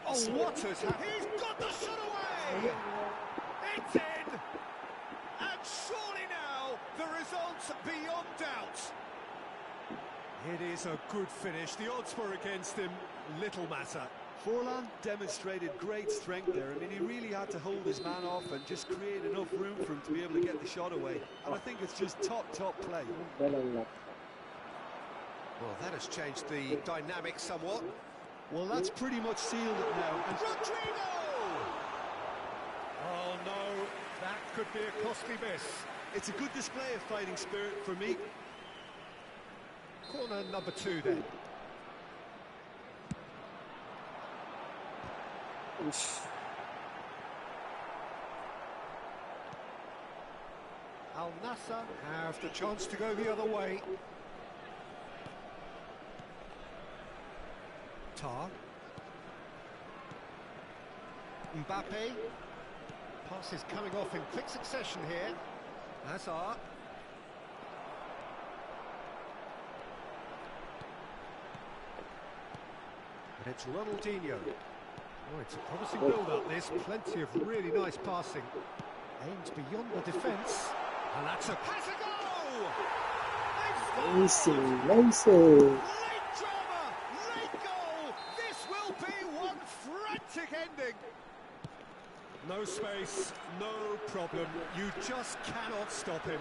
Oh, what has happened? He's got the shot away! It's in! And surely now, the result's beyond doubt. It is a good finish. The odds were against him. Little matter. Forlan demonstrated great strength there. I mean, he really had to hold his man off and just create enough room for him to be able to get the shot away. And I think it's just top play. Well, that has changed the dynamic somewhat. Well, that's pretty much sealed it now. And Rodrigo! Oh, no, that could be a costly miss. It's a good display of fighting spirit for me. Corner number 2 then. Al Nassr have the chance to go the other way. Tar. Mbappe. Pass is coming off in quick succession here. Hazard. And it's Ronaldinho. Oh, it's a promising build-up, this. Plenty of really nice passing. Aims beyond the defence. And that's a pass a goal! Nice. Late drama! Late goal! This will be one frantic ending. No space, no problem. You just cannot stop him.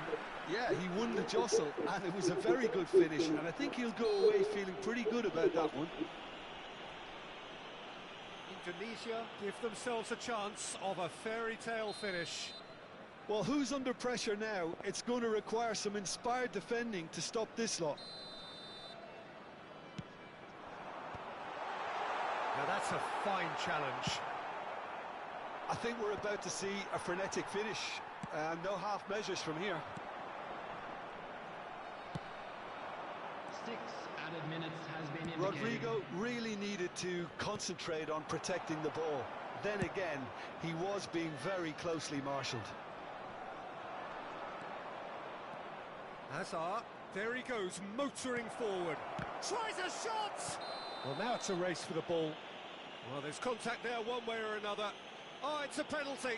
Yeah, he won the jostle, and it was a very good finish. And I think he'll go away feeling pretty good about that one. Indonesia give themselves a chance of a fairy tale finish. Well, who's under pressure now? It's going to require some inspired defending to stop this lot. Now that's a fine challenge. I think we're about to see a frenetic finish. No half measures from here. 6 added minutes has been indicated. Rodrigo really needed to concentrate on protecting the ball. Then again, he was being very closely marshalled. Hazard, there he goes, motoring forward. Tries a shot! Well, now it's a race for the ball. Well, there's contact there one way or another. Oh, it's a penalty.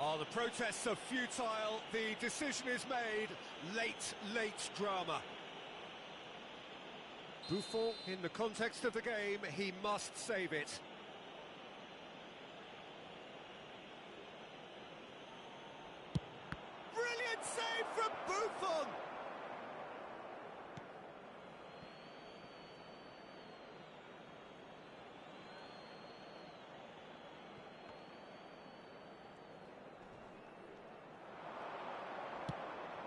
Oh, the protests are futile. The decision is made. Late drama. Buffon, in the context of the game, he must save it. Brilliant save from Buffon!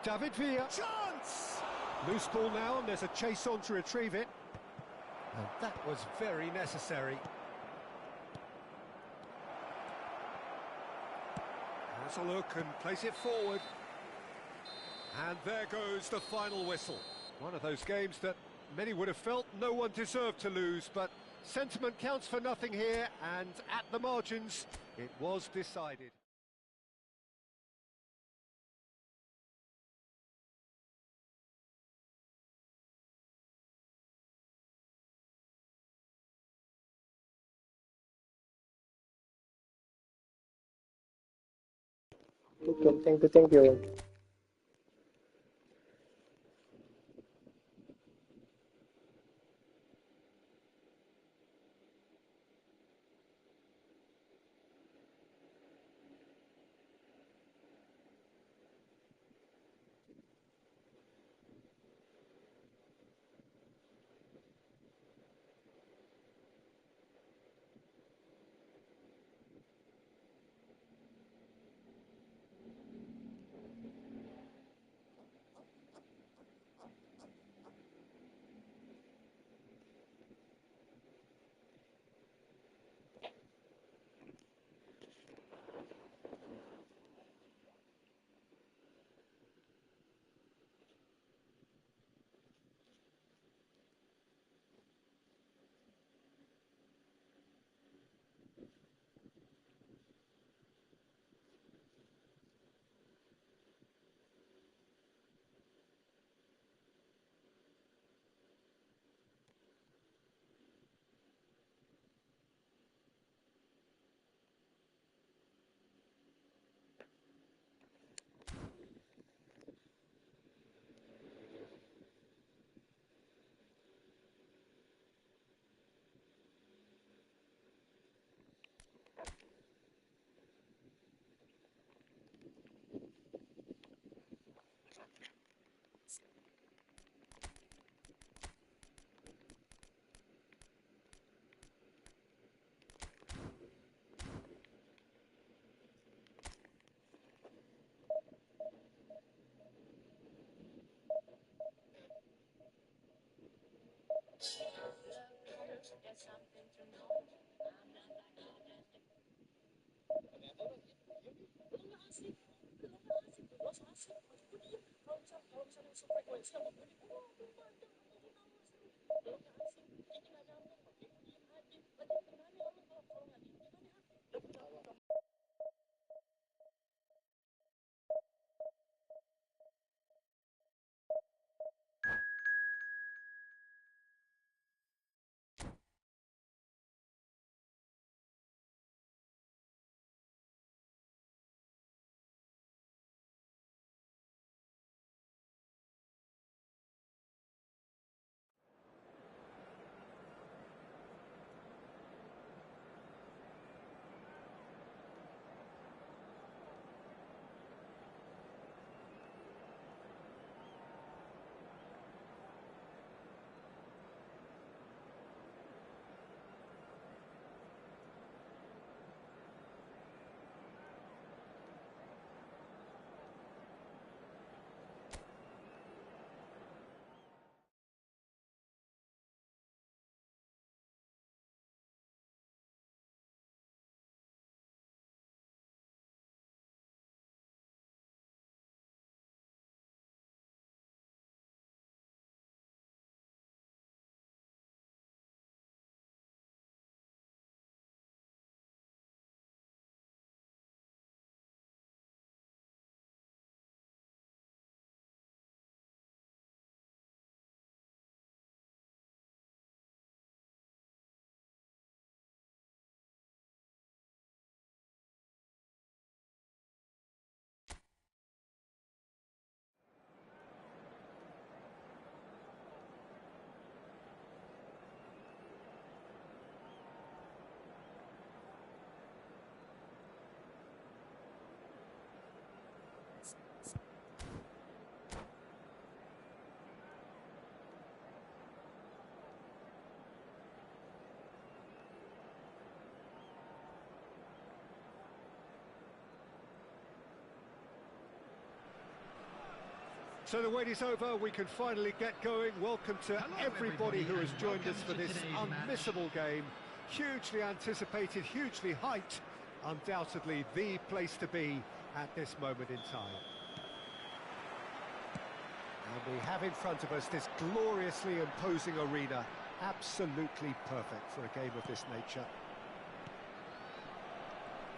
David Villa. Chance! Loose ball now, and there's a chase on to retrieve it. And that was very necessary. Has a look and plays it forward. And there goes the final whistle. One of those games that many would have felt no one deserved to lose, but sentiment counts for nothing here, and at the margins, it was decided. Okay, thank you. So the wait is over, we can finally get going. Welcome to everybody who has joined us for this unmissable game. Hugely anticipated, hugely hyped, undoubtedly the place to be at this moment in time. And we have in front of us this gloriously imposing arena, absolutely perfect for a game of this nature.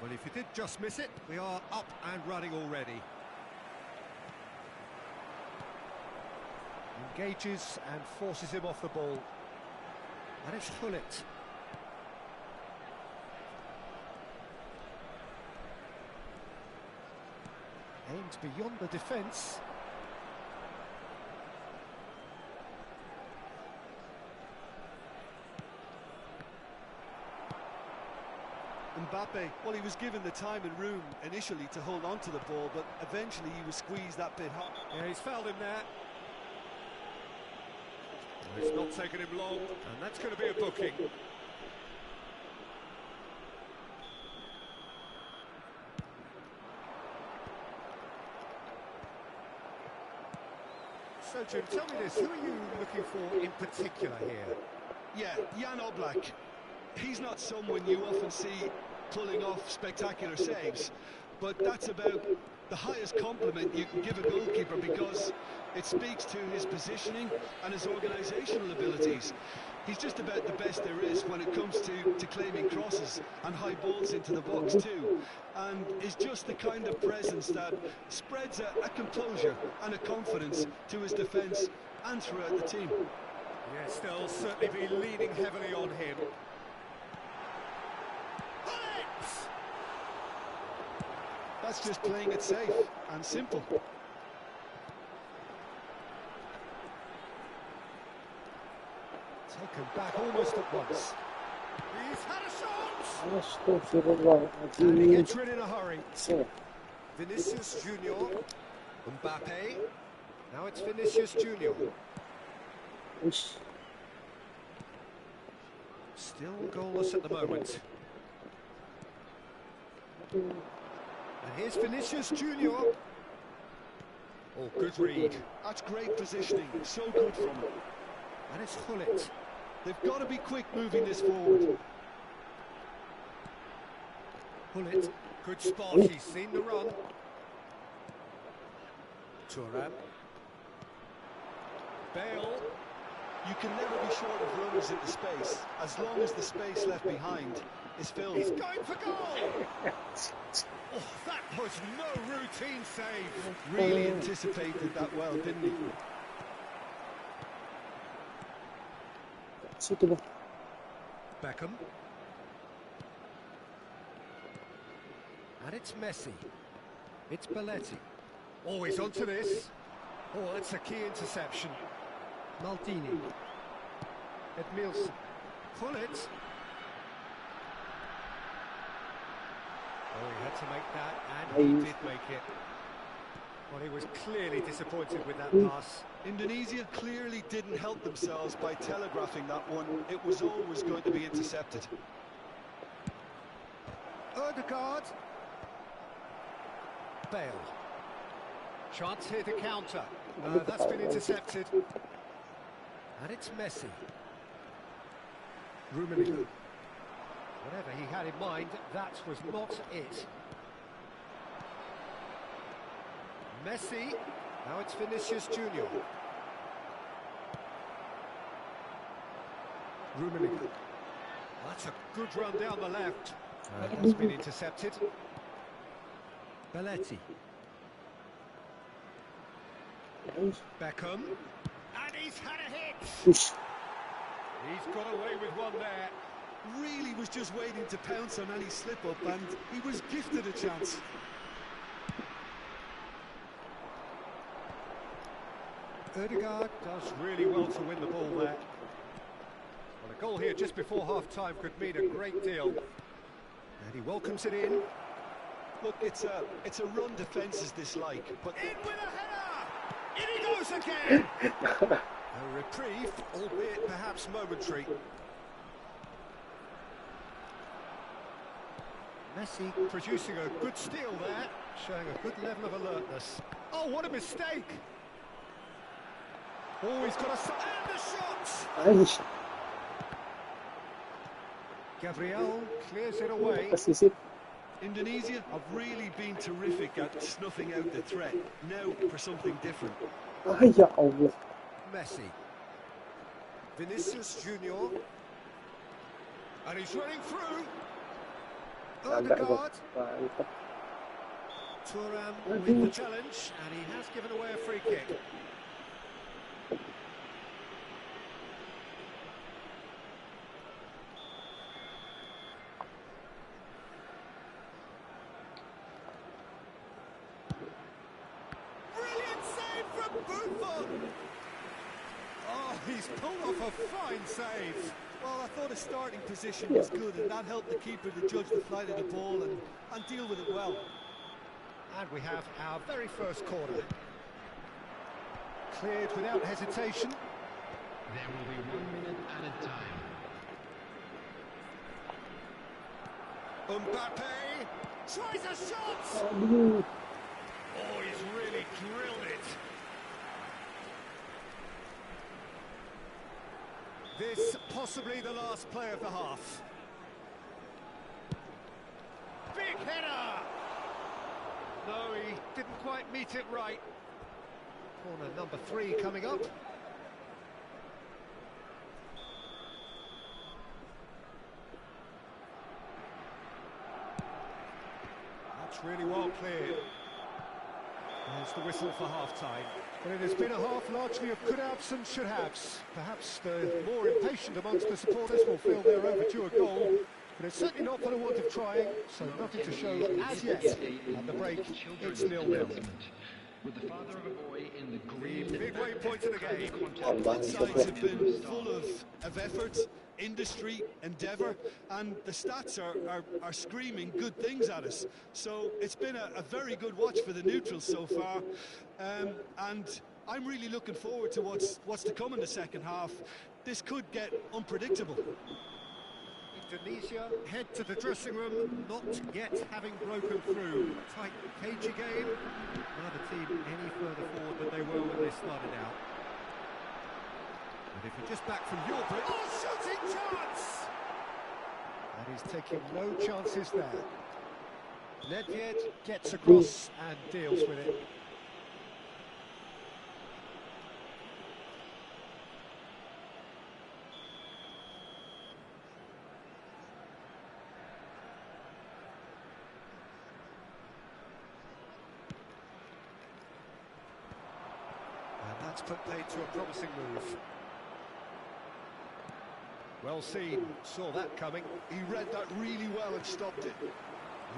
Well, if you did just miss it, we are up and running already. Engages and forces him off the ball. And it's Hullet. Aimed beyond the defence. Mbappe, well, he was given the time and room initially to hold on to the ball, but eventually he was squeezed that bit hard. Yeah, he's fouled him there. Well, it's not taken him long, and that's going to be a booking. So, Jim, tell me this, who are you looking for in particular here? Yeah, Jan Oblak. He's not someone you often see pulling off spectacular saves, but that's about the highest compliment you can give a goalkeeper, because it speaks to his positioning and his organisational abilities. He's just about the best there is when it comes to claiming crosses and high balls into the box too, and is just the kind of presence that spreads a composure and a confidence to his defence and throughout the team. Yes, they'll certainly be leaning heavily on him. That's just playing it safe and simple. Taken back almost at once. He's had a shot! Astagfirullah. And he gets rid in a hurry. So, Vinicius Junior. Mbappe. Now it's Vinicius Junior. ish. Still goalless at the moment. And here's Vinicius Junior. Oh, good read. That's great positioning, so good from him. And it's Hullet. They've got to be quick moving this forward. Hullet, good spot, he's seen the run. Thuram. Bale. You can never be short of runners into space, as long as the space left behind is filled. He's going for goal! Oh, that was no routine save. Really anticipated that well, didn't he? Situ. Beckham. And it's Messi. It's Belletti. Oh, he's onto this. Oh, that's a key interception. Maldini. Edmilson. Hullet. Oh, he had to make that, and he did make it. Well, he was clearly disappointed with that pass. Indonesia clearly didn't help themselves by telegraphing that one. It was always going to be intercepted. Odegaard. Bale. Chance here to counter. That's been intercepted. And it's Messi. Rummenigge. Whatever he had in mind, that was not it. Messi. Now it's Vinicius Junior. Rummenigge. That's a good run down the left. That's been intercepted. Belletti. Beckham. And he's had a hit. Ish. He's got away with one there. Really was just waiting to pounce on any slip-up, and he was gifted a chance. Odegaard does really well to win the ball there. Well, a goal here just before half-time could mean a great deal. And he welcomes it in. Look, it's a run defences dislike, but In with a header! In he goes again! A reprieve, albeit perhaps momentary. Messi producing a good steal there, showing a good level of alertness. Oh, what a mistake! Oh, he's got and the shot! ไอ้ Gabriel clears it away. 40 Indonesia have really been terrific at snuffing out the threat. Now for something different. อ้ายอย่าเอาเลย Messi. Vinicius Junior. And he's running through. ตามได้ก็ Odegaard. มาอีกครับ Thuram with the challenge, and he has given away a free kick. Brilliant save from Buffon! Oh, he's pulled off a fine save. Well, I thought his starting position was good, and that helped the keeper to judge the flight of the ball and deal with it well. And we have our very first corner. Cleared without hesitation. There will be 1 minute added time. Mbappe tries a shot! ดู Oh, he's really drilled it. This possibly the last play of the half. Big header! No, he didn't quite meet it right. Corner number 3 coming up. That's really well cleared. There's the whistle for half-time. Well, it has been a half largely of could-haves and should-haves. Perhaps the more impatient amongst the supporters will feel they're overdue a goal, but it's certainly not for the want of trying, so nothing to show as yet. At the break, it's 0-0. With the father of a boy in the green Midway point of the game. Well, both sides have been full of effort, industry, endeavour, and the stats are screaming good things at us. So it's been a very good watch for the neutrals so far, and I'm really looking forward to what's to come in the second half. This could get unpredictable. Indonesia head to the dressing room, not yet having broken through. Tight, cagey game. Neither team any further forward than they were when they started out. And if you're just back from your break... Oh, shooting chance! And he's taking no chances there. Nedved gets across and deals with it. That's put paid to a promising move. Well seen, saw that coming. He read that really well and stopped it.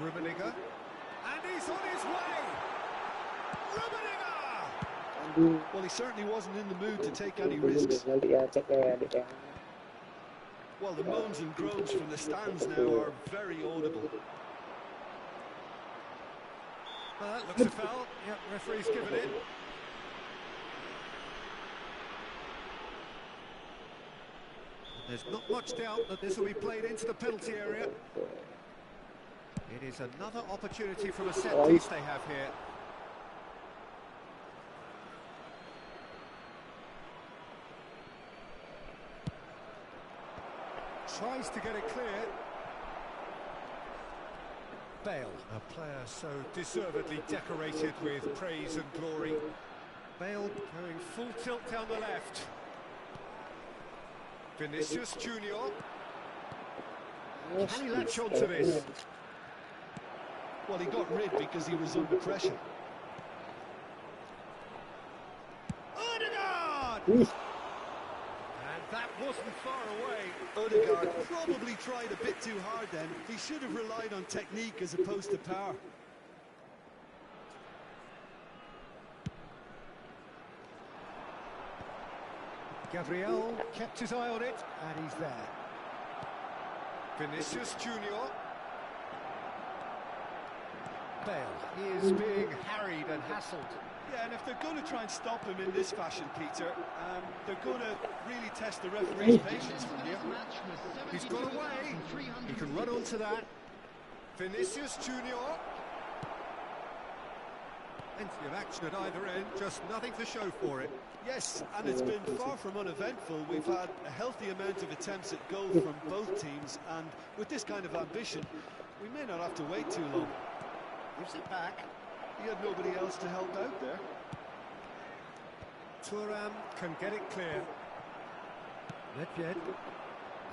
Rummenigge, and he's on his way! Rummenigge! ดู Well, he certainly wasn't in the mood to take any ดู risks. นั่นดิcek adik ya. Well, the moans and groans from the stands now are very audible. Well, that looks a foul. Yep, referee's given it. There's not much doubt that this will be played into the penalty area. It is another opportunity from a set piece they have here. Tries to get it clear. Bale, a player so deservedly decorated with praise and glory. Bale going full tilt down the left. Vinicius Junior. Can he latch on to this? Well, he got rid because he was under pressure. Odegaard! Ih, And that wasn't far away. Odegaard probably tried a bit too hard then. He should have relied on technique as opposed to power. Gabriel kept his eye on it, and he's there. Vinicius Junior. Bale, he is being harried and hassled. Yeah, and if they're going to try and stop him in this fashion, Peter, they're going to really test the referee's patience from here. He's got away. He can run onto that. Vinicius Junior. Plenty of action at either end, just nothing to show for it. Yes, and it's been far from uneventful. We've had a healthy amount of attempts at goal from both teams, and with this kind of ambition, we may not have to wait too long. Gives it back. He had nobody else to help out there. Thuram can get it clear. Nedved.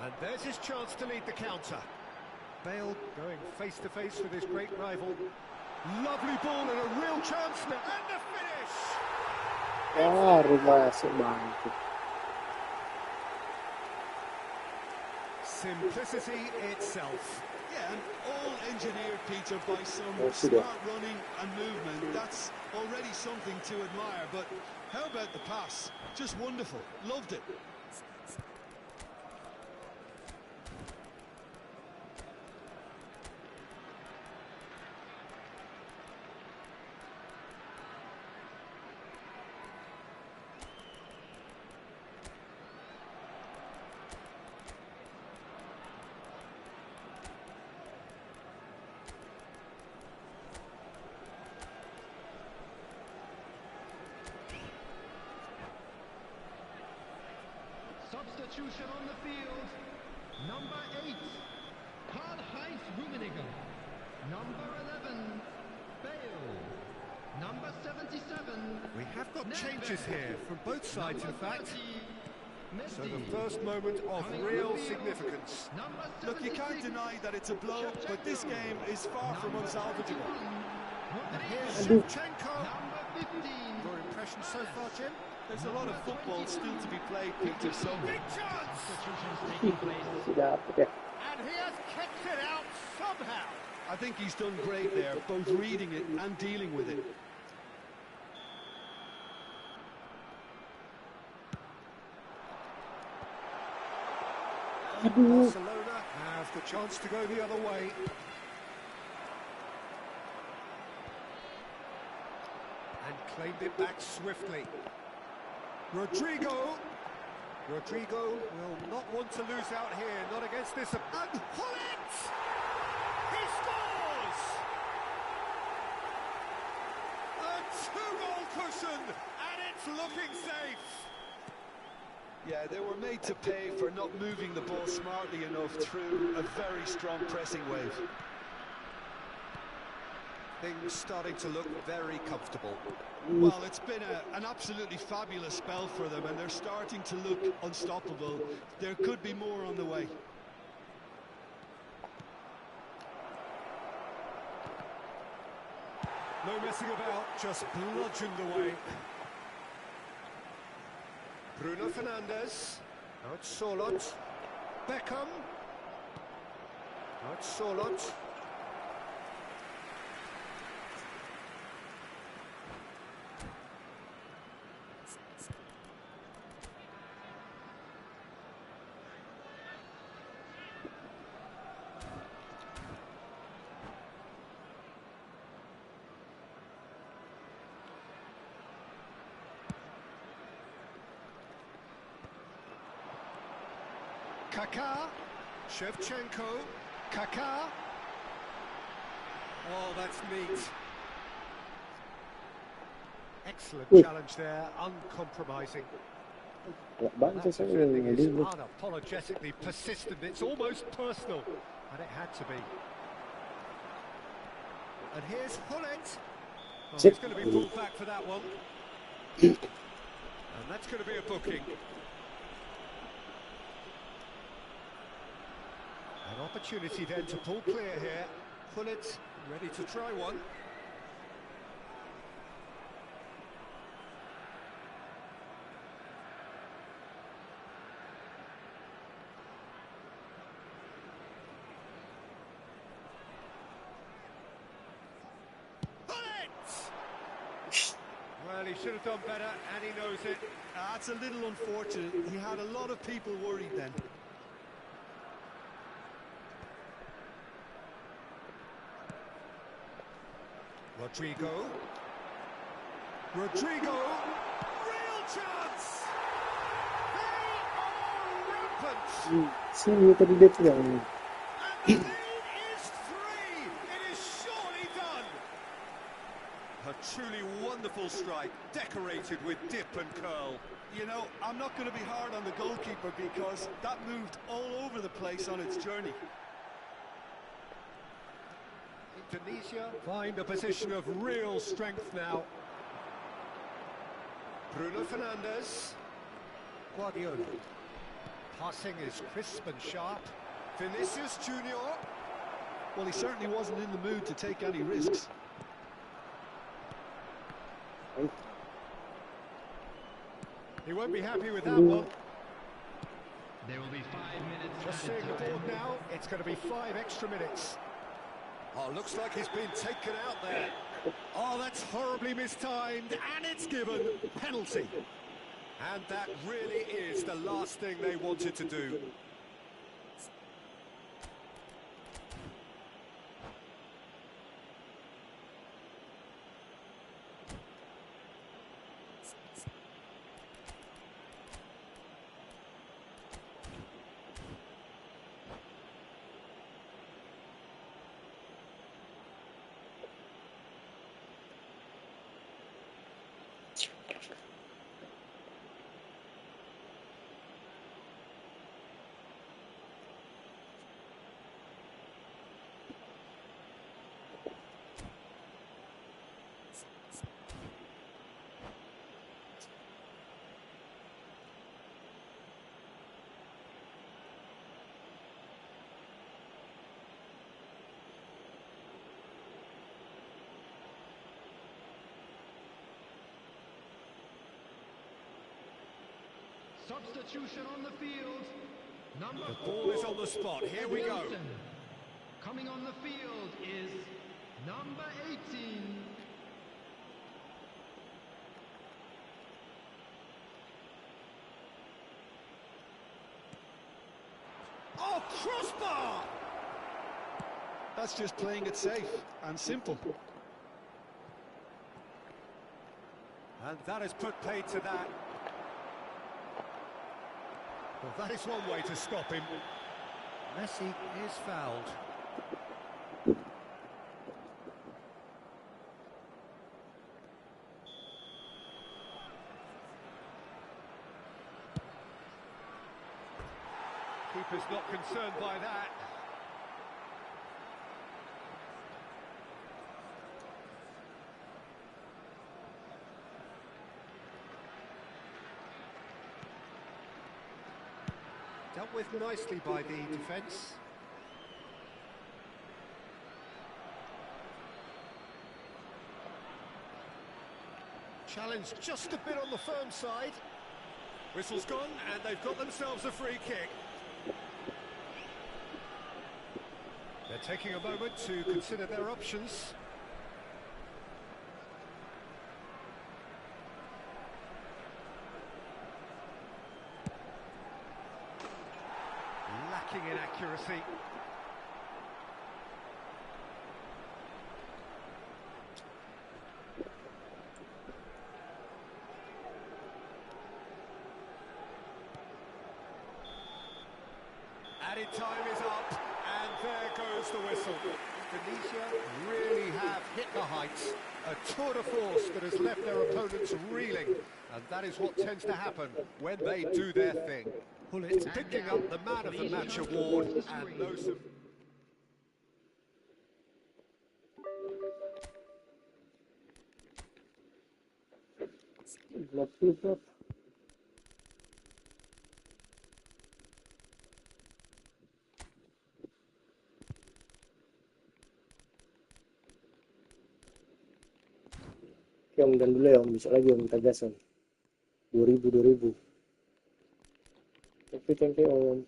And there's his chance to lead the counter. Bale going face to face with his great rival. Lovely ball and a real chance now. And the finish! Masuk banget. Simplicity itself. Yeah, and all engineered, Peter, by some Yes, it smart is. running and movement. That's already something to admire, but how about the pass? Just wonderful. Loved it. Substitution on the field. Number 8, Karl-Heinz Rummenigge. Number 11, Bale. Number 77. We have got changes here from both sides, in fact. So the Messi. first moment of real significance. Number Look, you can't 76, deny that it's a blow, but this game is far from Number unsalvageable. 81, And here's Rodrigo. Shevchenko. Number 15. Your impression so far, Jim? There's a lot of football still to be played, Peter, so Big chance! Substitutions taking place. Sudah dapat ya. And he has kept it out somehow. I think he's done great there, both reading it and dealing with it. Barcelona have the chance to go the other way. And claimed it back swiftly. Rodrigo will not want to lose out here, not against this. And Hullet! He scores! A two-goal cushion, and it's looking safe. Yeah, they were made to pay for not moving the ball smartly enough through a very strong pressing wave. Things starting to look very comfortable. Well, it's been an absolutely fabulous spell for them, and they're starting to look unstoppable. There could be more on the way. No messing about, just bludgeoned away. Bruno Fernandes. Now it's Solot. Beckham. Now it's Solot. Kaká, Shevchenko, Kaká. Oh, that's neat. Excellent challenge there, uncompromising. Nggak bantu That saya defending is ini. unapologetically persistent, it's almost personal, and it had to be. And here's Hullet. Oh, he's going to be pulled back for that one. And that's going to be a booking. An opportunity then to pull clear here. Hullet ready to try one. Well, he should have done better, and he knows it. That's a little unfortunate. He had a lot of people worried then. Rodrigo. Real chance! They are rampant! Sini tadi dia pegang ni. And the lead is 3! It is surely done! A truly Wonderful strike, decorated with dip and curl. You know, I'm not going to be hard on the goalkeeper because that moved all over the place on its journey. Indonesia find a position of real strength now. Bruno Fernandes. Guardiola. Passing is crisp and sharp. Vinicius Junior. Well, he certainly wasn't in the mood to take any risks. He won't be happy with that one. There will be 5 minutes. Just seeing the board now, it's going to be 5 extra minutes. Oh, looks like he's been taken out there. Oh, that's horribly mistimed, and it's given. Penalty. And that really is the last thing they wanted to do. Substitution on the field. Number The ball is on the spot. Here we go. Wilson. Coming on the field is number 18. Oh, crossbar! That's just playing it safe and simple. And that has put paid to that. Well, that is one way to stop him. Messi is fouled. Keeper's not concerned by that. Dealt with nicely by the defence. Challenge just a bit on the firm side. Whistle's gone and they've got themselves a free kick. They're taking a moment to consider their options. Lacking in accuracy. Added time is up, and there goes the whistle. Indonesia really have hit the heights. A tour de force that has left their opponents reeling. And that is what tends to happen when they do their thing. Pullets picking up the Man of the Match award and no Oke om, dan dulu ya om, besok lagi om, kita gas om. 2000. Thank you om.